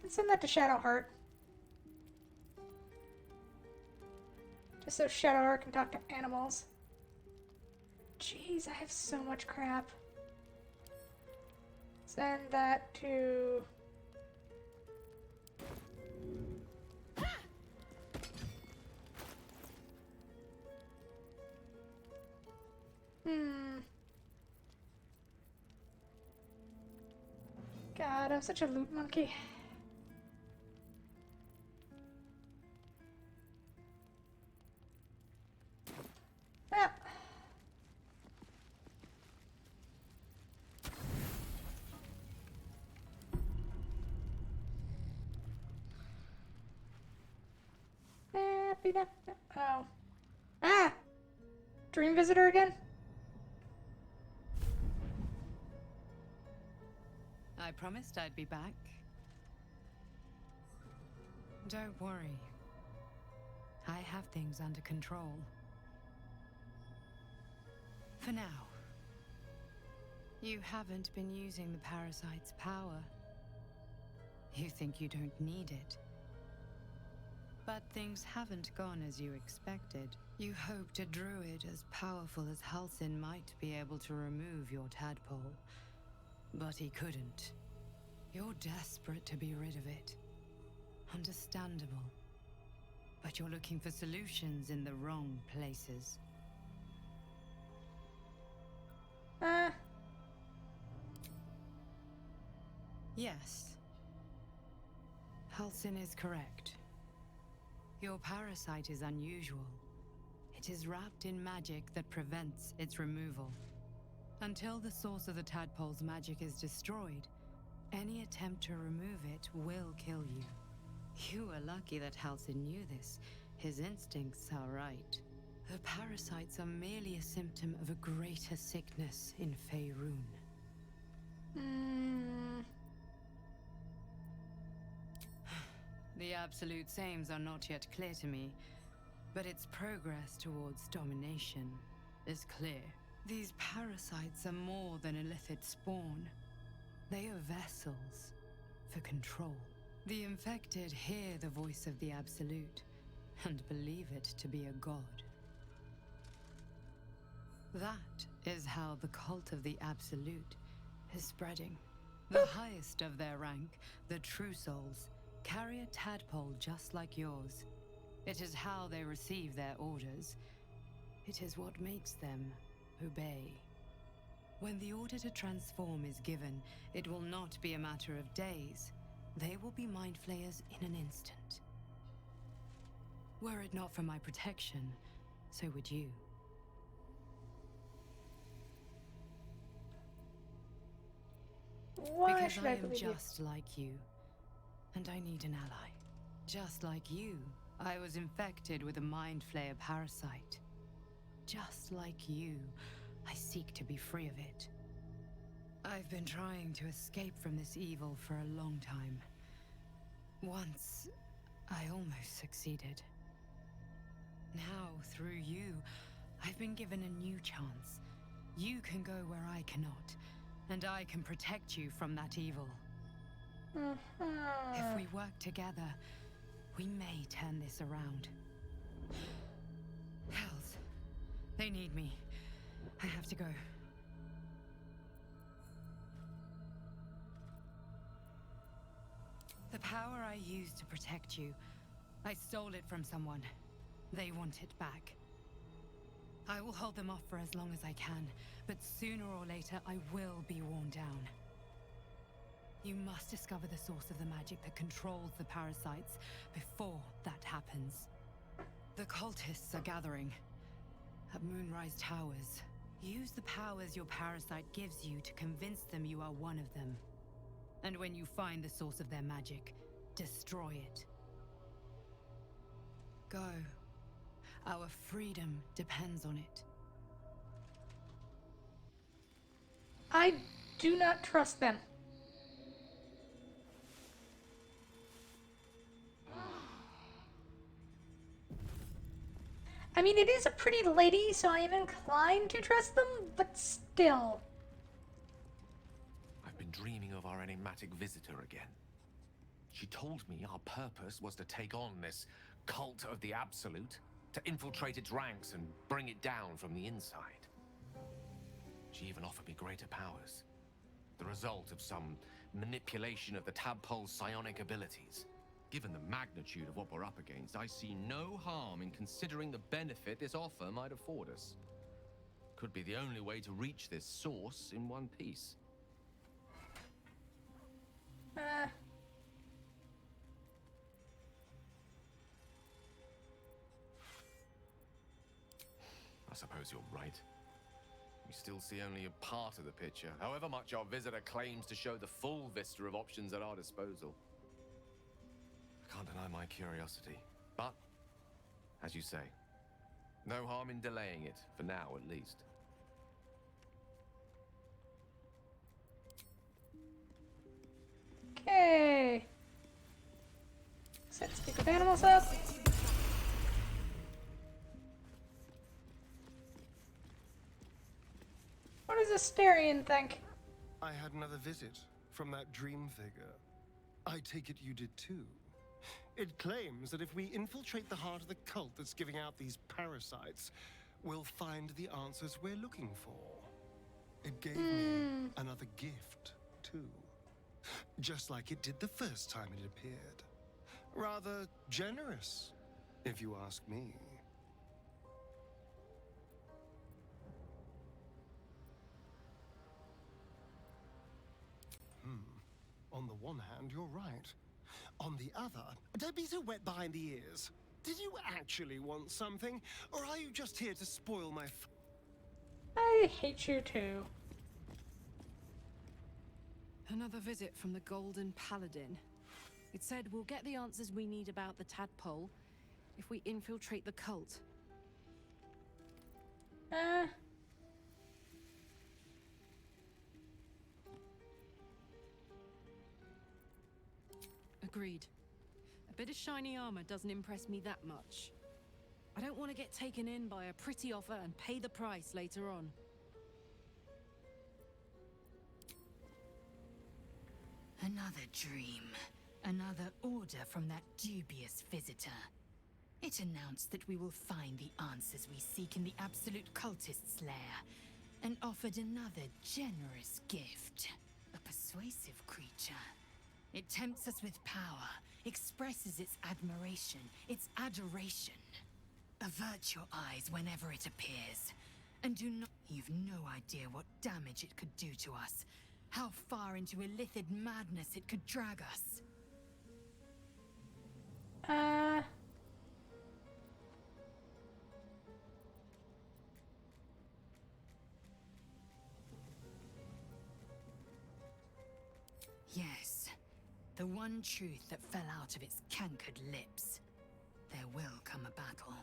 Let's send that to Shadowheart. Just so Shadowheart can talk to animals. Jeez, I have so much crap. Send that to... God, I'm such a loot monkey. Well. Oh. Ah! Dream Visitor again? I promised I'd be back. Don't worry. I have things under control. For now. You haven't been using the parasite's power. You think you don't need it. But things haven't gone as you expected. You hoped a druid as powerful as Halsin might be able to remove your tadpole. But he couldn't. You're desperate to be rid of it. Understandable. But you're looking for solutions in the wrong places. Yes. Halsin is correct. Your parasite is unusual. It is wrapped in magic that prevents its removal. Until the source of the tadpole's magic is destroyed, any attempt to remove it will kill you. You are lucky that Halsin knew this. His instincts are right. The parasites are merely a symptom of a greater sickness in Faerun. The absolute sames are not yet clear to me, but its progress towards domination is clear. These parasites are more than a Illithid spawn. They are vessels for control. The infected hear the voice of the Absolute and believe it to be a god. That is how the cult of the Absolute is spreading. The highest of their rank, the True Souls, carry a tadpole just like yours. It is how they receive their orders. It is what makes them obey. When the order to transform is given, it will not be a matter of days. They will be mind flayers in an instant. Were it not for my protection, so would you. Why Because should I I am believe you? just like you, and I need an ally. Just like you, I was infected with a mind flayer parasite. Just like you, I seek to be free of it. I've been trying to escape from this evil for a long time. Once, I almost succeeded. Now, through you, I've been given a new chance. You can go where I cannot, and I can protect you from that evil. If we work together, we may turn this around. Hells, they need me. I have to go. The power I used to protect you, I stole it from someone. They want it back. I will hold them off for as long as I can, but sooner or later I will be worn down. You must discover the source of the magic that controls the parasites before that happens. The cultists are gathering at Moonrise Towers. Use the powers your parasite gives you to convince them you are one of them. And when you find the source of their magic, destroy it. Go. Our freedom depends on it. I do not trust them. I mean, it is a pretty lady, so I am inclined to trust them, but still. I've been dreaming of our enigmatic visitor again. She told me our purpose was to take on this cult of the Absolute, to infiltrate its ranks and bring it down from the inside. She even offered me greater powers, the result of some manipulation of the tadpole's psionic abilities. Given the magnitude of what we're up against, I see no harm in considering the benefit this offer might afford us. Could be the only way to reach this source in one piece. I suppose you're right. We still see only a part of the picture, however much our visitor claims to show the full vista of options at our disposal. I can't deny my curiosity, but, as you say, no harm in delaying it, for now at least. Okay. Set speak with animals up. What does Asterion think? I had another visit from that dream figure. I take it you did too. It claims that if we infiltrate the heart of the cult that's giving out these parasites, we'll find the answers we're looking for. It gave me another gift, too. Just like it did the first time it appeared. Rather generous, if you ask me. On the one hand, you're right. On the other, don't be so wet behind the ears. Did you actually want something, or are you just here to spoil my I hate you too. Another visit from the Golden Paladin. It said we'll get the answers we need about the tadpole if we infiltrate the cult. Agreed. A bit of shiny armor doesn't impress me that much. I don't want to get taken in by a pretty offer and pay the price later on. Another dream. Another order from that dubious visitor. It announced that we will find the answers we seek in the Absolute Cultist's lair, and offered another generous gift. A persuasive creature. It tempts us with power, expresses its admiration, its adoration. Avert your eyes whenever it appears, and do not— You've no idea what damage it could do to us, how far into illithid madness it could drag us. Yes, the one truth that fell out of its cankered lips. There will come a battle,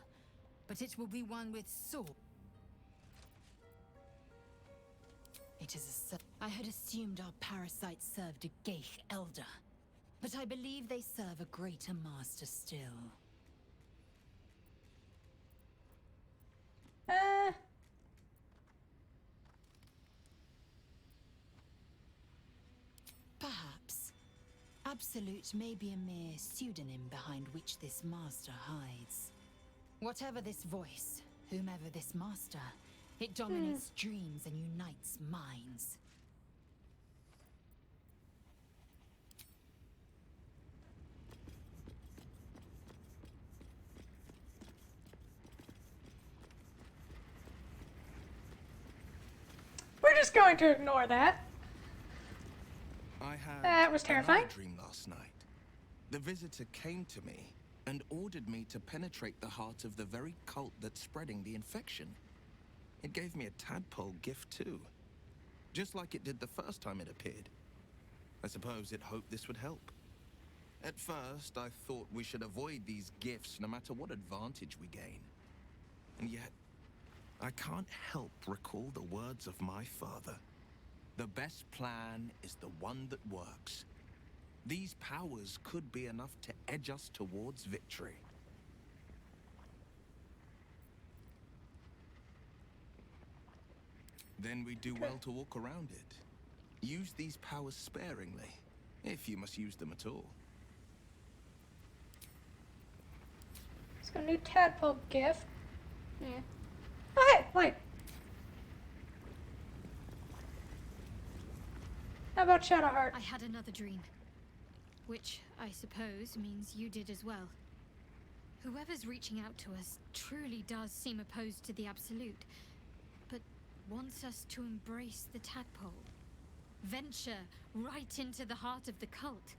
but it will be one with sword. It is I had assumed our parasites served a Geich elder, but I believe they serve a greater master still. Absolute may be a mere pseudonym behind which this master hides. Whatever this voice, whomever this master, it dominates dreams and unites minds. We're just going to ignore that. I had That was terrifying. another dream last night. The visitor came to me and ordered me to penetrate the heart of the very cult that's spreading the infection. It gave me a tadpole gift too, just like it did the first time it appeared. I suppose it hoped this would help. At first, I thought we should avoid these gifts no matter what advantage we gain. And yet, I can't help recall the words of my father. The best plan is the one that works. These powers could be enough to edge us towards victory. Then we do well to walk around it. Use these powers sparingly, if you must use them at all. It's got a new tadpole gift. Yeah. Oh, hey, wait. How about Shadowheart? I had another dream. Which, I suppose, means you did as well. Whoever's reaching out to us truly does seem opposed to the Absolute, but wants us to embrace the tadpole. Venture right into the heart of the cult.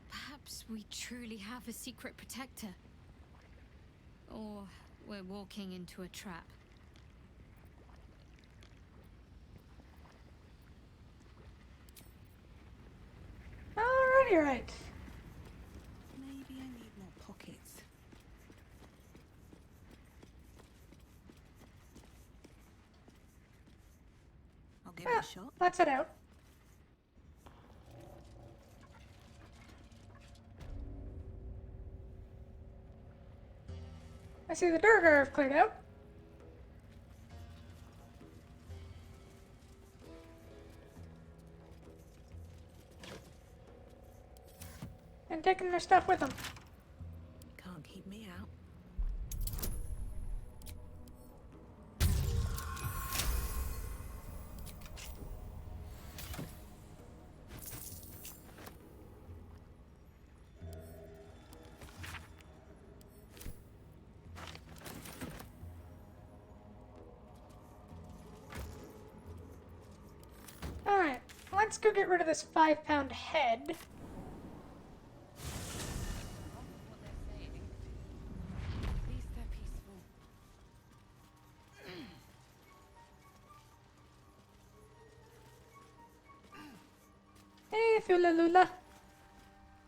Perhaps we truly have a secret protector. Or we're walking into a trap. Alrighty, right. Maybe I need more pockets. I'll give it a shot. Let's head out. I see the Durgar have cleared out. And taking their stuff with them. Can't keep me out. Alright, let's go get rid of this 5-pound head. Hey, Thulalula.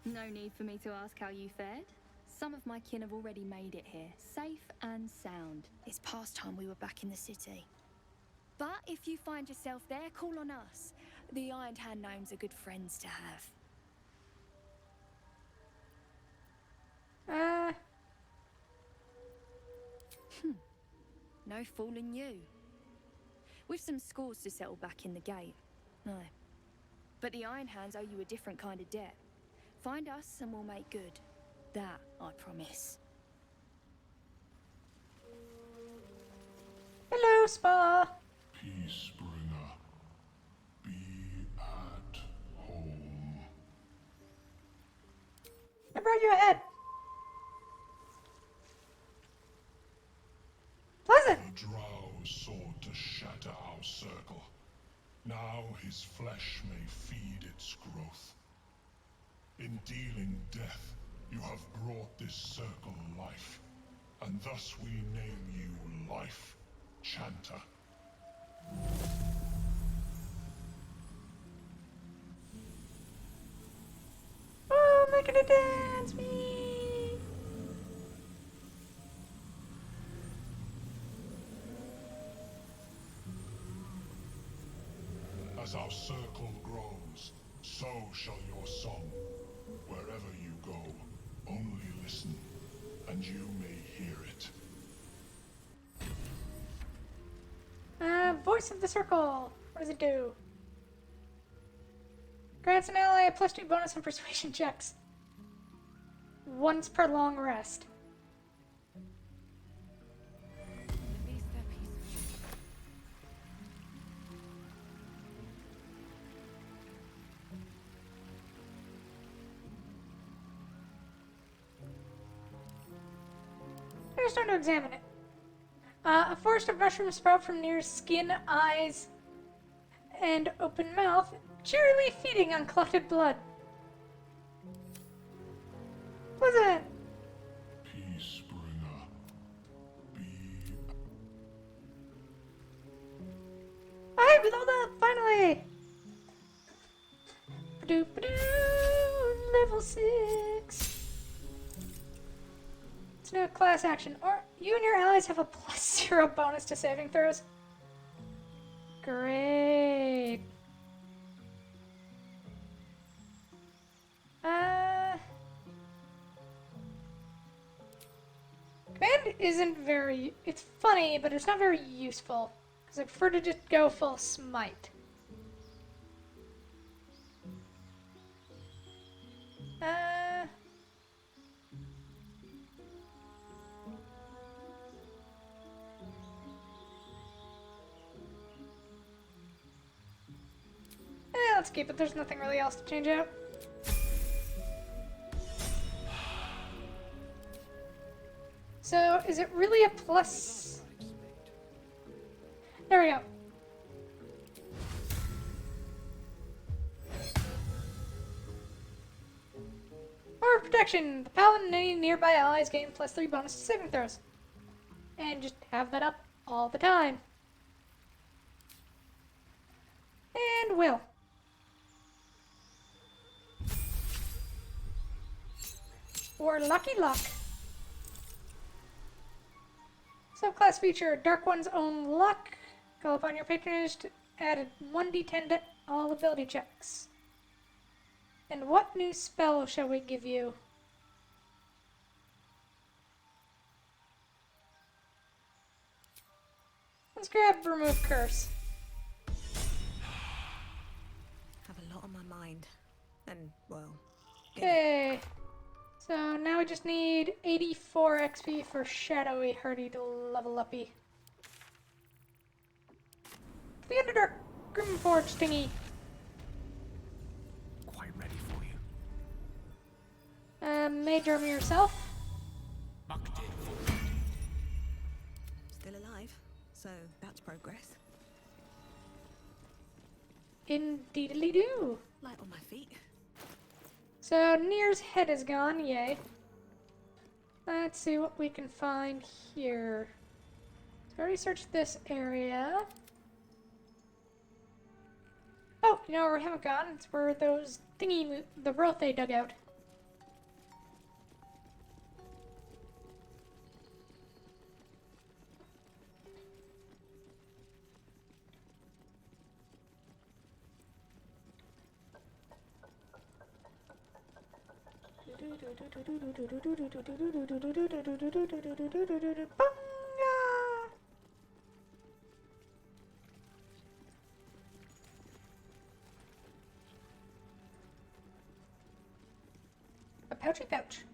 No need for me to ask how you fared. Some of my kin have already made it here, safe and sound. It's past time we were back in the city. But if you find yourself there, call on us. The Iron Hand gnomes are good friends to have. No fooling you. We've some scores to settle back in the gate. No. But the Iron Hands owe you a different kind of debt. Find us and we'll make good. That, I promise. Hello, Spa. Peacebringer, be at home. I brought you a head. Pleasant. The Drow sought to shatter our circle. Now his flesh may feed its growth. In dealing death, you have brought this circle life, and thus we name you Life Chanter. Oh, making a dance, me. As our circle grows, so shall your song. Wherever you go, only listen, and you may hear it. Voice of the Circle. What does it do? Grants an ally a +2 bonus on persuasion checks. Once per long rest. At least they're peaceful. There's time to examine it. A forest of mushrooms sprout from near skin, eyes, and open mouth, cheerily feeding on clotted blood. What's that? Peacebringer. Be Alright, we leveled up, finally! Level 6. It's a new class action. Or you and your allies have a +0 bonus to saving throws. Great. Command isn't very... It's funny, but it's not very useful. Because I prefer to just go full smite. Let's keep it. There's nothing really else to change out. So, is it really a plus? There we go. Power of protection. The paladin and any nearby allies gain +3 bonus to saving throws. And just have that up all the time. And will. Or Lucky Luck. Subclass feature, Dark One's Own Luck. Call upon your patronage to add a 1d10 to all ability checks. And what new spell shall we give you? Let's grab Remove Curse. Have a lot on my mind. And, well... Okay. So now we just need 84 XP for Shadowy Hardy to level uppy. The Underdark Grimforge thingy. Quite ready for you. Mage armor yourself. Still alive, so that's progress. Indeedly do. Light on my feet. So Nier's head is gone, yay. Let's see what we can find here. So I already searched this area. Oh, you know where we haven't gone? It's where those the Rothe dug out. A pouchy pouch.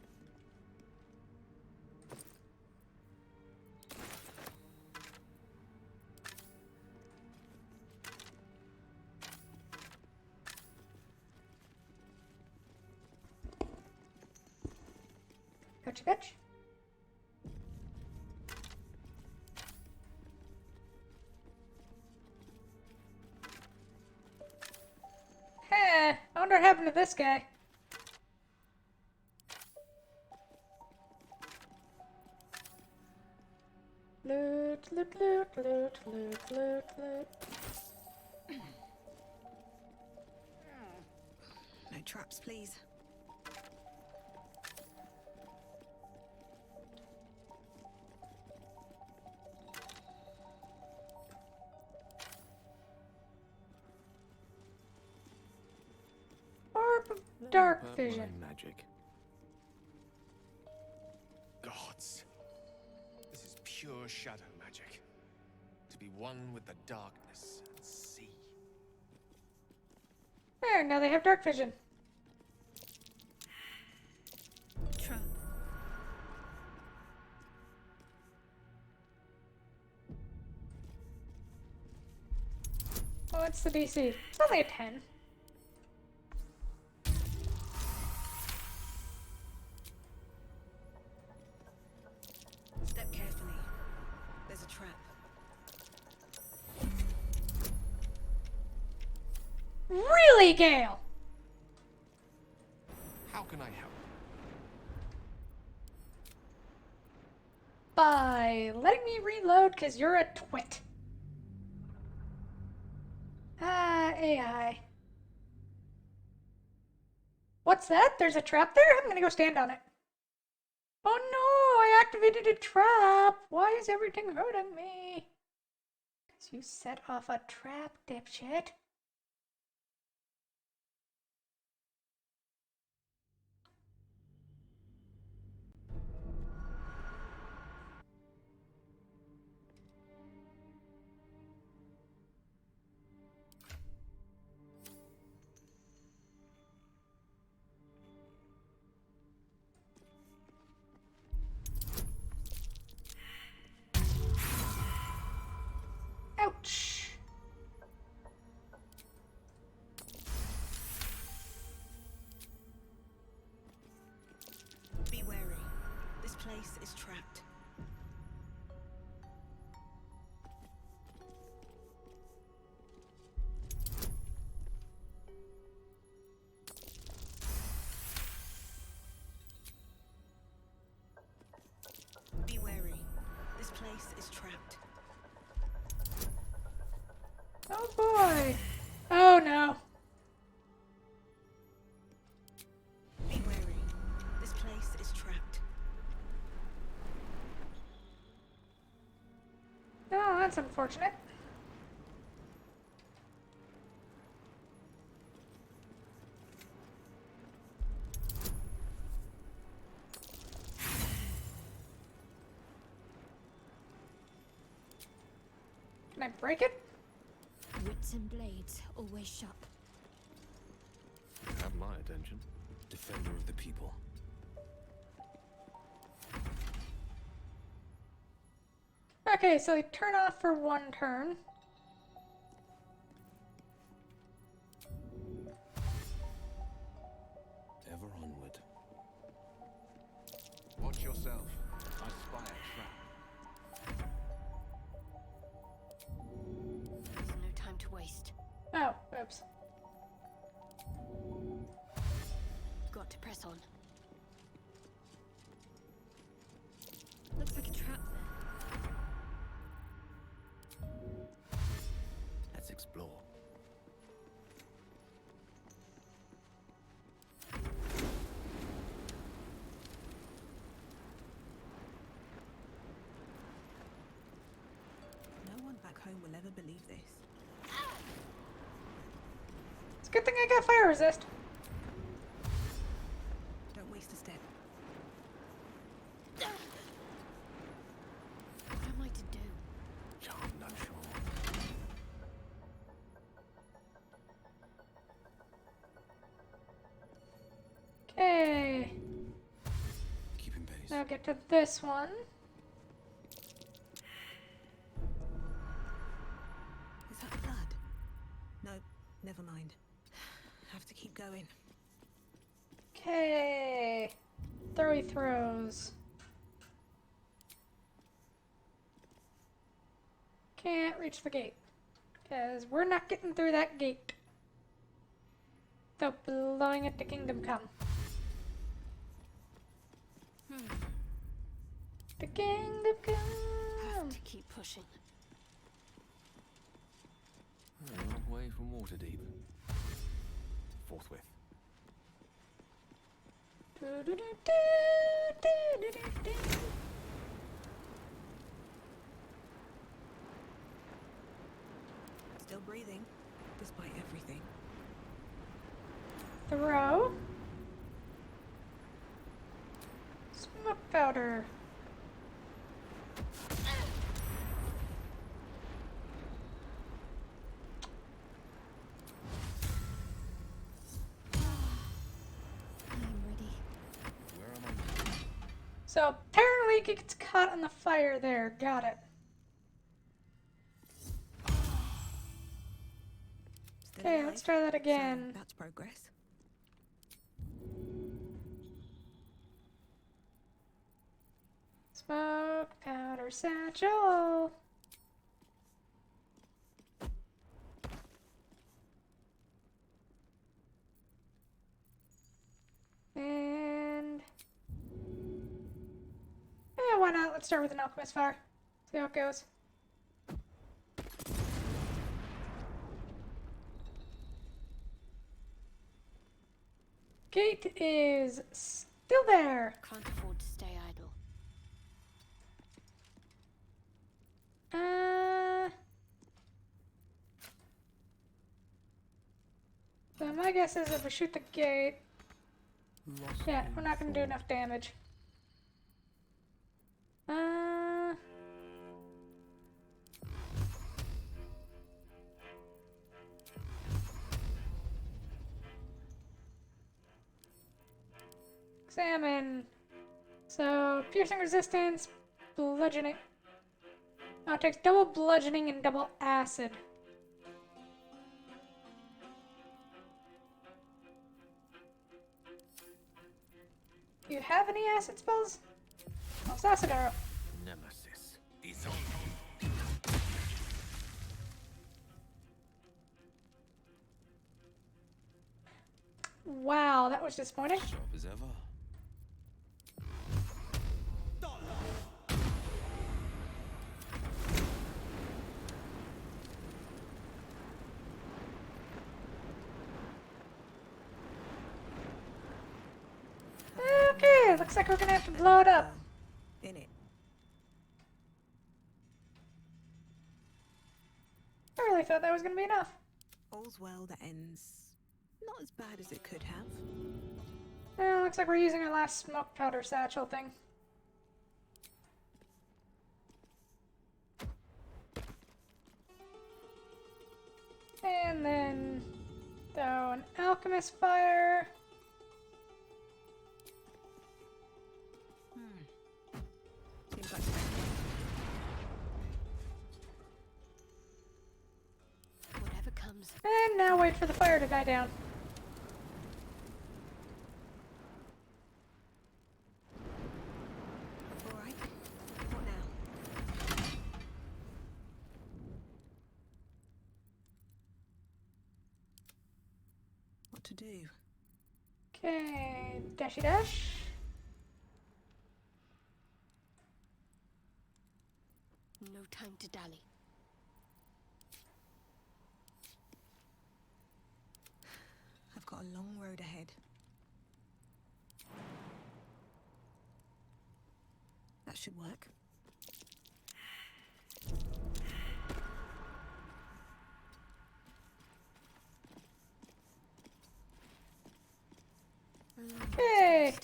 Pouchy pouch. Heh, I wonder what happened to this guy. Loot, loot, loot, loot, loot, loot, loot. No traps, please. Orb of Dark Vision. Magic. Gods. This is pure shadow magic. To be one with the darkness and see. There, now they have dark vision. Trap. Oh, what's the DC? It's only a 10. Step carefully. There's a trap. Really, Gale? How can I help? By letting me reload, because you're a twit. AI. What's that? There's a trap there? I'm gonna go stand on it. Oh no, I activated a trap. Why is everything hurting me? Because you set off a trap, dipshit. Ouch. Be wary. This place is trapped. Be wary. This place is trapped. Oh boy. Oh no. Be wary. This place is trapped. Oh, that's unfortunate. Can I break it? Wits and blades always sharp. You have my attention. Defender of the people. Okay, so they turn off for one turn. Ever onward. Watch yourself. I spy a trap. There's no time to waste. Oh, oops. Got to press on. Looks like a trap there. Let's explore. No one back home will ever believe this. It's a good thing I got fire resist. Don't waste a step. What am I to do? I'm not sure. Okay. Keeping pace. Now get to this one. Is that blood? No, never mind. Have to keep going. Okay. Throwy throws. Can't reach the gate. Because we're not getting through that gate. Without blowing it to Kingdom Come. The Kingdom Come! Have to keep pushing. A long way from Waterdeep. Forthwith. Still breathing, despite everything. Throw. Smoke powder. So apparently it gets caught on the fire there. Got it. Still Okay, alive, let's try that so again. that's progress. Smoke powder satchel. And yeah, why not? Let's start with an alchemist fire. See how it goes. Gate is still there. Can't afford to stay idle. So my guess is if we shoot the gate, yeah, we're not gonna do enough damage. Examine. So, piercing resistance, bludgeoning. Oh, it takes double bludgeoning and double acid. Do you have any acid spells? Oh, it's acid arrow. Nemesis is on. Wow, that was disappointing. Sharp as ever. Okay, looks like we're gonna have to blow it up. In it. I really thought that was gonna be enough. All's well that ends not as bad as it could have. Well, looks like we're using our last smoke powder satchel thing. And then throw an alchemist fire. Seems like Whatever comes. And now wait for the fire to die down. all right. What now? What to do? Okay, dashy dash. No time to dally. I've got a long road ahead. That should work. Hey!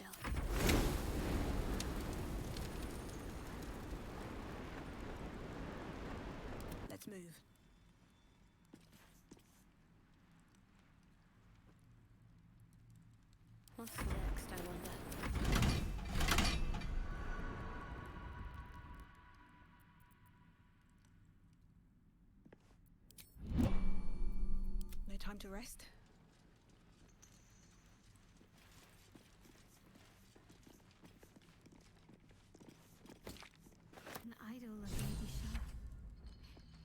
Let's move. What's next, I wonder? No time to rest? An idol of Lady Shah.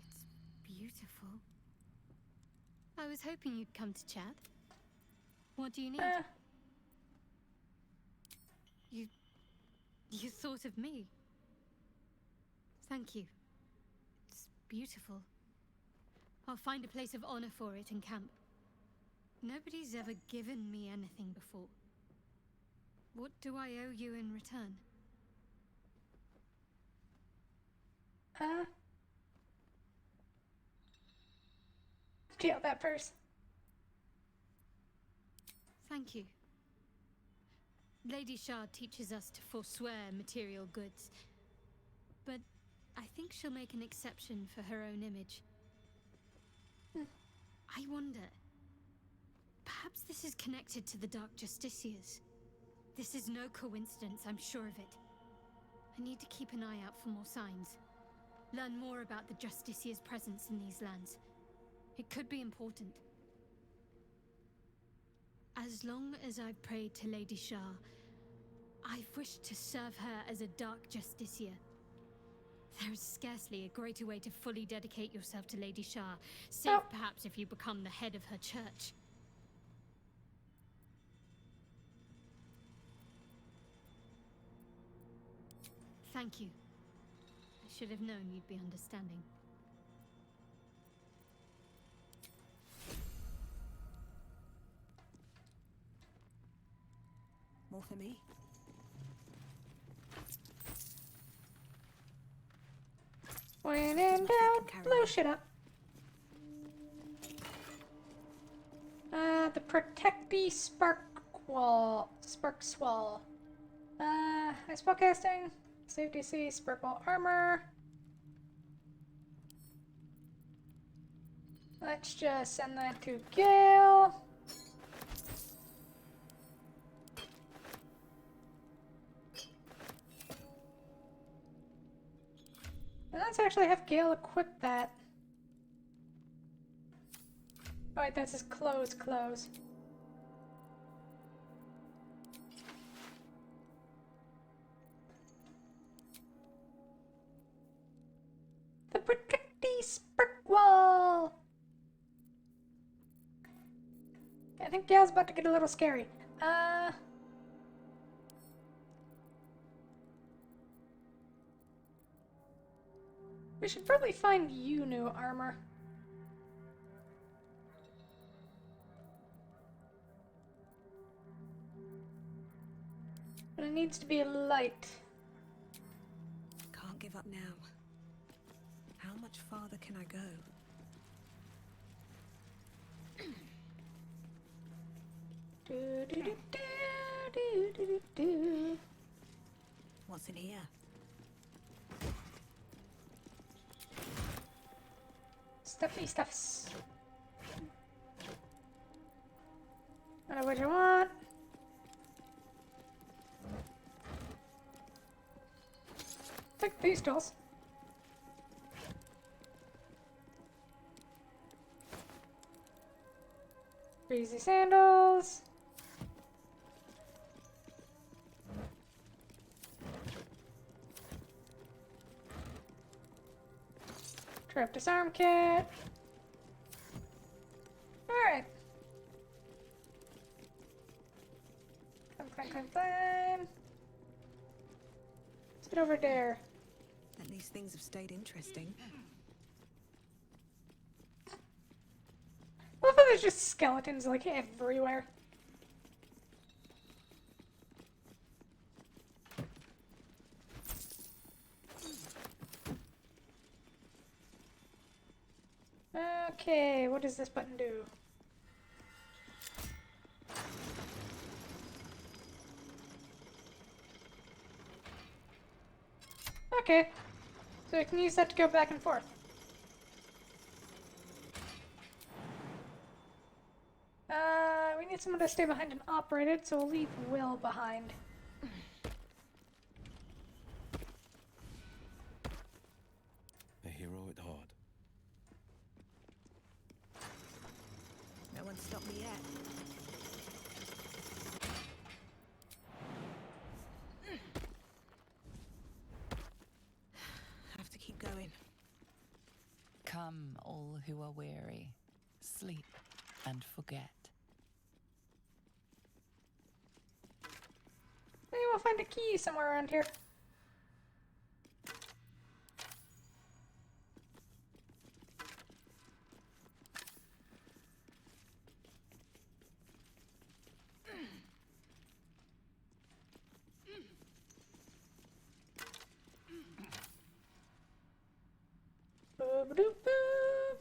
It's beautiful. I was hoping you'd come to chat. What do you need? You thought of me. Thank you. It's beautiful. I'll find a place of honor for it in camp. Nobody's ever given me anything before. What do I owe you in return? Deal that first. Thank you. Lady Shah teaches us to forswear material goods, but I think she'll make an exception for her own image. I wonder, perhaps this is connected to the Dark Justiciars. This is no coincidence, I'm sure of it. I need to keep an eye out for more signs. Learn more about the Justicia's presence in these lands. It could be important. As long as I've prayed to Lady Shar, I've wished to serve her as a Dark Justicia. There is scarcely a greater way to fully dedicate yourself to Lady Shar, save perhaps if you become the head of her church. Thank you. I should have known you'd be understanding. More for me? When in doubt, blow shit up. The Protecty Spark Swall. Spellcasting, save DC, Spark Wall Armor. Let's just send that to Gale. And let's actually have Gale equip that. Oh wait, that's his clothes. The Protecty Spark Wall! I think Gale's about to get a little scary. We should probably find you new armor. But it needs to be light. Can't give up now. How much farther can I go? What's in here? Stuffy stuffs. I know what you want. Take these tools. Breezy sandals. Trap disarm kit. Alright. Climb. Let's get over there. At least things have stayed interesting. I love how there's just skeletons like everywhere. Okay, what does this button do? Okay, so I can use that to go back and forth. We need someone to stay behind and operate it, so we'll leave Will behind. A hero at heart. No one stopped me yet. Have to keep going. Come, all who are weary, sleep and forget. Maybe we'll find a key somewhere around here.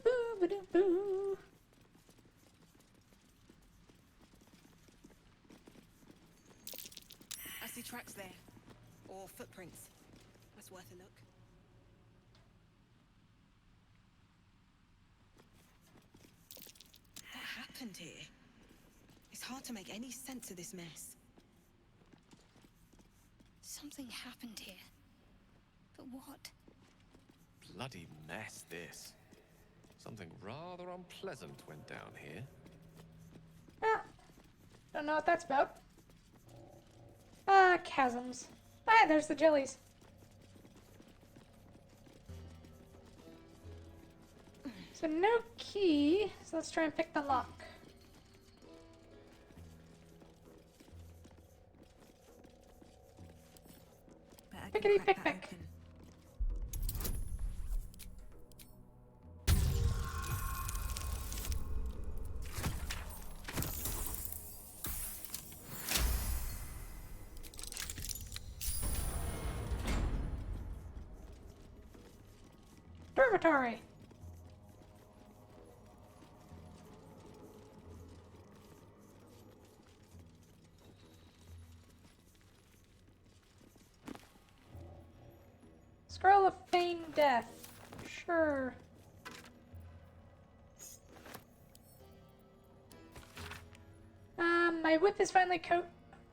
Boo-ba-doo-boo. I see tracks there. Or footprints. That's worth a look. What happened here? It's hard to make any sense of this mess. Something happened here. What? Bloody mess, this. Something rather unpleasant went down here. Ah, don't know what that's about. Ah, chasms. Ah, there's the jellies. So no key, so let's try and pick the lock. Pickety pick pick. Dormitory. Scroll of Feigned Death. Sure. My whip is finally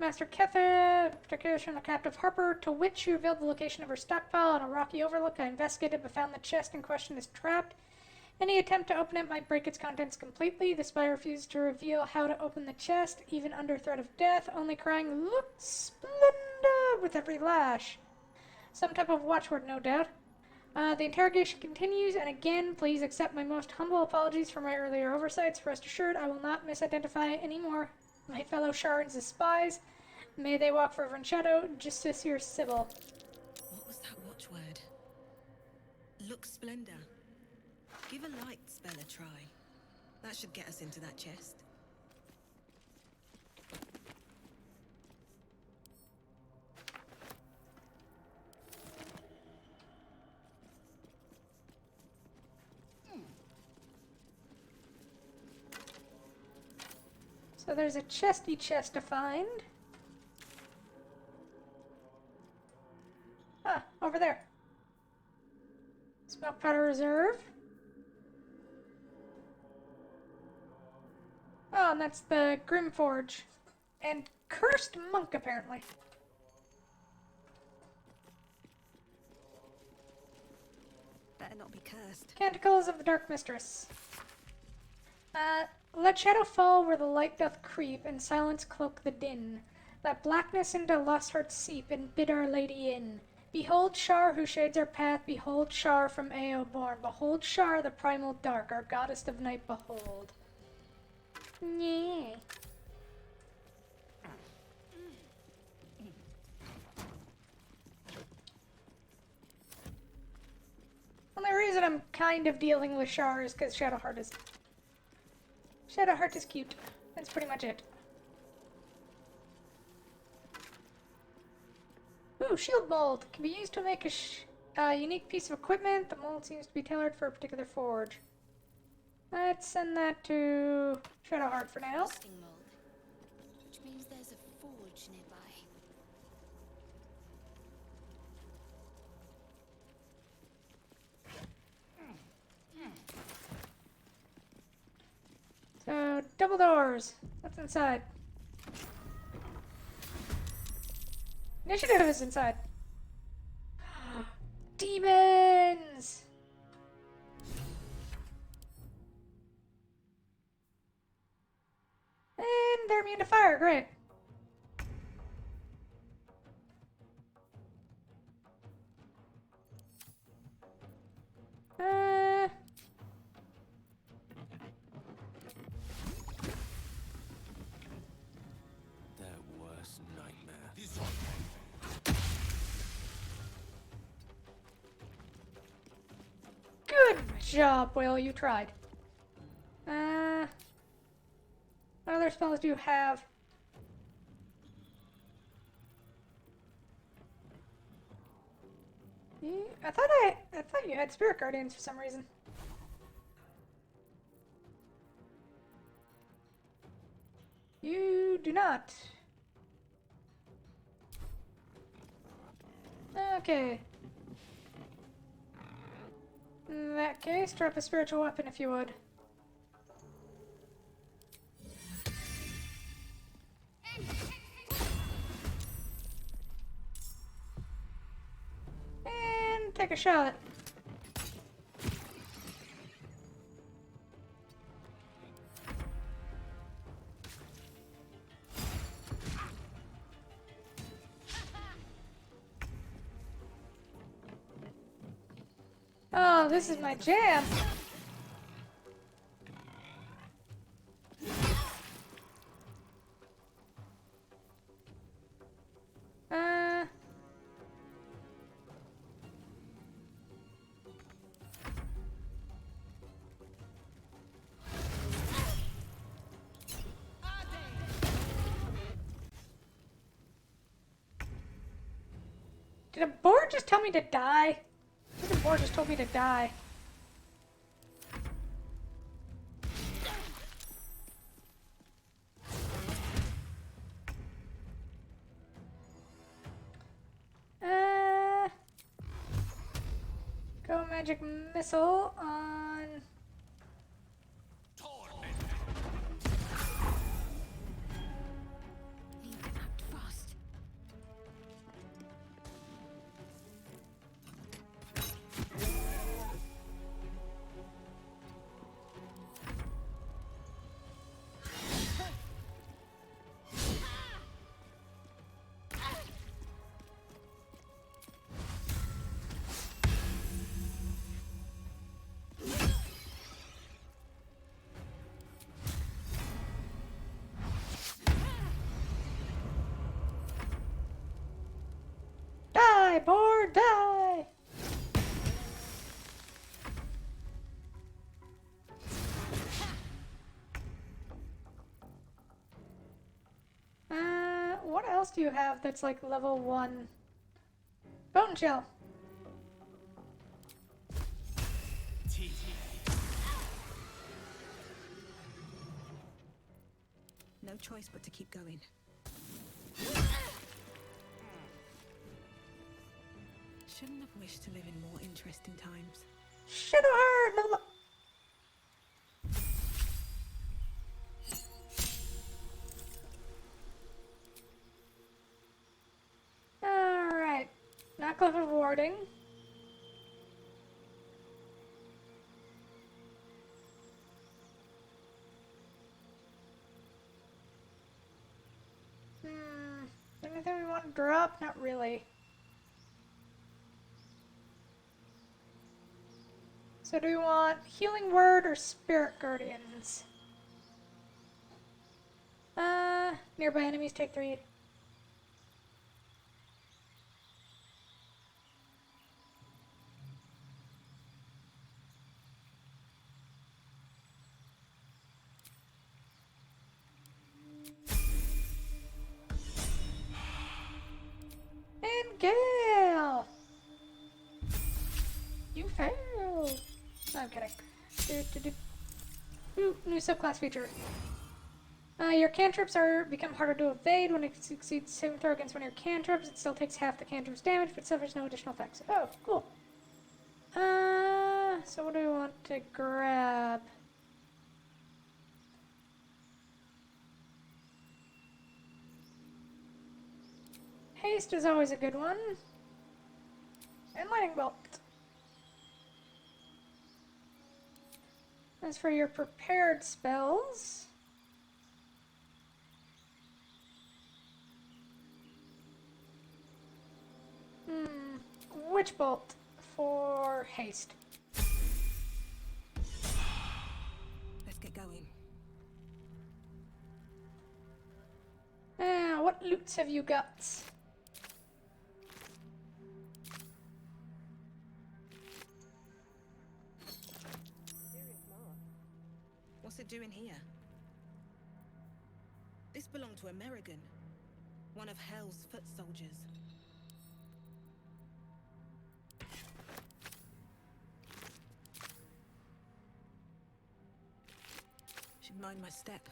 Master Ketha, particularly from the captive Harper, to which you revealed the location of her stockpile on a rocky overlook. I investigated but found the chest in question is trapped. Any attempt to open it might break its contents completely. The spy refused to reveal how to open the chest, even under threat of death, only crying, "Look splendid!" with every lash. Some type of watchword, no doubt. The interrogation continues, and again, please accept my most humble apologies for my earlier oversights. Rest assured, I will not misidentify any more my fellow Shards as spies. May they walk forever in shadow. Justiciar Sybil. What was that watchword? Lux Splendor. Give a light spell a try. That should get us into that chest. So there's a chesty chest to find. Ah, over there. Smoke powder reserve. Oh, and that's the Grimforge. And Cursed Monk, apparently. Better not be cursed. Canticles of the Dark Mistress. Let shadow fall where the light doth creep, and silence cloak the din. Let blackness into lost hearts seep, and bid our lady in. Behold Shar, who shades our path, behold Shar from Ao born. Behold Shar, the primal dark, our goddess of night, behold. Yeah. Only reason I'm kind of dealing with Shar is because Shadowheart is cute. That's pretty much it. Ooh, shield mold. Can be used to make a unique piece of equipment. The mold seems to be tailored for a particular forge. Let's send that to Shadowheart for now. Rusting mold, which means there's a forge nearby. So, double doors. What's inside? Initiative is inside. Demons! And they're immune to fire, great. Their worst nightmare. Good job, Will, you tried. What other spells do you have? I thought you had Spirit Guardians for some reason. You do not. Okay. In that case, drop a spiritual weapon if you would. And take take a shot. Oh, this is my jam. Did a board just tell me to die? I think the board just told me to die. Go magic missile on... Need to act fast. Die, board, die! What else do you have that's like level 1? Bone shell. No choice but to keep going. Shouldn't have wished to live in more interesting times. Should have heard. Alright. Not clever warding. Anything we want to drop? Not really. So do we want Healing Word or Spirit Guardians? Nearby enemies take 3. And Gale! You failed! No, I'm kidding. Ooh, new subclass feature. Your cantrips become harder to evade. When it succeeds saving throw against one of your cantrips, it still takes half the cantrip's damage, but suffers no additional effects. Oh, cool. So what do we want to grab? Haste is always a good one. And Lightning Bolt. As for your prepared spells... Witch Bolt for haste. Let's get going. What loots have you got? What's it doing here? This belonged to Amerigan, one of Hell's foot soldiers. Should mind my step.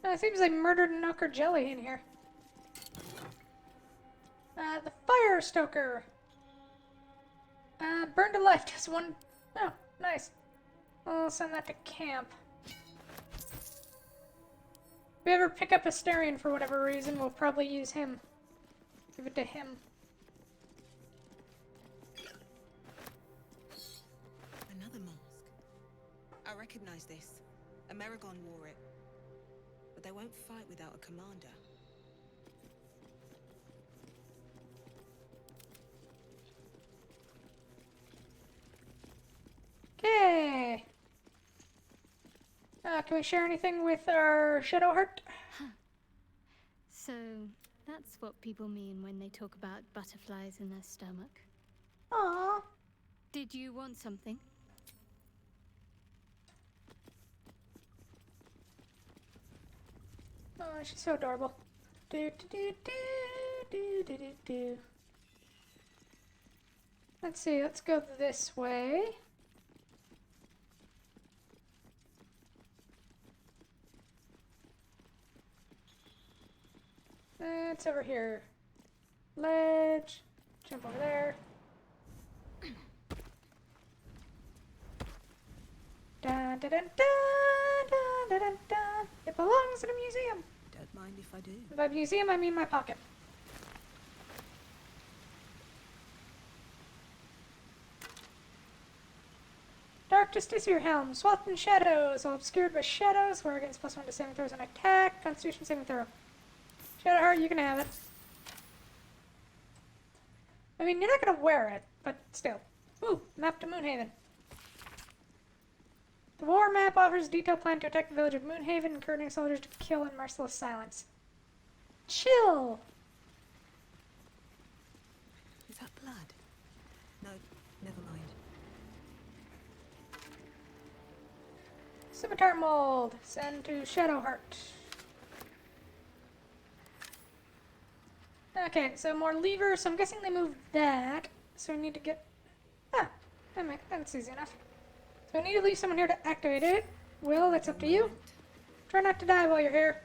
It seems like murdered Knocker Jelly in here. The Fire Stoker. Burned to life, just one. Oh, nice. I'll send that to camp. If we ever pick up Asterion for whatever reason, we'll probably use him. Give it to him. Another mask. I recognize this. Amerigon wore it. But they won't fight without a commander. Okay. Can we share anything with our Shadowheart? So, that's what people mean when they talk about butterflies in their stomach. Aww. Did you want something? Oh, she's so adorable. Do do do do do do do do. Let's see, let's go this way. It's over here. Ledge. Jump over there. Dun, dun, dun, dun, dun, dun, dun, dun. It belongs in a museum. Don't mind if I do. By museum, I mean my pocket. Dark Justiciar Helm. Swathed in shadows. While obscured by shadows. We're against +1 to saving throws and attack. Constitution saving throw. Shadowheart, you can have it. I mean, you're not gonna wear it, but still. Ooh, map to Moonhaven. The war map offers a detailed plan to attack the village of Moonhaven, encouraging soldiers to kill in merciless silence. Chill! Is that blood? No, never mind. Scimitar mold. Send to Shadowheart. Okay, so more levers. So I'm guessing they moved that. So we need to get... Ah, that's easy enough. So I need to leave someone here to activate it. Will, that's up to you. Try not to die while you're here.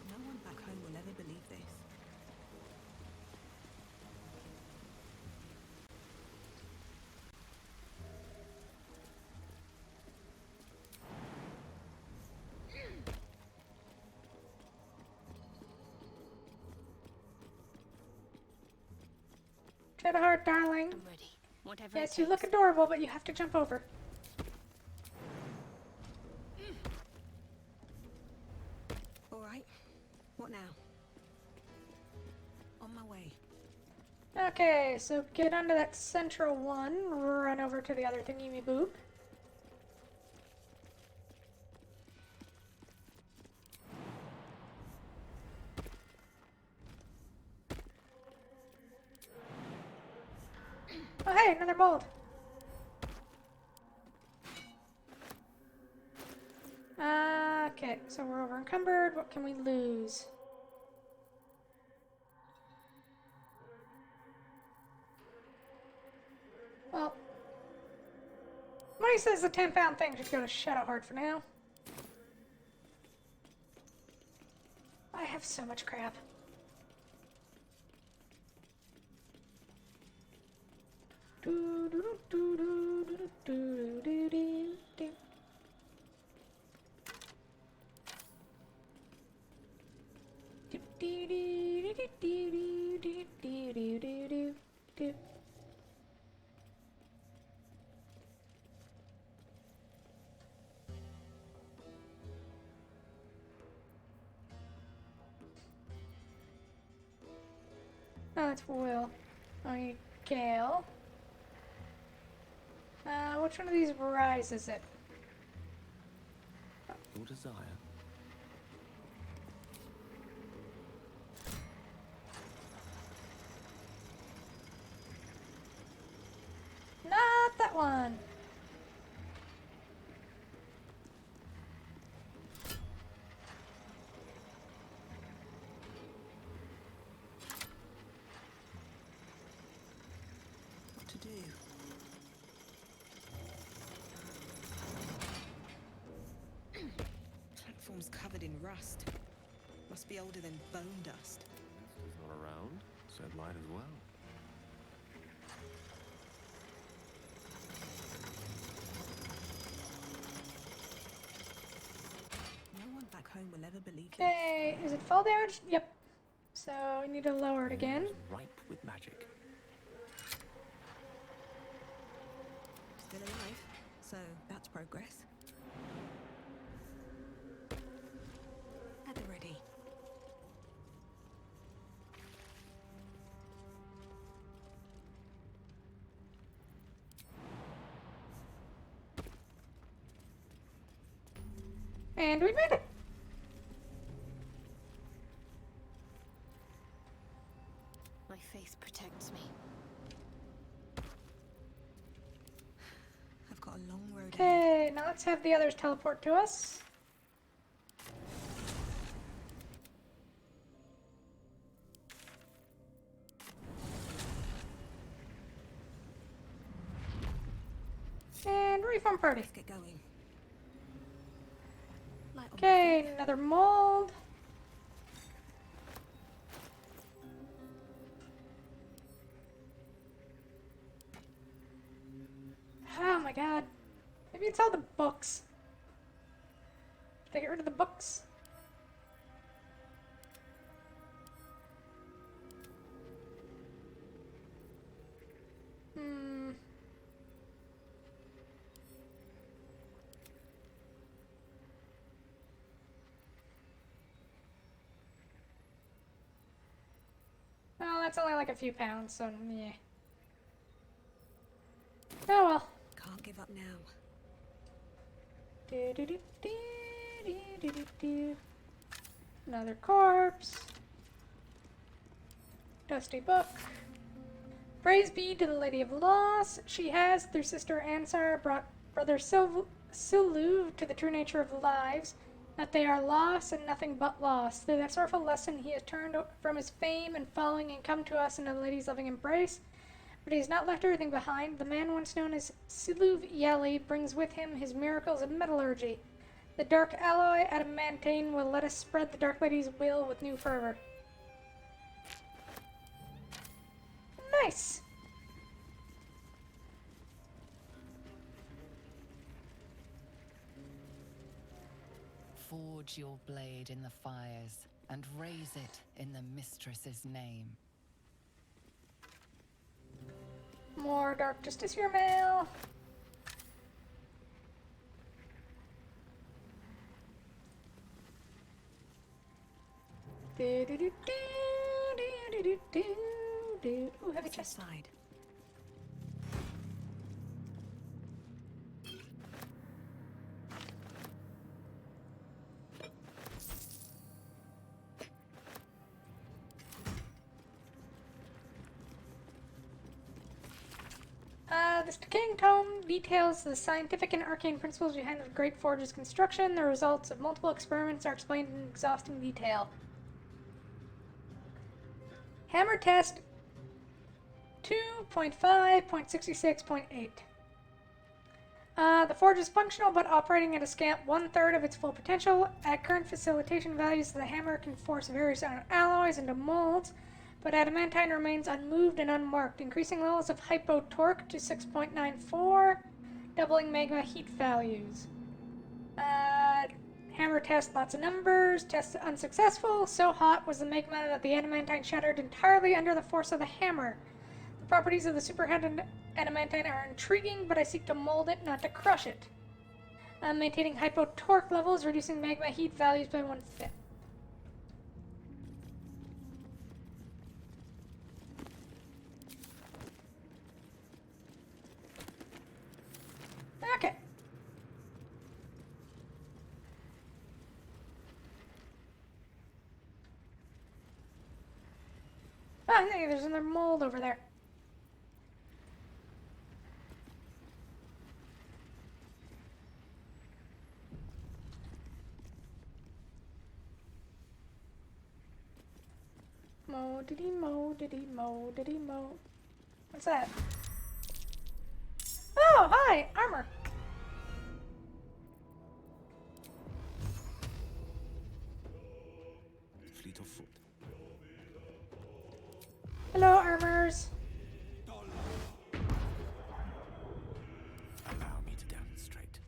No one back home will ever believe this. Shadowheart, darling. I'm ready. Whatever Yes, it you look takes. adorable, but you have to jump over. All right. What now? On my way. Okay, so get onto that central one, run over to the other thingy me boop. Oh hey, another mold. Okay, so we're over encumbered. What can we lose? Well, money says the 10-pound thing should go to Shadowheart for now. I have so much crap. Oh, it's Will. Okay, Gale. Which one of these rise is it? Your desire. Not that one. What to do? Platform's covered in rust. Must be older than bone dust. He's not around, so it might as well. No one back home will ever believe this. Okay, is it fall damage? Yep. So we need to lower it again. Ripe with magic. Still alive, so that's progress. At the ready. And we made it. My faith protects me. I've got a long road. Okay, now let's have the others teleport to us. And reform party. Let's get going. Okay, another mold. Oh my god. Maybe it's all the books. Did I get rid of the books? Hmm. Well, that's only like a few pounds, so yeah. Oh well. Can't give up now. Another corpse. Dusty book. Praise be to the Lady of Loss. She has, through Sister Ansar, brought Brother Siluv to the true nature of lives, that they are lost and nothing but lost. Through that sorrowful lesson, he has turned from his fame and following and come to us in the Lady's loving embrace. But he has not left everything behind. The man once known as Siluv Yali brings with him his miracles of metallurgy. The dark alloy adamantine will let us spread the Dark Lady's will with new fervor. Nice! Forge your blade in the fires and raise it in the mistress's name. More Dark Justiciar mail. Ooh, heavy chest. Side. This decaying tome details the scientific and arcane principles behind the Great Forge's construction. The results of multiple experiments are explained in exhausting detail. Hammer test 2.5.66.8. The forge is functional but operating at a scant 1/3 of its full potential. At current facilitation values, the hammer can force various alloys into molds, but adamantine remains unmoved and unmarked, increasing levels of hypo torque to 6.94, doubling magma heat values. Hammer test, lots of numbers. Test unsuccessful. So hot was the magma that the adamantine shattered entirely under the force of the hammer. The properties of the superhead adamantine are intriguing, but I seek to mold it, not to crush it. Maintaining hypo torque levels, reducing magma heat values by 1/5. Okay. Oh, hey, there's another mold over there. Mo-diddy-mo. What's that? Oh, hi! Armor. Fleet of foot. Hello, armors. Allow me to demonstrate.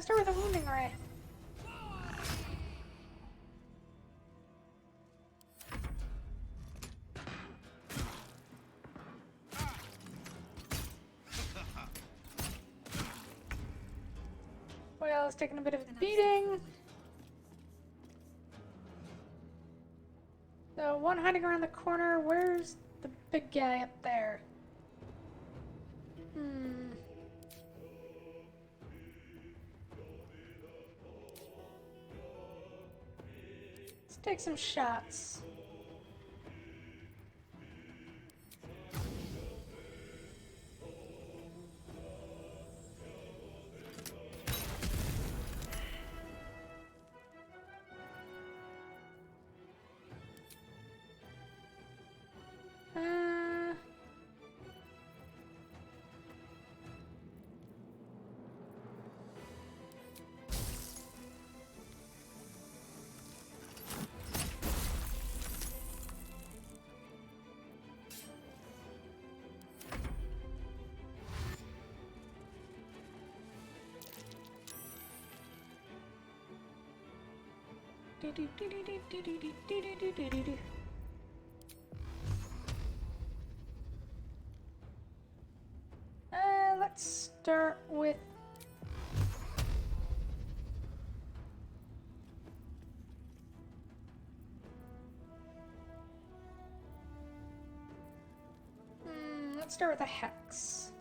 Start with a wounding ray. Well, it's taking a bit of a beating. So, one hiding around the corner. Where's the big guy up there? Let's take some shots. Let's start with let's start with a hex.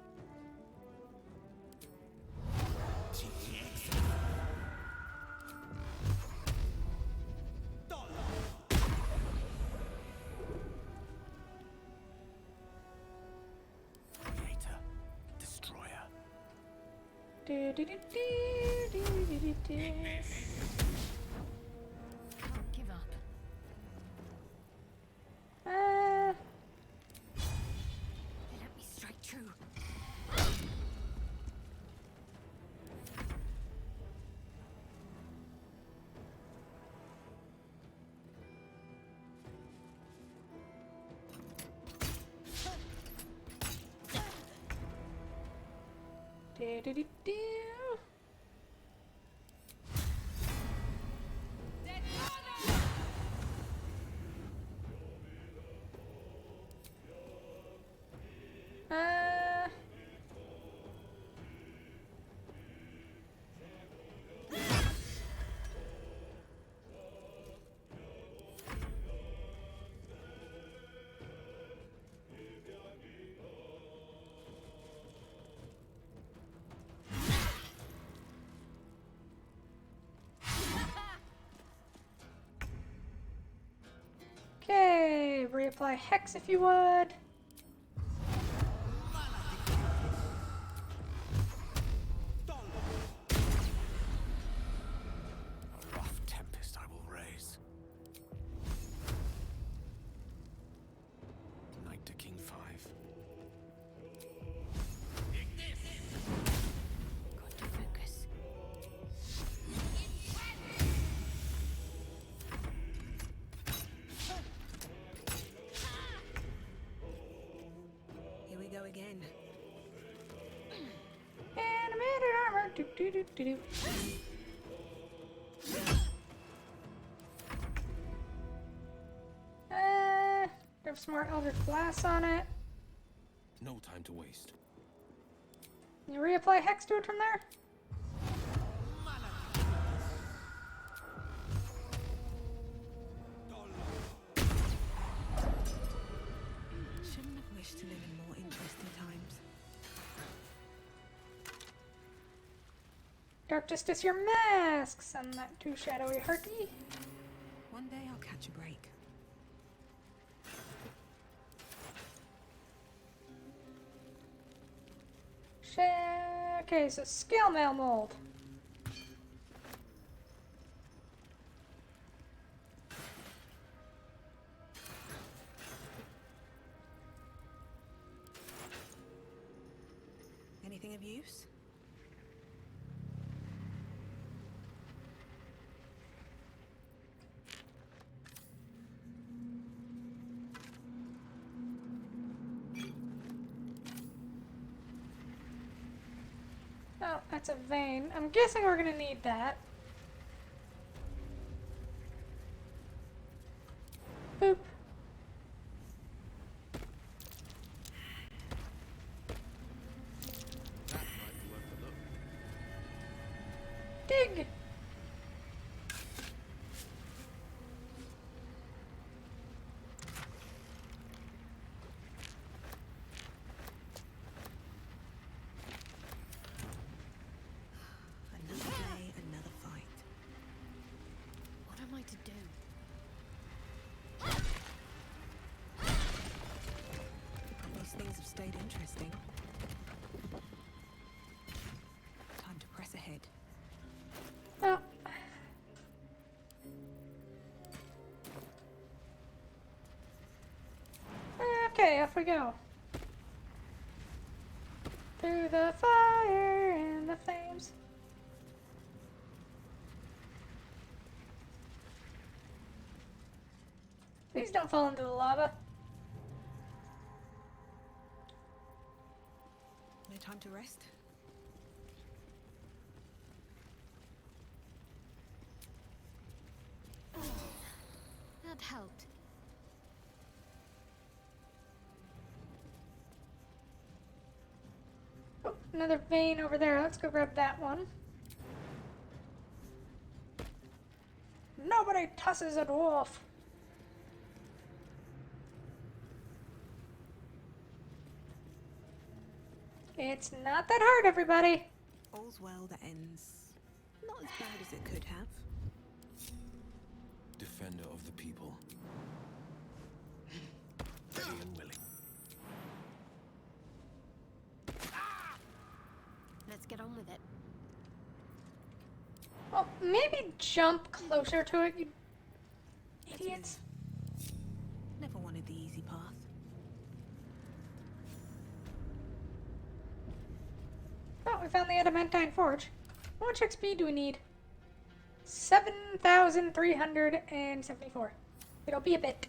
Can't give up. They let me strike true. Okay, reapply hex if you would. A rough tempest I will raise. Knight to King 5. Got to focus. Here we go again. Animated armor. Do do do do do. There's some more Eldritch Blast on it. No time to waste. Can you reapply hex to it from there? Shouldn't have wished to live in more interesting times. Dark Justice, your masks! I'm not too shadowy hearty. One day I'll catch a break. Okay, so scale mail mold. Anything of use? Oh, That's a vein. I'm guessing we're gonna need that. Boop. That might be worth a look. Dig! Another day, another fight. What am I to do? These things have stayed interesting. Time to press ahead. Oh. Okay, off we go. Through the fire and the flames. Please don't fall into the lava. No time to rest? That helped. Oh, another vein over there. Let's go grab that one. Nobody tosses a dwarf. It's not that hard, everybody. All's well that ends not as bad as it could have. Defender of the people. Ready and willing. Let's get on with it. Well, maybe jump closer to it, you idiots. Never wanted the easy path. Oh, we found the adamantine forge. How much XP do we need? 7,374. It'll be a bit.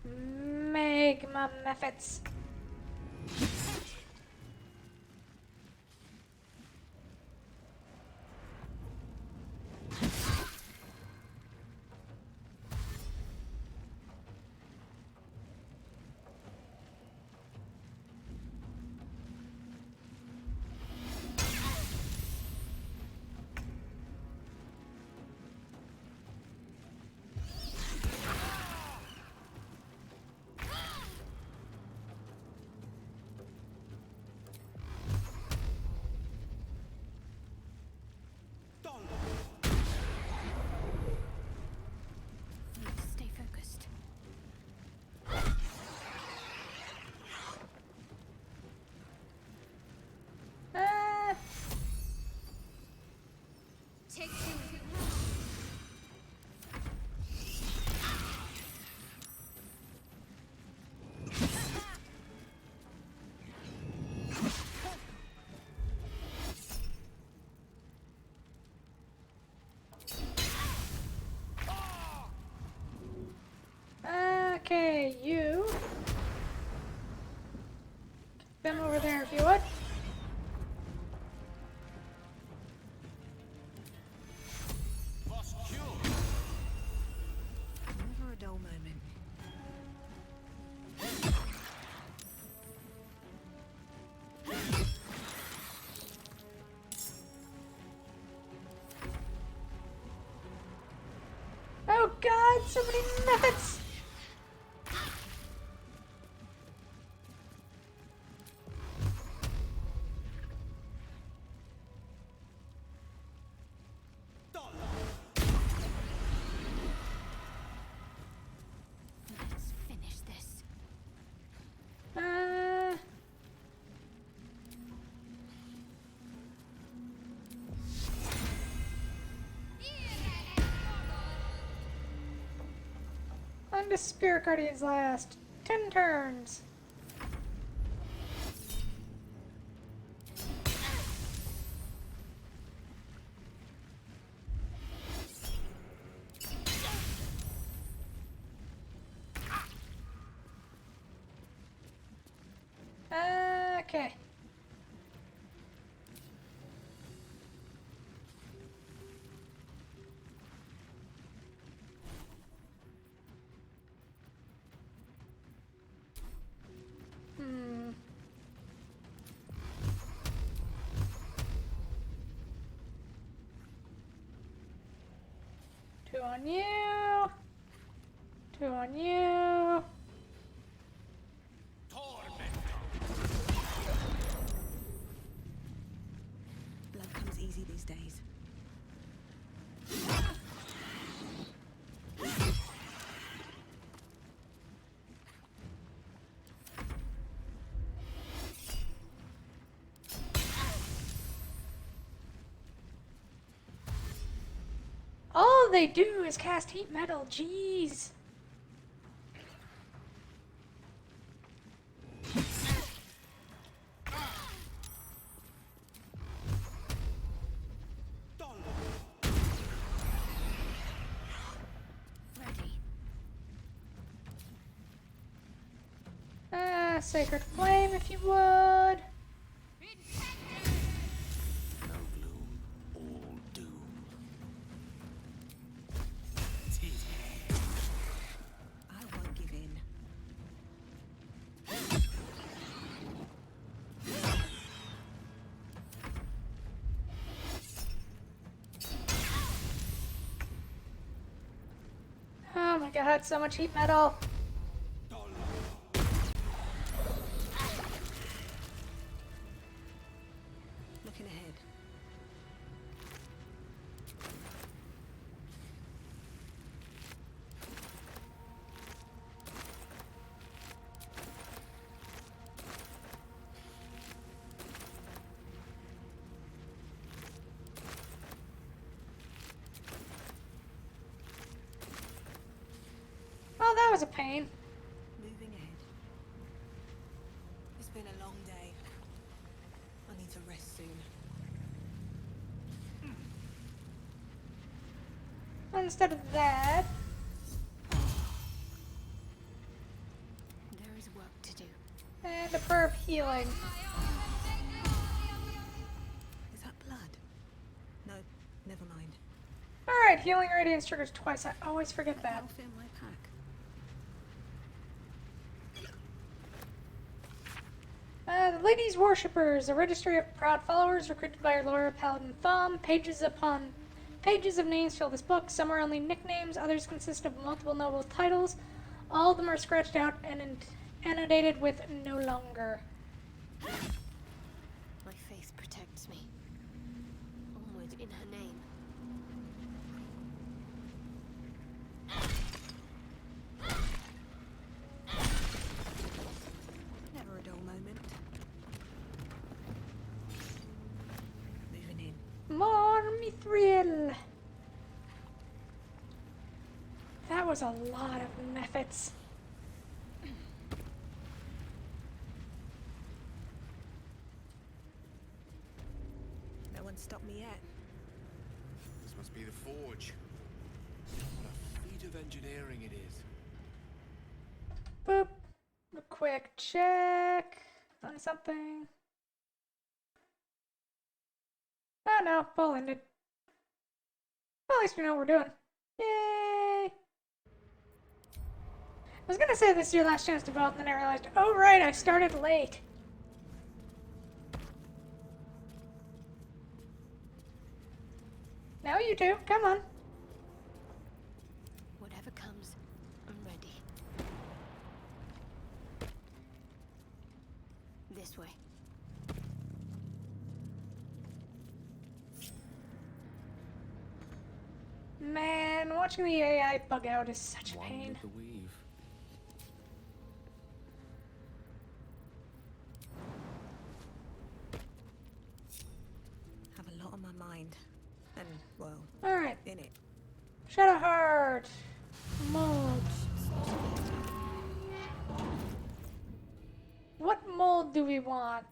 Magma methods. Stay focused. Take two. Okay, you. Them over there if you would. Never a dull moment. Oh god, so many methods! Let's finish this. On to Spirit Guardian's last. 10 turns. on you. 2 on you. Blood comes easy these days. All they do is cast heat metal, jeez. Sacred Flame, if you would. No gloom, all doom. I won't give in. Oh my god, so much heat metal. Looking ahead. Oh, that was a pain. Moving ahead. It's been a long day. I need to rest soon. Instead of that, There is work to do. and a prayer of healing. Is that blood? No, never mind. Alright, healing radiance triggers twice. I always forget that. I'll fit in my pack. The Ladies Worshippers, a registry of proud followers recruited by Laura Paladin Thumb. Pages upon pages of names fill this book. Some are only nicknames, others consist of multiple noble titles. All of them are scratched out and annotated with no longer. My faith protects me. Onward in her name. Never a dull moment. Moving in. More Mithril! That was a lot of methods. No one stopped me yet. This must be the forge. What a feat of engineering it is. Boop. A quick check on something. Oh no, ball ended. Well, at least we know what we're doing. Yay! I was gonna say this is your last chance to vote, and then I realized, oh right, I started late. Now you two, come on. Whatever comes, I'm ready. This way. Man, watching the AI bug out is such a One pain. with the weave. Have a lot on my mind. And, well, Alright, in it. Shadowheart. Mold. What mold do we want?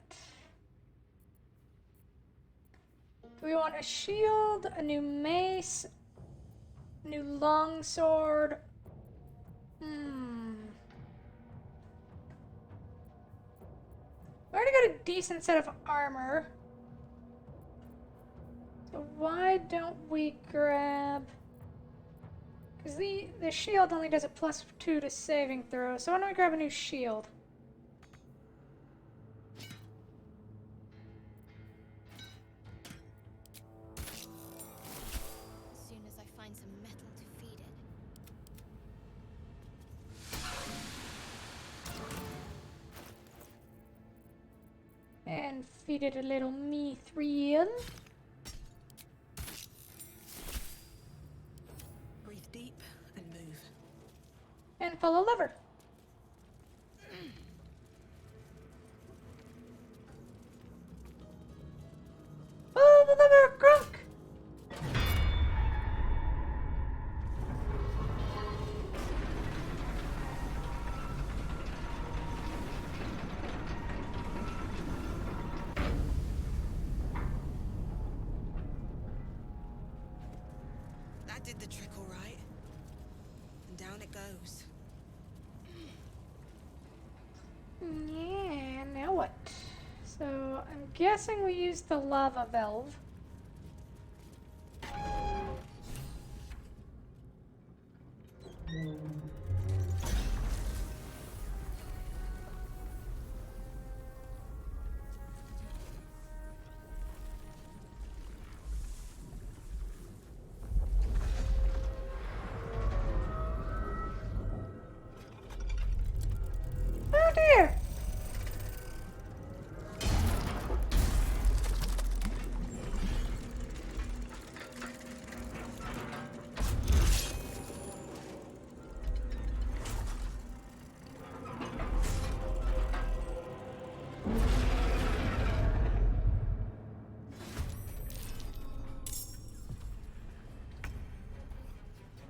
Do we want a shield, a new mace, new longsword? We already got a decent set of armor. So why don't we grab... Because the shield only does a +2 to saving throw, so why don't we grab a new shield? As soon as I find some metal to feed defeated a little Mithril. Breathe deep and move. And follow lever. Follow the lever, Grunk! That did the trick all right. And down it goes. Yeah, now what? So, I'm guessing we used the lava valve. Oh dear!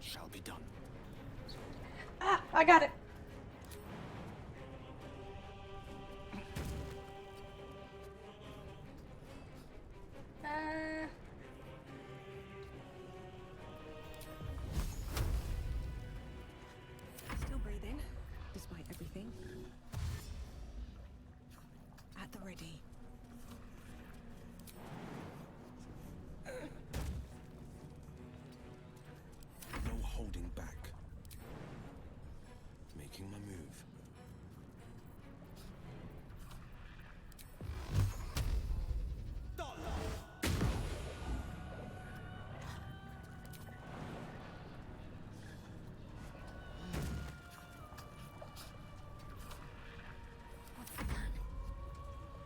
Shall be done. Ah, I got it. Still breathing, despite everything. At the ready. No holding back. Making my move.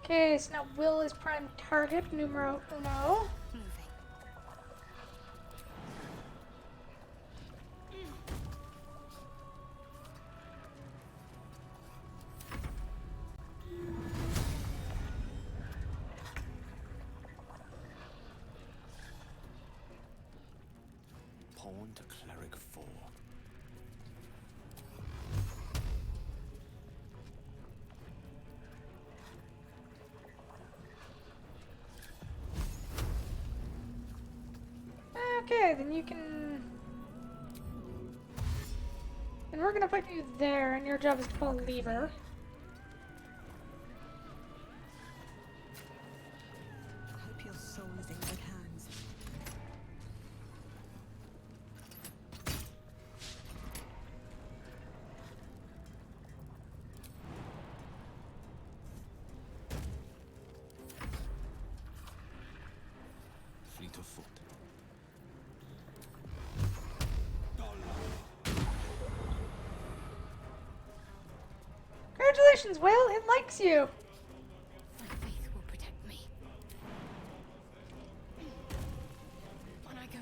Okay, so now Will is prime target, numero uno. Pawn to cleric 4. Okay, then you can... And we're gonna put you there, and your job is to pull a lever. I hope your soul is in good hands. Fleet of foot. Congratulations, Will! It likes you! My faith will protect me. On I go.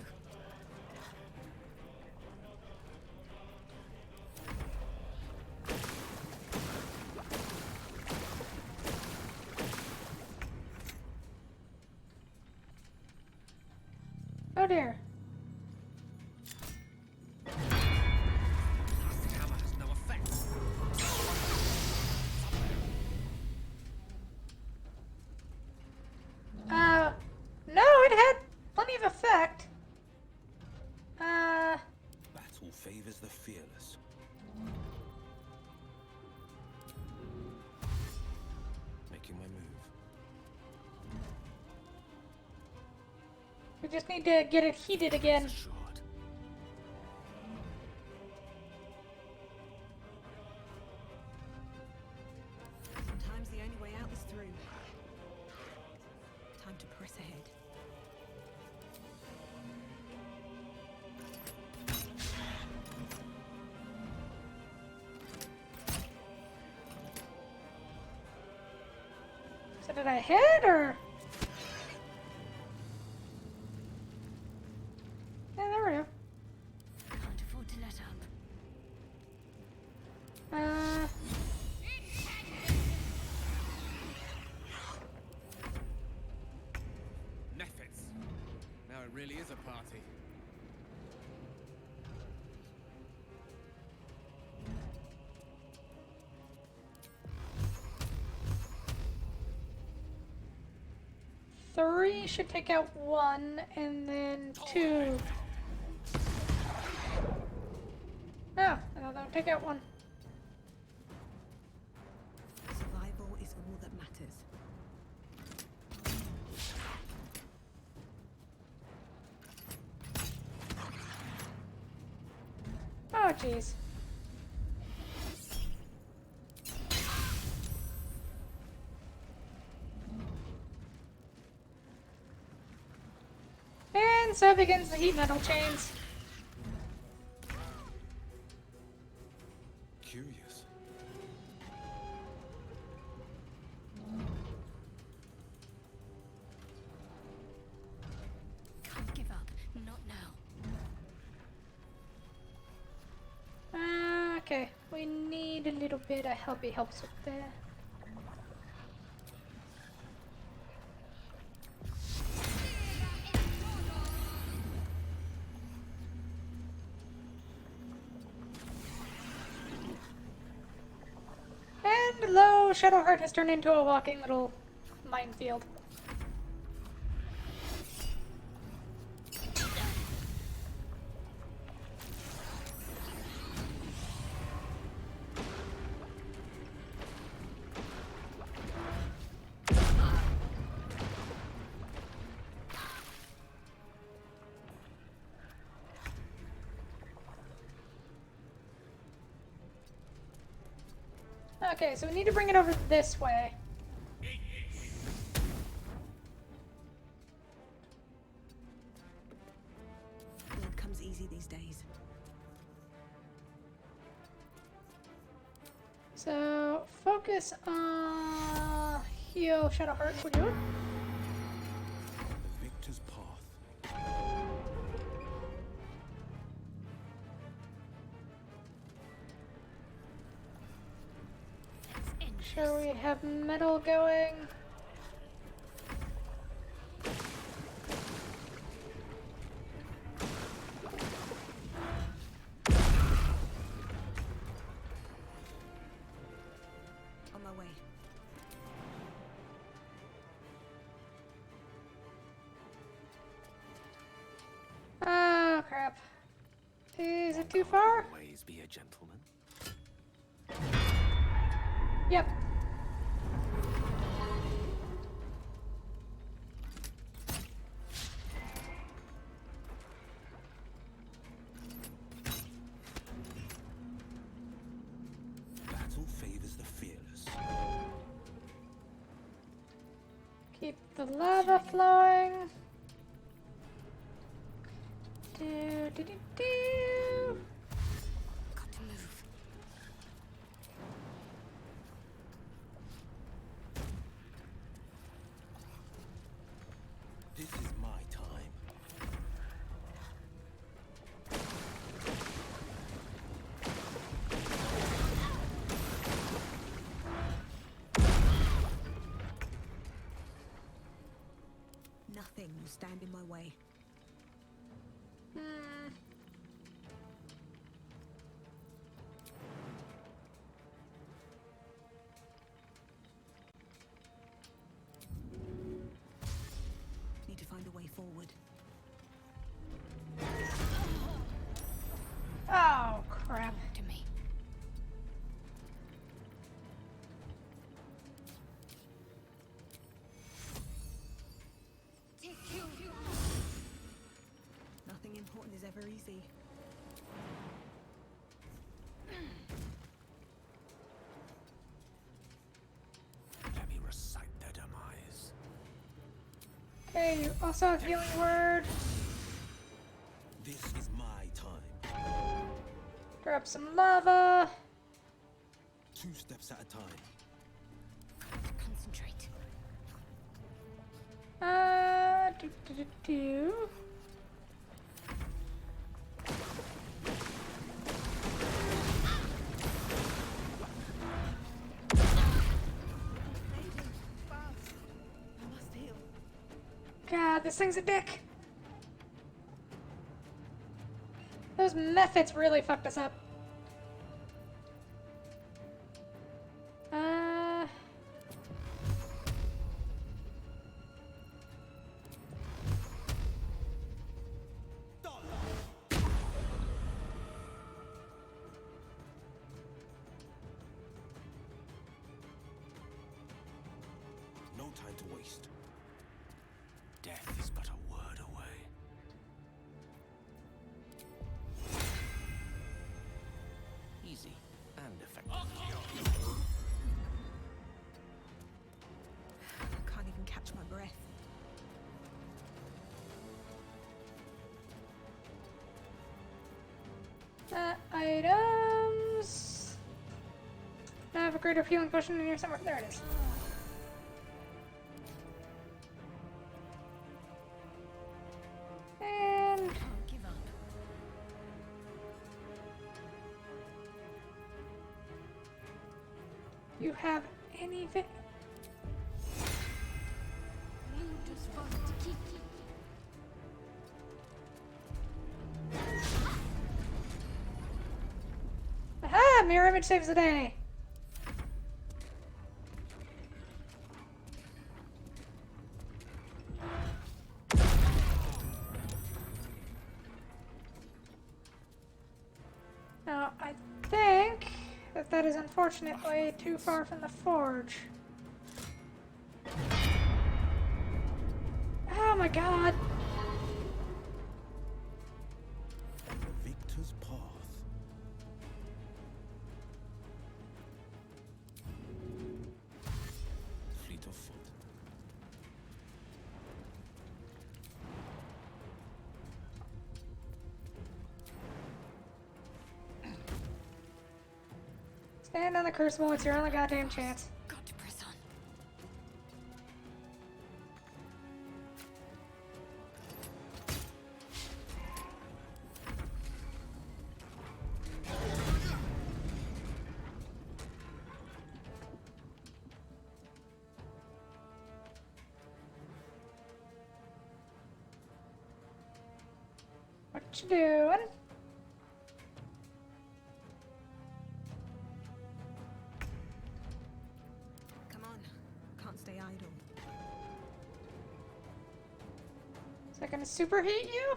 Oh dear. Blasted hammer has no effect. No, it had plenty of effect. Battle favors the fearless. Making my move. We just need to get it heated again. Sometimes the only way out is through. Time to press ahead. So Did I hit or? Yeah, there we go. Can't afford to let up. Neffets. Now it really is a party. Three should take out one, and then two. Oh, I thought that would take out one. Survival is all that matters. Oh, jeez. And so begins the heat metal chains. Curious. Can't give up. Not now. Okay, we need a little bit of helpy helps with that. And lo, Shadowheart has turned into a walking little minefield. Okay, so we need to bring it over this way. Blood comes easy these days. So, focus on heal Shadowheart, would you? The victor's path. Sure, we have metal going. On my way. Oh, crap. Is it too far? Always be a gentleman. Yep. Battle favors the fearless. Keep the lava flowing. Do, do, do, do. Got to move. This is my time. Nothing will stand in my way. Need to find a way forward. Oh, crap. To me. Nothing important is ever easy. Let me recite their demise. Okay, you also have healing word. This is my time. Grab some lava. 2 steps at a time. Concentrate. Do. God, this thing's a dick. Those methods really fucked us up. No time to waste. Death is but a word away. Easy and effective. I can't even catch my breath. Items. I have a greater healing potion in here somewhere. There it is. And Give up. you have anything? You just want to keep. Aha! Mirror image saves the day. Now, I think that is unfortunately too far from the forge. Oh my god! Victor's path. Fleet of foot. Stand on the crucible, it's your only goddamn chance. Got to press on. What you doing? Come on. Can't stay idle. Is that gonna superheat you?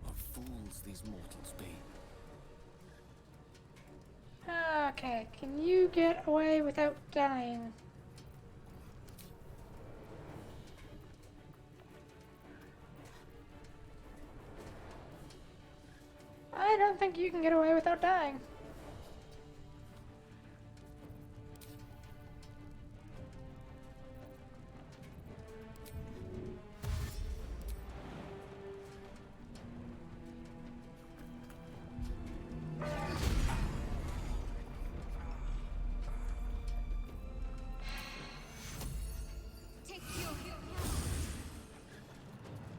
What fools these mortals be. Okay, can you get away without dying? I don't think you can get away without dying.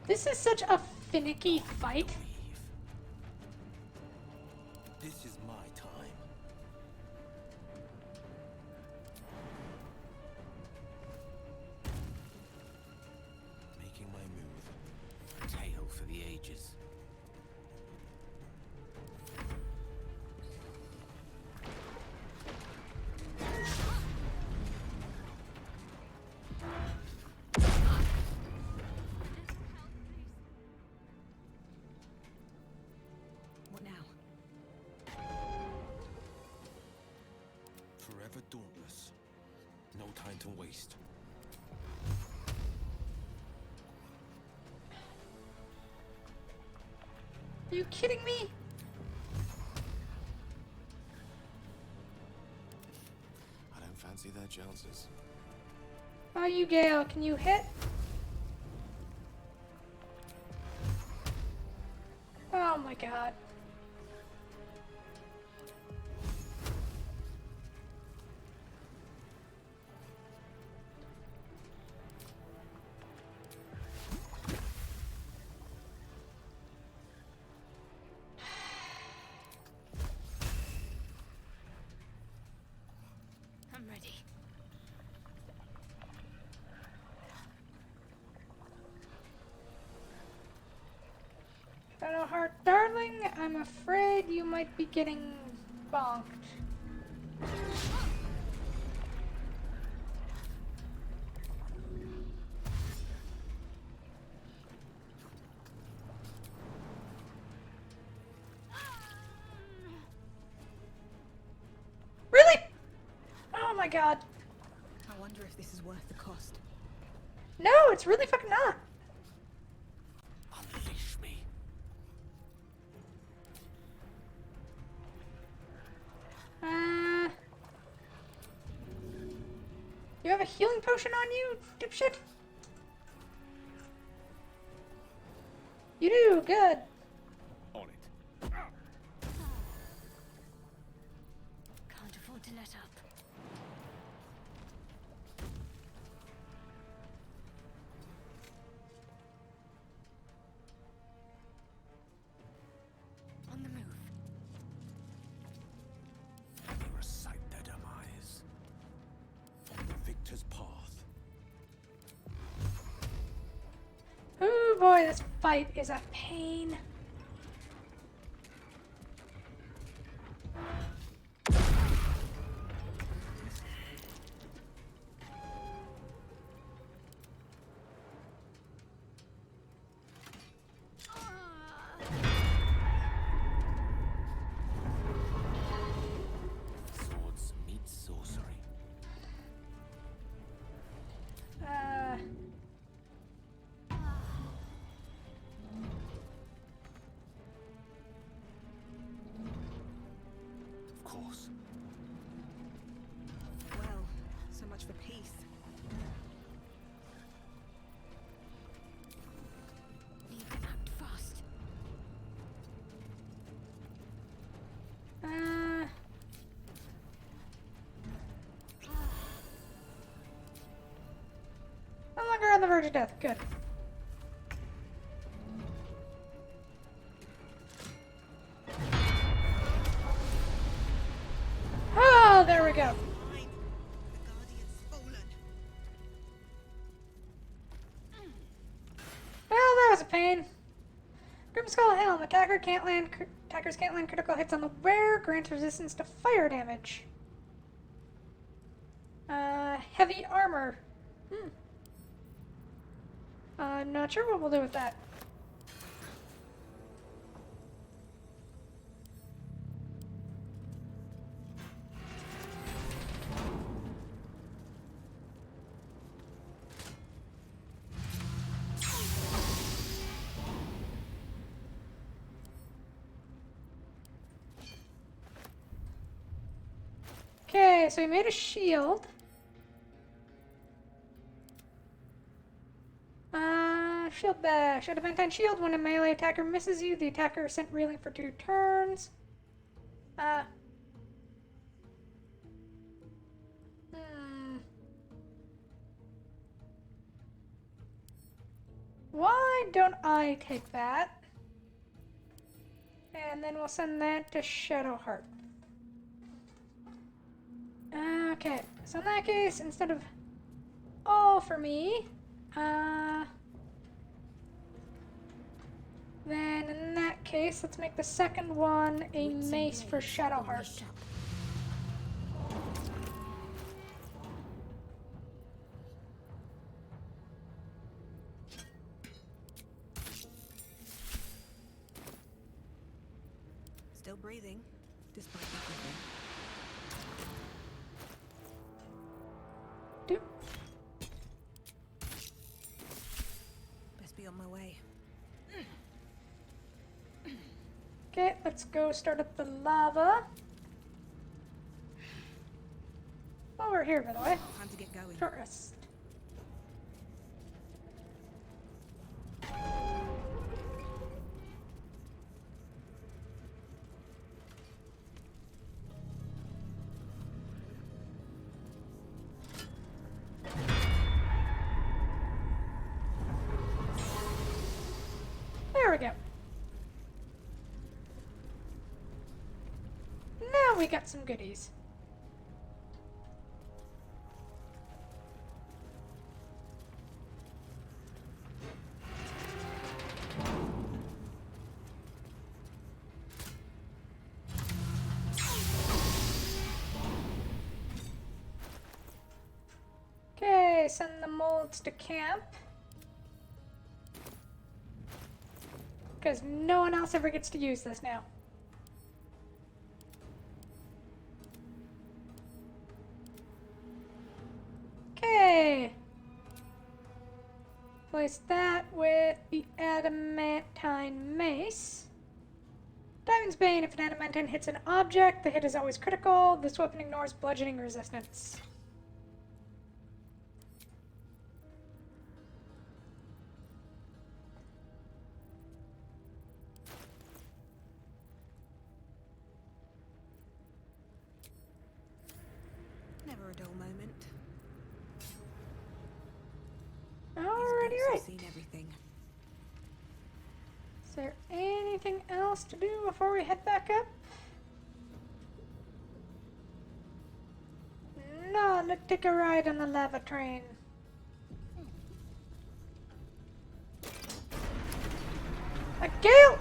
This is such a finicky fight. This is my time. Making my move. Tale for the ages. What now? Forever dauntless. No time to waste. Are you kidding me? I don't fancy their chances. Oh, you Gale, can you hit? Oh my god. I'm ready. Shadowheart, darling, I'm afraid you might be getting bonked. Really? Oh my god. I wonder if this is worth the cost. No, it's really fucking not. Unleash me. You have a healing potion on you, dipshit? You do, good. On it. Can't afford to let up. On the move. Let me recite their demise. On the victor's path. Oh boy, this fight is a pain. Swords meet sorcery. Of course. Well, so much for peace. Need to act fast. No longer on the verge of death. Good. Oh, there we go. Well, that was a pain. Grimskull Helm. Attackers can't land critical hits on the wearer. Grants resistance to fire damage. Heavy armor. Not sure what we'll do with that. Okay, so we made a shield. Shield bash. Adamantine shield. When a melee attacker misses you, the attacker is sent reeling for 2 turns. Why don't I take that? And then we'll send that to Shadowheart. Okay, so in that case, instead of all for me, then in that case, let's make the second one a mace for Shadowheart. Still breathing, despite everything. Best be on my way. Okay, let's go start up the lava. While we're here, by the way. Time to get going. Short rest. There we go. Now we got some goodies. Okay, send the molds to camp. Because no one else ever gets to use this now. Okay. Place that with the adamantine mace. Diamond's Bane. If an adamantine hits an object, the hit is always critical. This weapon ignores bludgeoning resistance. Never a dull moment. Alrighty, right. Seen everything. Is there anything else to do before we head back up? No, let's take a ride on the lava train. A gale!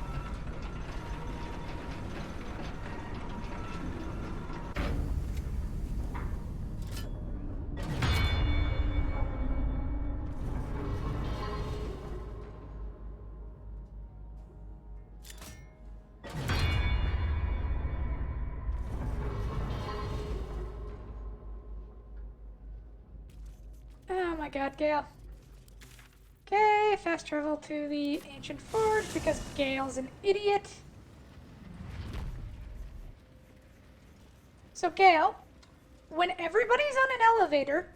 Oh my god, Gale. Okay, fast travel to the ancient forge because Gale's an idiot. So Gale, when everybody's on an elevator,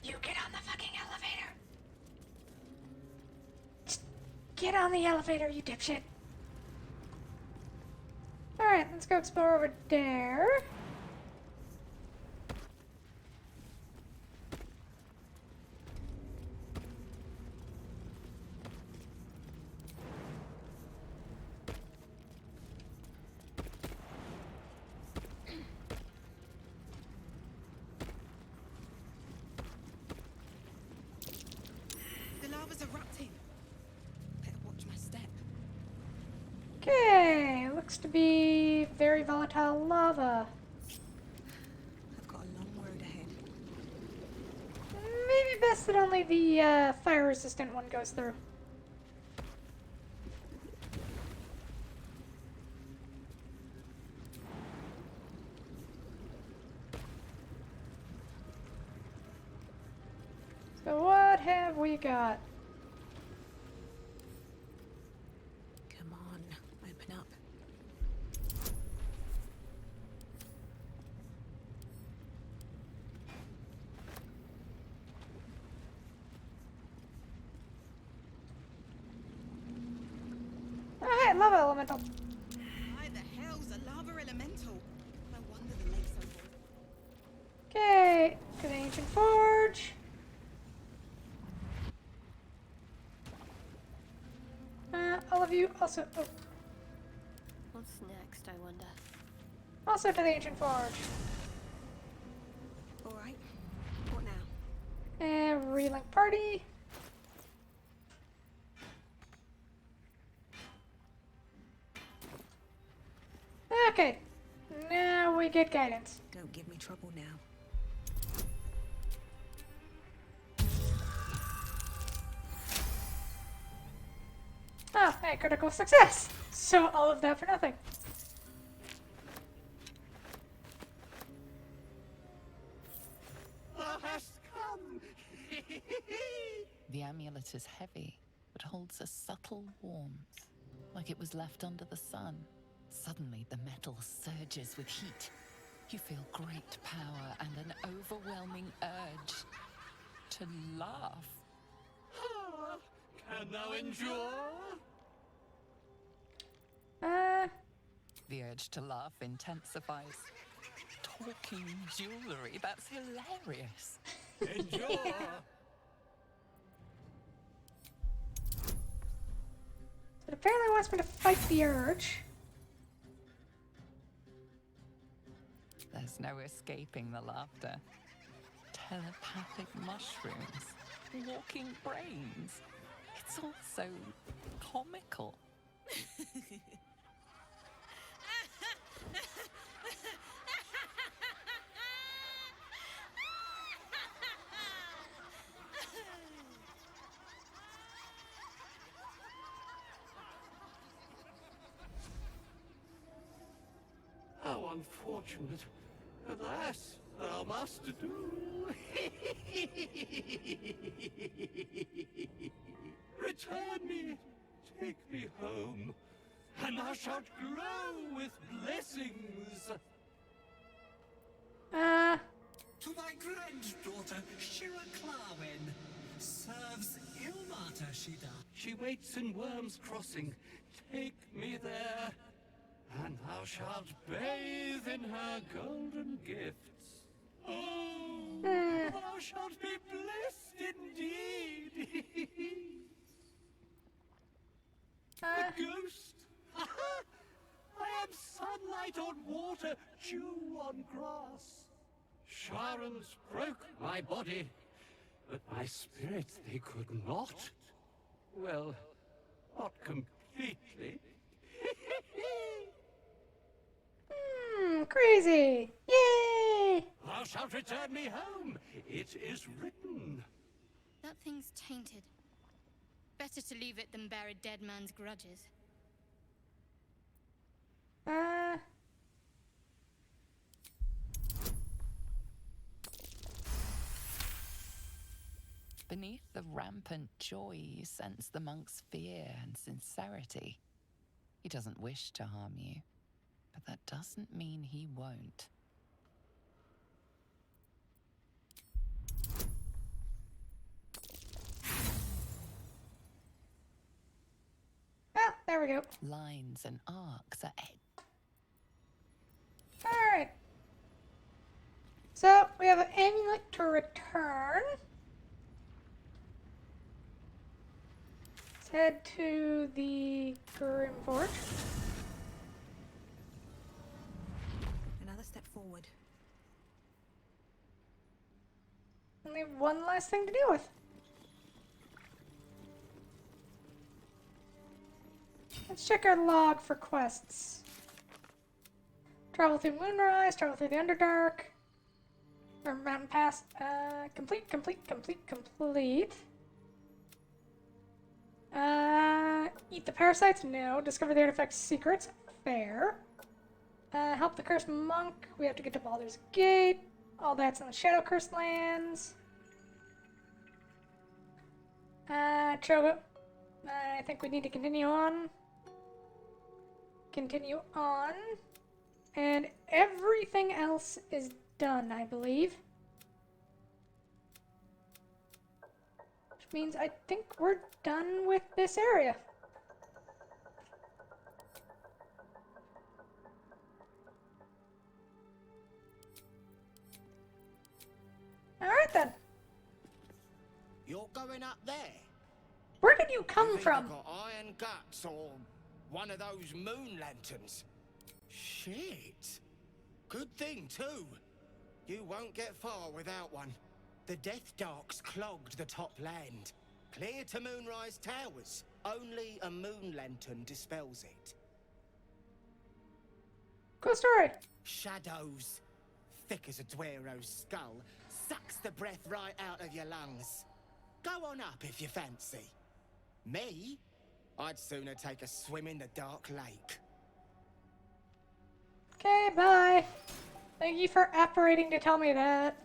you get on the fucking elevator. Just get on the elevator, you dipshit. Alright, let's go explore over there. The lava's erupting. Better watch my step. Okay, looks to be very volatile lava. I've got a long road ahead. Maybe best that only the fire-resistant one goes through. So what have we got? Come on, open up. Alright, lava elemental. Why the hell's a lava elemental? No wonder the lake's so full. Okay, to the ancient forge. All of you also. Oh, What's next, I wonder? also to the ancient forge. Alright, what now? And relink party. Okay, now we get guidance. Don't give me trouble now. Oh, hey, critical success! So all of that for nothing. The amulet is heavy, but holds a subtle warmth, like it was left under the sun. Suddenly, the metal surges with heat. You feel great power and an overwhelming urge to laugh. Can thou endure? The urge to laugh intensifies. Talking jewelry, that's hilarious. Endure! It apparently wants me to fight the urge. There's no escaping the laughter. Telepathic mushrooms, walking brains. It's all so comical. unfortunate. Alas, thou must do. Return me, take me home, and thou shalt glow with blessings. To thy granddaughter, Shira Clarwen, serves Ilmata Shida. She waits in Worm's Crossing. Take me there, and thou shalt bathe in her golden gifts. Oh, thou shalt be blessed indeed. A ghost. I am sunlight on water, dew on grass. Sharons broke my body, but my spirit they could not. Well, not completely. Crazy! Yay! Thou shalt return me home. It is written. That thing's tainted. Better to leave it than bear a dead man's grudges. Beneath the rampant joy, you sense the monk's fear and sincerity. He doesn't wish to harm you, but that doesn't mean he won't. Ah, there we go. Lines and arcs are Alright. So, we have an amulet to return. Let's head to the Grim Forge. Another step forward. Only one last thing to deal with. Let's check our log for quests. Travel through Moonrise, travel through the Underdark. Or Mountain Pass. Complete. Eat the parasites? No. Discover the artifact's secrets? Fair. Help the cursed monk. We have to get to Baldur's Gate. All that's in the Shadow Cursed lands. Chogo. I think we need to continue on. And everything else is done, I believe. Which means I think we're done with this area. Alright then. You're going up there? Where did you come You've from? either got iron guts or one of those moon lanterns. Shit. Good thing, too. You won't get far without one. The Death Darks clogged the top land. Clear to Moonrise Towers. Only a moon lantern dispels it. Cool story. Shadows, thick as a Dwero's skull, sucks the breath right out of your lungs. Go on up if you fancy. Me? I'd sooner take a swim in the dark lake. Okay, bye. Thank you for apparating to tell me that.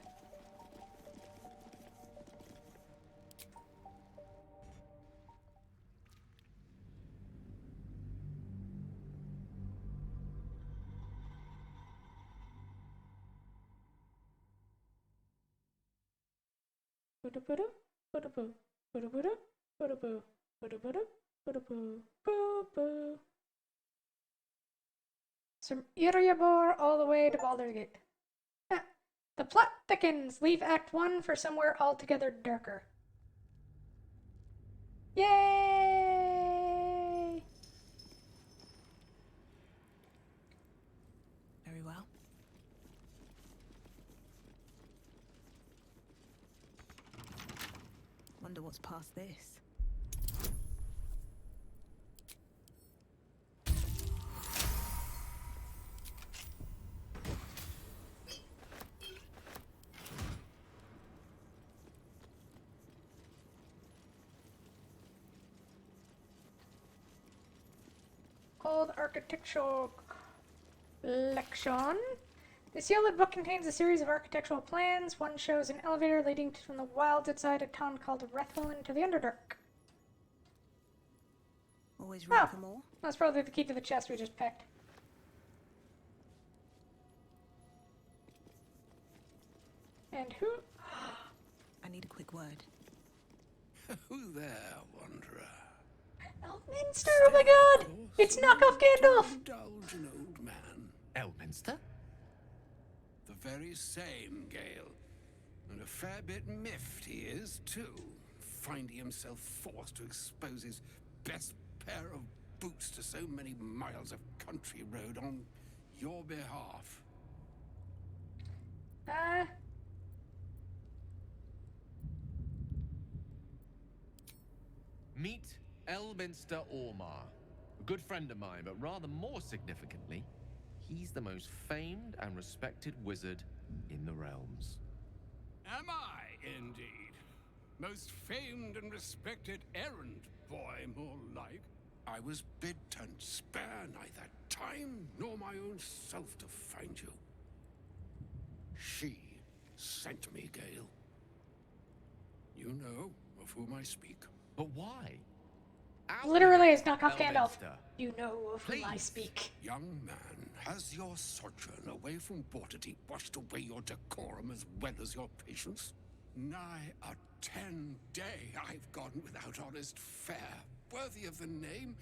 From Iriabor all the way to Baldur's Gate. The plot thickens. Leave Act 1 for somewhere altogether darker. Yay! Very well. Wonder what's past this. Old architectural Collection. The sealed book contains a series of architectural plans. One shows an elevator leading from the wilds outside a town called Rethel into the Underdark. Always room for more? That's probably the key to the chest we just picked. And who? I need a quick word. Who there, wanderer? Elminster, oh my god! It's knockoff Gandalf! Indulge an old man. Elminster? The very same, Gale. And a fair bit miffed he is, too. Finding himself forced to expose his best pair of boots to so many miles of country road on your behalf. Meet Elminster Ormar. A good friend of mine, but rather more significantly, he's the most famed and respected wizard in the realms. Am I, indeed? Most famed and respected errand boy, more like. I was bid to spare neither time nor my own self to find you. She sent me, Gale. You know of whom I speak. But why? Literally, it's knockoff Gandalf. You know of whom I speak. Young man, has your sojourn away from Waterdeep washed away your decorum as well as your patience? Nigh a 10-day I've gone without honest fare, worthy of the name.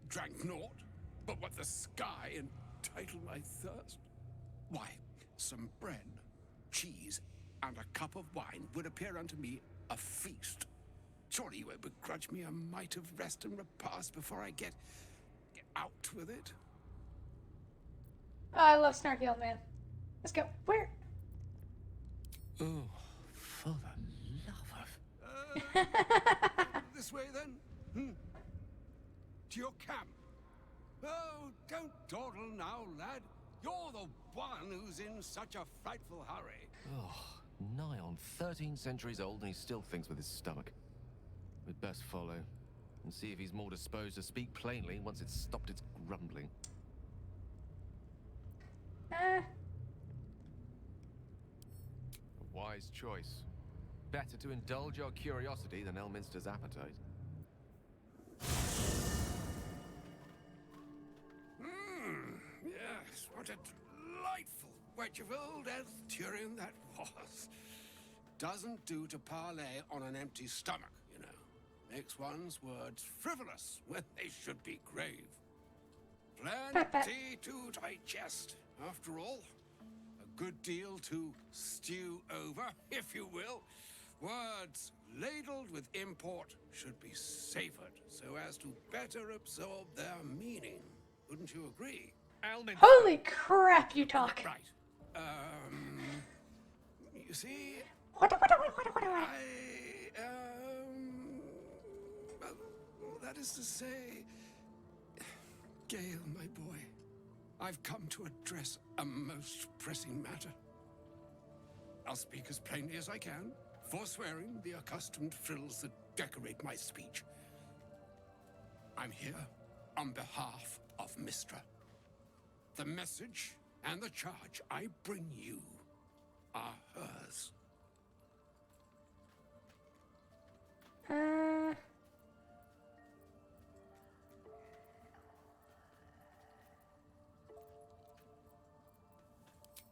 Drank naught, but what the sky entitled my thirst. Why, some bread, cheese, and a cup of wine would appear unto me a feast. Surely you won't begrudge me a mite of rest and repast before I get out with it? Oh, I love snarky old man. Let's go. Where? Oh, for the love of... This way, then? To your camp? Oh, don't dawdle now, lad. You're the one who's in such a frightful hurry. Oh, nigh on 13 centuries old and he still thinks with his stomach. We'd best follow and see if he's more disposed to speak plainly once it's stopped its grumbling. A wise choice. Better to indulge your curiosity than Elminster's appetite. Yes, what a delightful wedge of old Arthurian that was. Doesn't do to parley on an empty stomach, you know. Makes one's words frivolous when they should be grave. Plenty to digest, after all. A good deal to stew over, if you will. Words ladled with import should be savored so as to better absorb their meaning. Wouldn't you agree? Holy crap, you talk. Right. You see, What? that is to say, Gale, my boy, I've come to address a most pressing matter. I'll speak as plainly as I can, forswearing the accustomed frills that decorate my speech. I'm here on behalf of Mystra. The message and the charge I bring you are hers.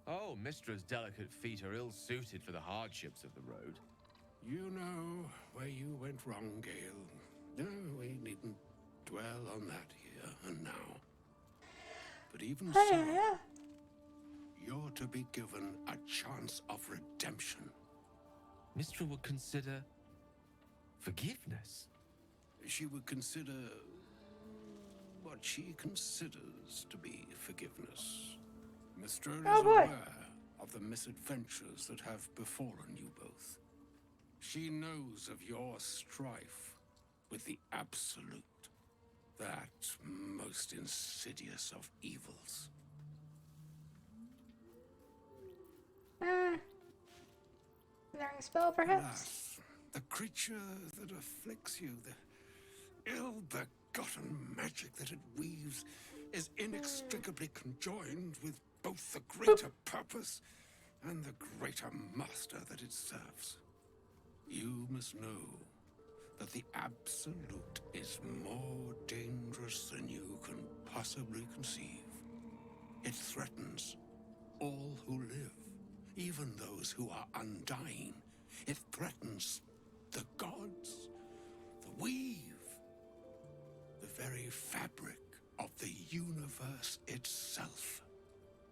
Oh, Mystra's delicate feet are ill-suited for the hardships of the road. You know where you went wrong, Gale. No, we needn't dwell on that here and now. But even so, you're to be given a chance of redemption. Mystra would consider forgiveness. She would consider what she considers to be forgiveness. Mystra is aware of the misadventures that have befallen you both. She knows of your strife with the Absolute, that most insidious of evils. Learning spell, perhaps? Alas, the creature that afflicts you, the ill-begotten magic that it weaves, is inextricably conjoined with both the greater purpose and the greater master that it serves. You must know that the Absolute is more dangerous than you can possibly conceive. It threatens all who live, even those who are undying. It threatens the gods, the weave, the very fabric of the universe itself.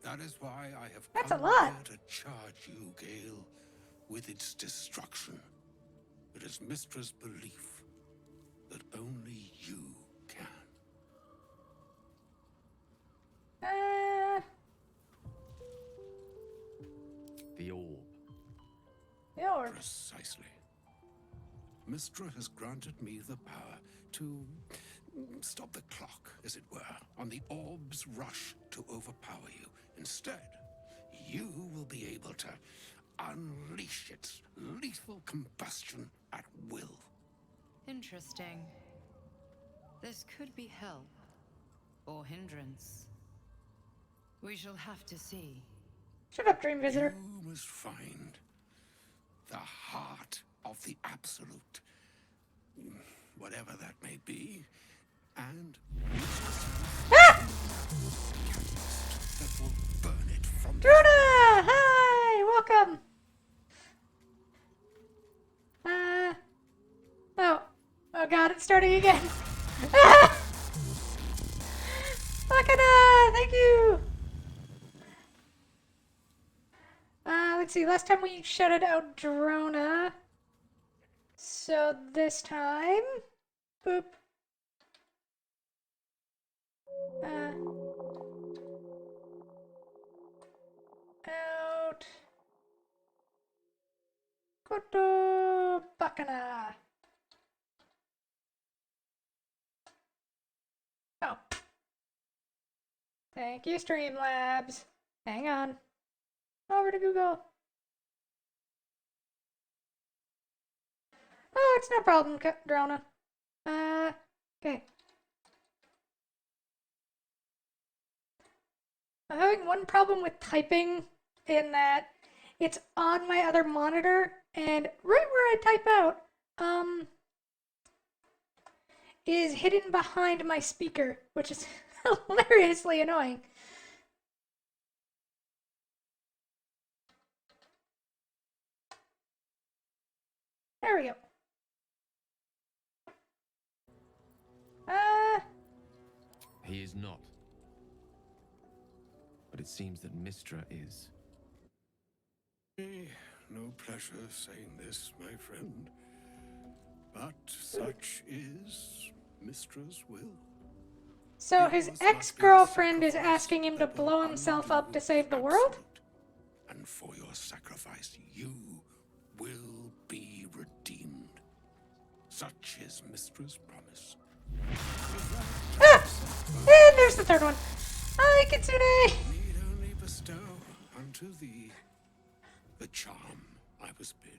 That is why I have come here to charge you, Gale, with its destruction. It is Mystra's belief that only you can. The orb. The orb. Precisely. Mystra has granted me the power to stop the clock, as it were, on the orb's rush to overpower you. Instead, you will be able to unleash its lethal combustion at will. Interesting. This could be help or hindrance. We shall have to see. Shut up, Dream Visitor. You must find the heart of the Absolute, whatever that may be, and that will burn it from the Drona! Hi! Welcome! Oh god, it's starting again. Bakana! Thank you! Let's see, last time we shouted out Drona. So this time... Boop. Out. Koto Bakana. Oh. Thank you, Streamlabs. Hang on. Over to Google. Oh, it's no problem, Drona. Okay. I'm having one problem with typing in that it's on my other monitor, and right where I type out, is hidden behind my speaker, which is hilariously annoying. There we go. He is not. But it seems that Mystra is. No pleasure saying this, my friend, but such is Mystra's will. So his ex-girlfriend is asking him to blow himself up to save the world? And for your sacrifice, you will be redeemed. Such is Mystra's promise. Ah! And there's the third one. Hi, Kitsune! Need only bestow unto thee the charm I was bid.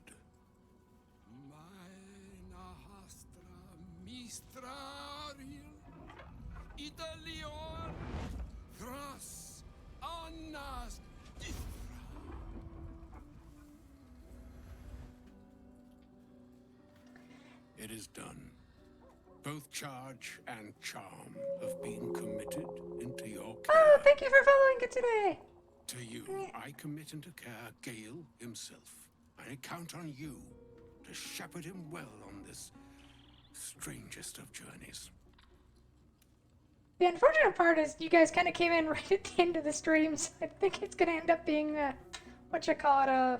It is done. Both charge and charm have been committed into your care. Oh, thank you for following Kitsune! To you, I commit into care Gale himself. I count on you to shepherd him well on this strangest of journeys. The unfortunate part is you guys kind of came in right at the end of the stream, so I think it's going to end up being, what you call it,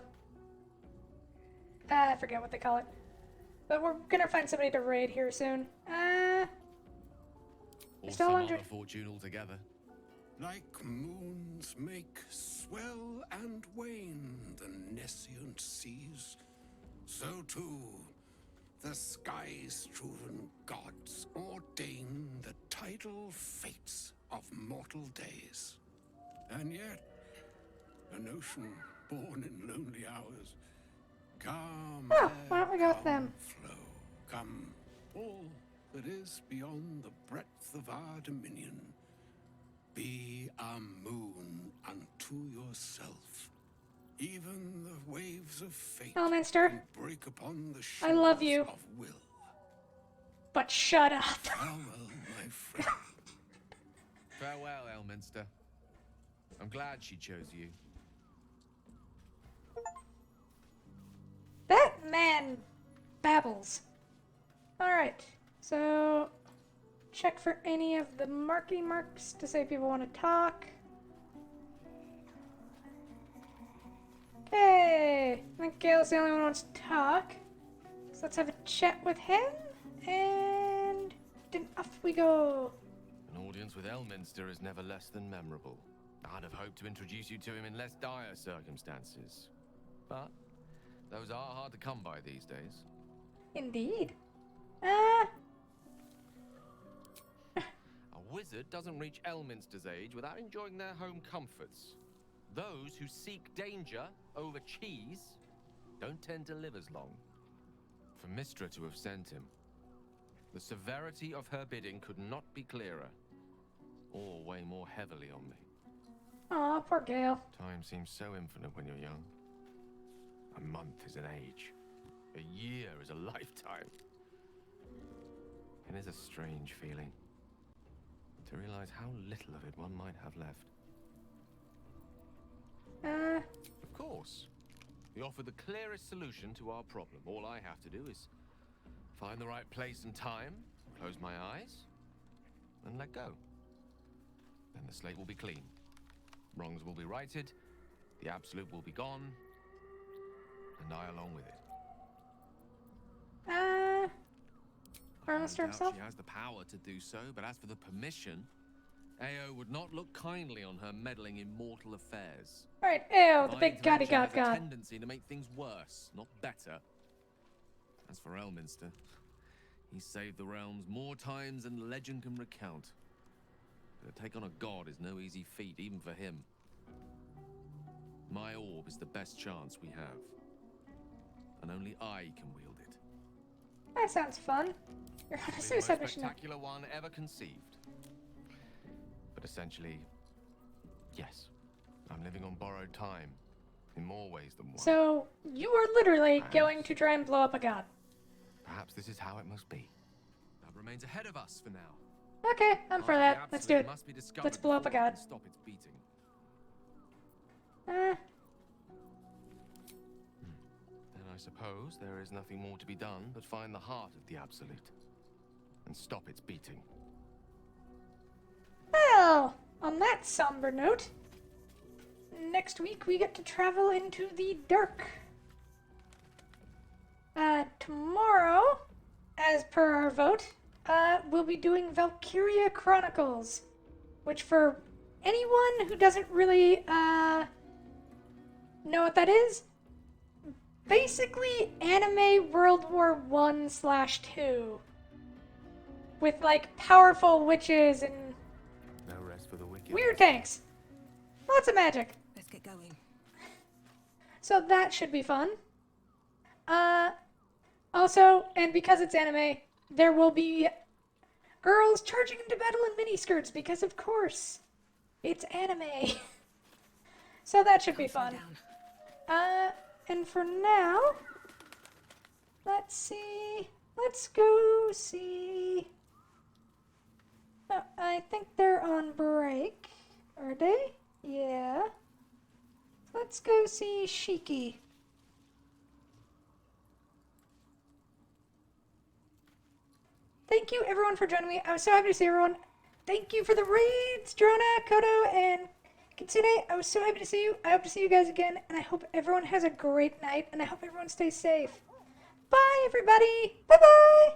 I forget what they call it. But we're going to find somebody to raid here soon. Or still some under... other fortune altogether. Like moons make swell and wane the nescient seas, so too the sky-strewn gods ordain the tidal fates of mortal days. And yet, an ocean born in lonely hours, come, why don't we go with them? flow, come all that is beyond the breadth of our dominion, Be a moon unto yourself. Even the waves of fate Elminster, can break upon the I love shores you. of will. But shut up. Farewell, my friend. Farewell, Elminster. I'm glad she chose you. That man babbles. Alright, so check for any of the marky marks to say people want to talk. Okay, I think Gale's the only one who wants to talk. So let's have a chat with him, and then off we go. An audience with Elminster is never less than memorable. I'd have hoped to introduce you to him in less dire circumstances. But those are hard to come by these days. Indeed. A wizard doesn't reach Elminster's age without enjoying their home comforts. Those who seek danger over cheese don't tend to live as long. For Mystra to have sent him, the severity of her bidding could not be clearer, or weigh more heavily on me. Aw, poor Gale. Time seems so infinite when you're young. A month is an age. A year is a lifetime. It is a strange feeling to realize how little of it one might have left. Of course, we offer the clearest solution to our problem. All I have to do is find the right place and time, close my eyes, and let go. Then the slate will be clean. Wrongs will be righted, the absolute will be gone, and I along with it. Prime Minister himself? She has the power to do so, but as for the permission, Ao would not look kindly on her meddling in mortal affairs. Alright, Ao, the My big goddy intervention god has a god. tendency to make things worse, not better. As for Elminster, he saved the realms more times than legend can recount. But to take on a god is no easy feat, even for him. My orb is the best chance we have. And only I can wield it. That sounds fun. You're on a The most suicide mission now. spectacular one ever conceived. But essentially, yes. I'm living on borrowed time. In more ways than one. So, you are literally going to try and blow up a god. Perhaps this is how it must be. That remains ahead of us for now. Okay, I'm for that. Let's do it. Must be discovered Let's blow up a before we god. can stop its beating. Uh, Then I suppose there is nothing more to be done but find the heart of the Absolute and stop its beating. well, on that somber note, next week we get to travel into the dark. Tomorrow, as per our vote, we'll be doing Valkyria Chronicles, which for anyone who doesn't really, know what that is, basically anime World War I/II. With, like, powerful witches and No rest for the wicked. weird tanks. Lots of magic. Let's get going. So that should be fun. Also, and because it's anime, there will be girls charging into battle in miniskirts because, of course, it's anime. So that should be fun. And for now, let's see. Let's go see. Oh, I think they're on break. Are they? Yeah. Let's go see Shiki. Thank you everyone for joining me. I was so happy to see everyone. Thank you for the raids, Drona, Kodo, and Kitsune. I was so happy to see you. I hope to see you guys again, and I hope everyone has a great night, and I hope everyone stays safe. Bye, everybody. Bye-bye.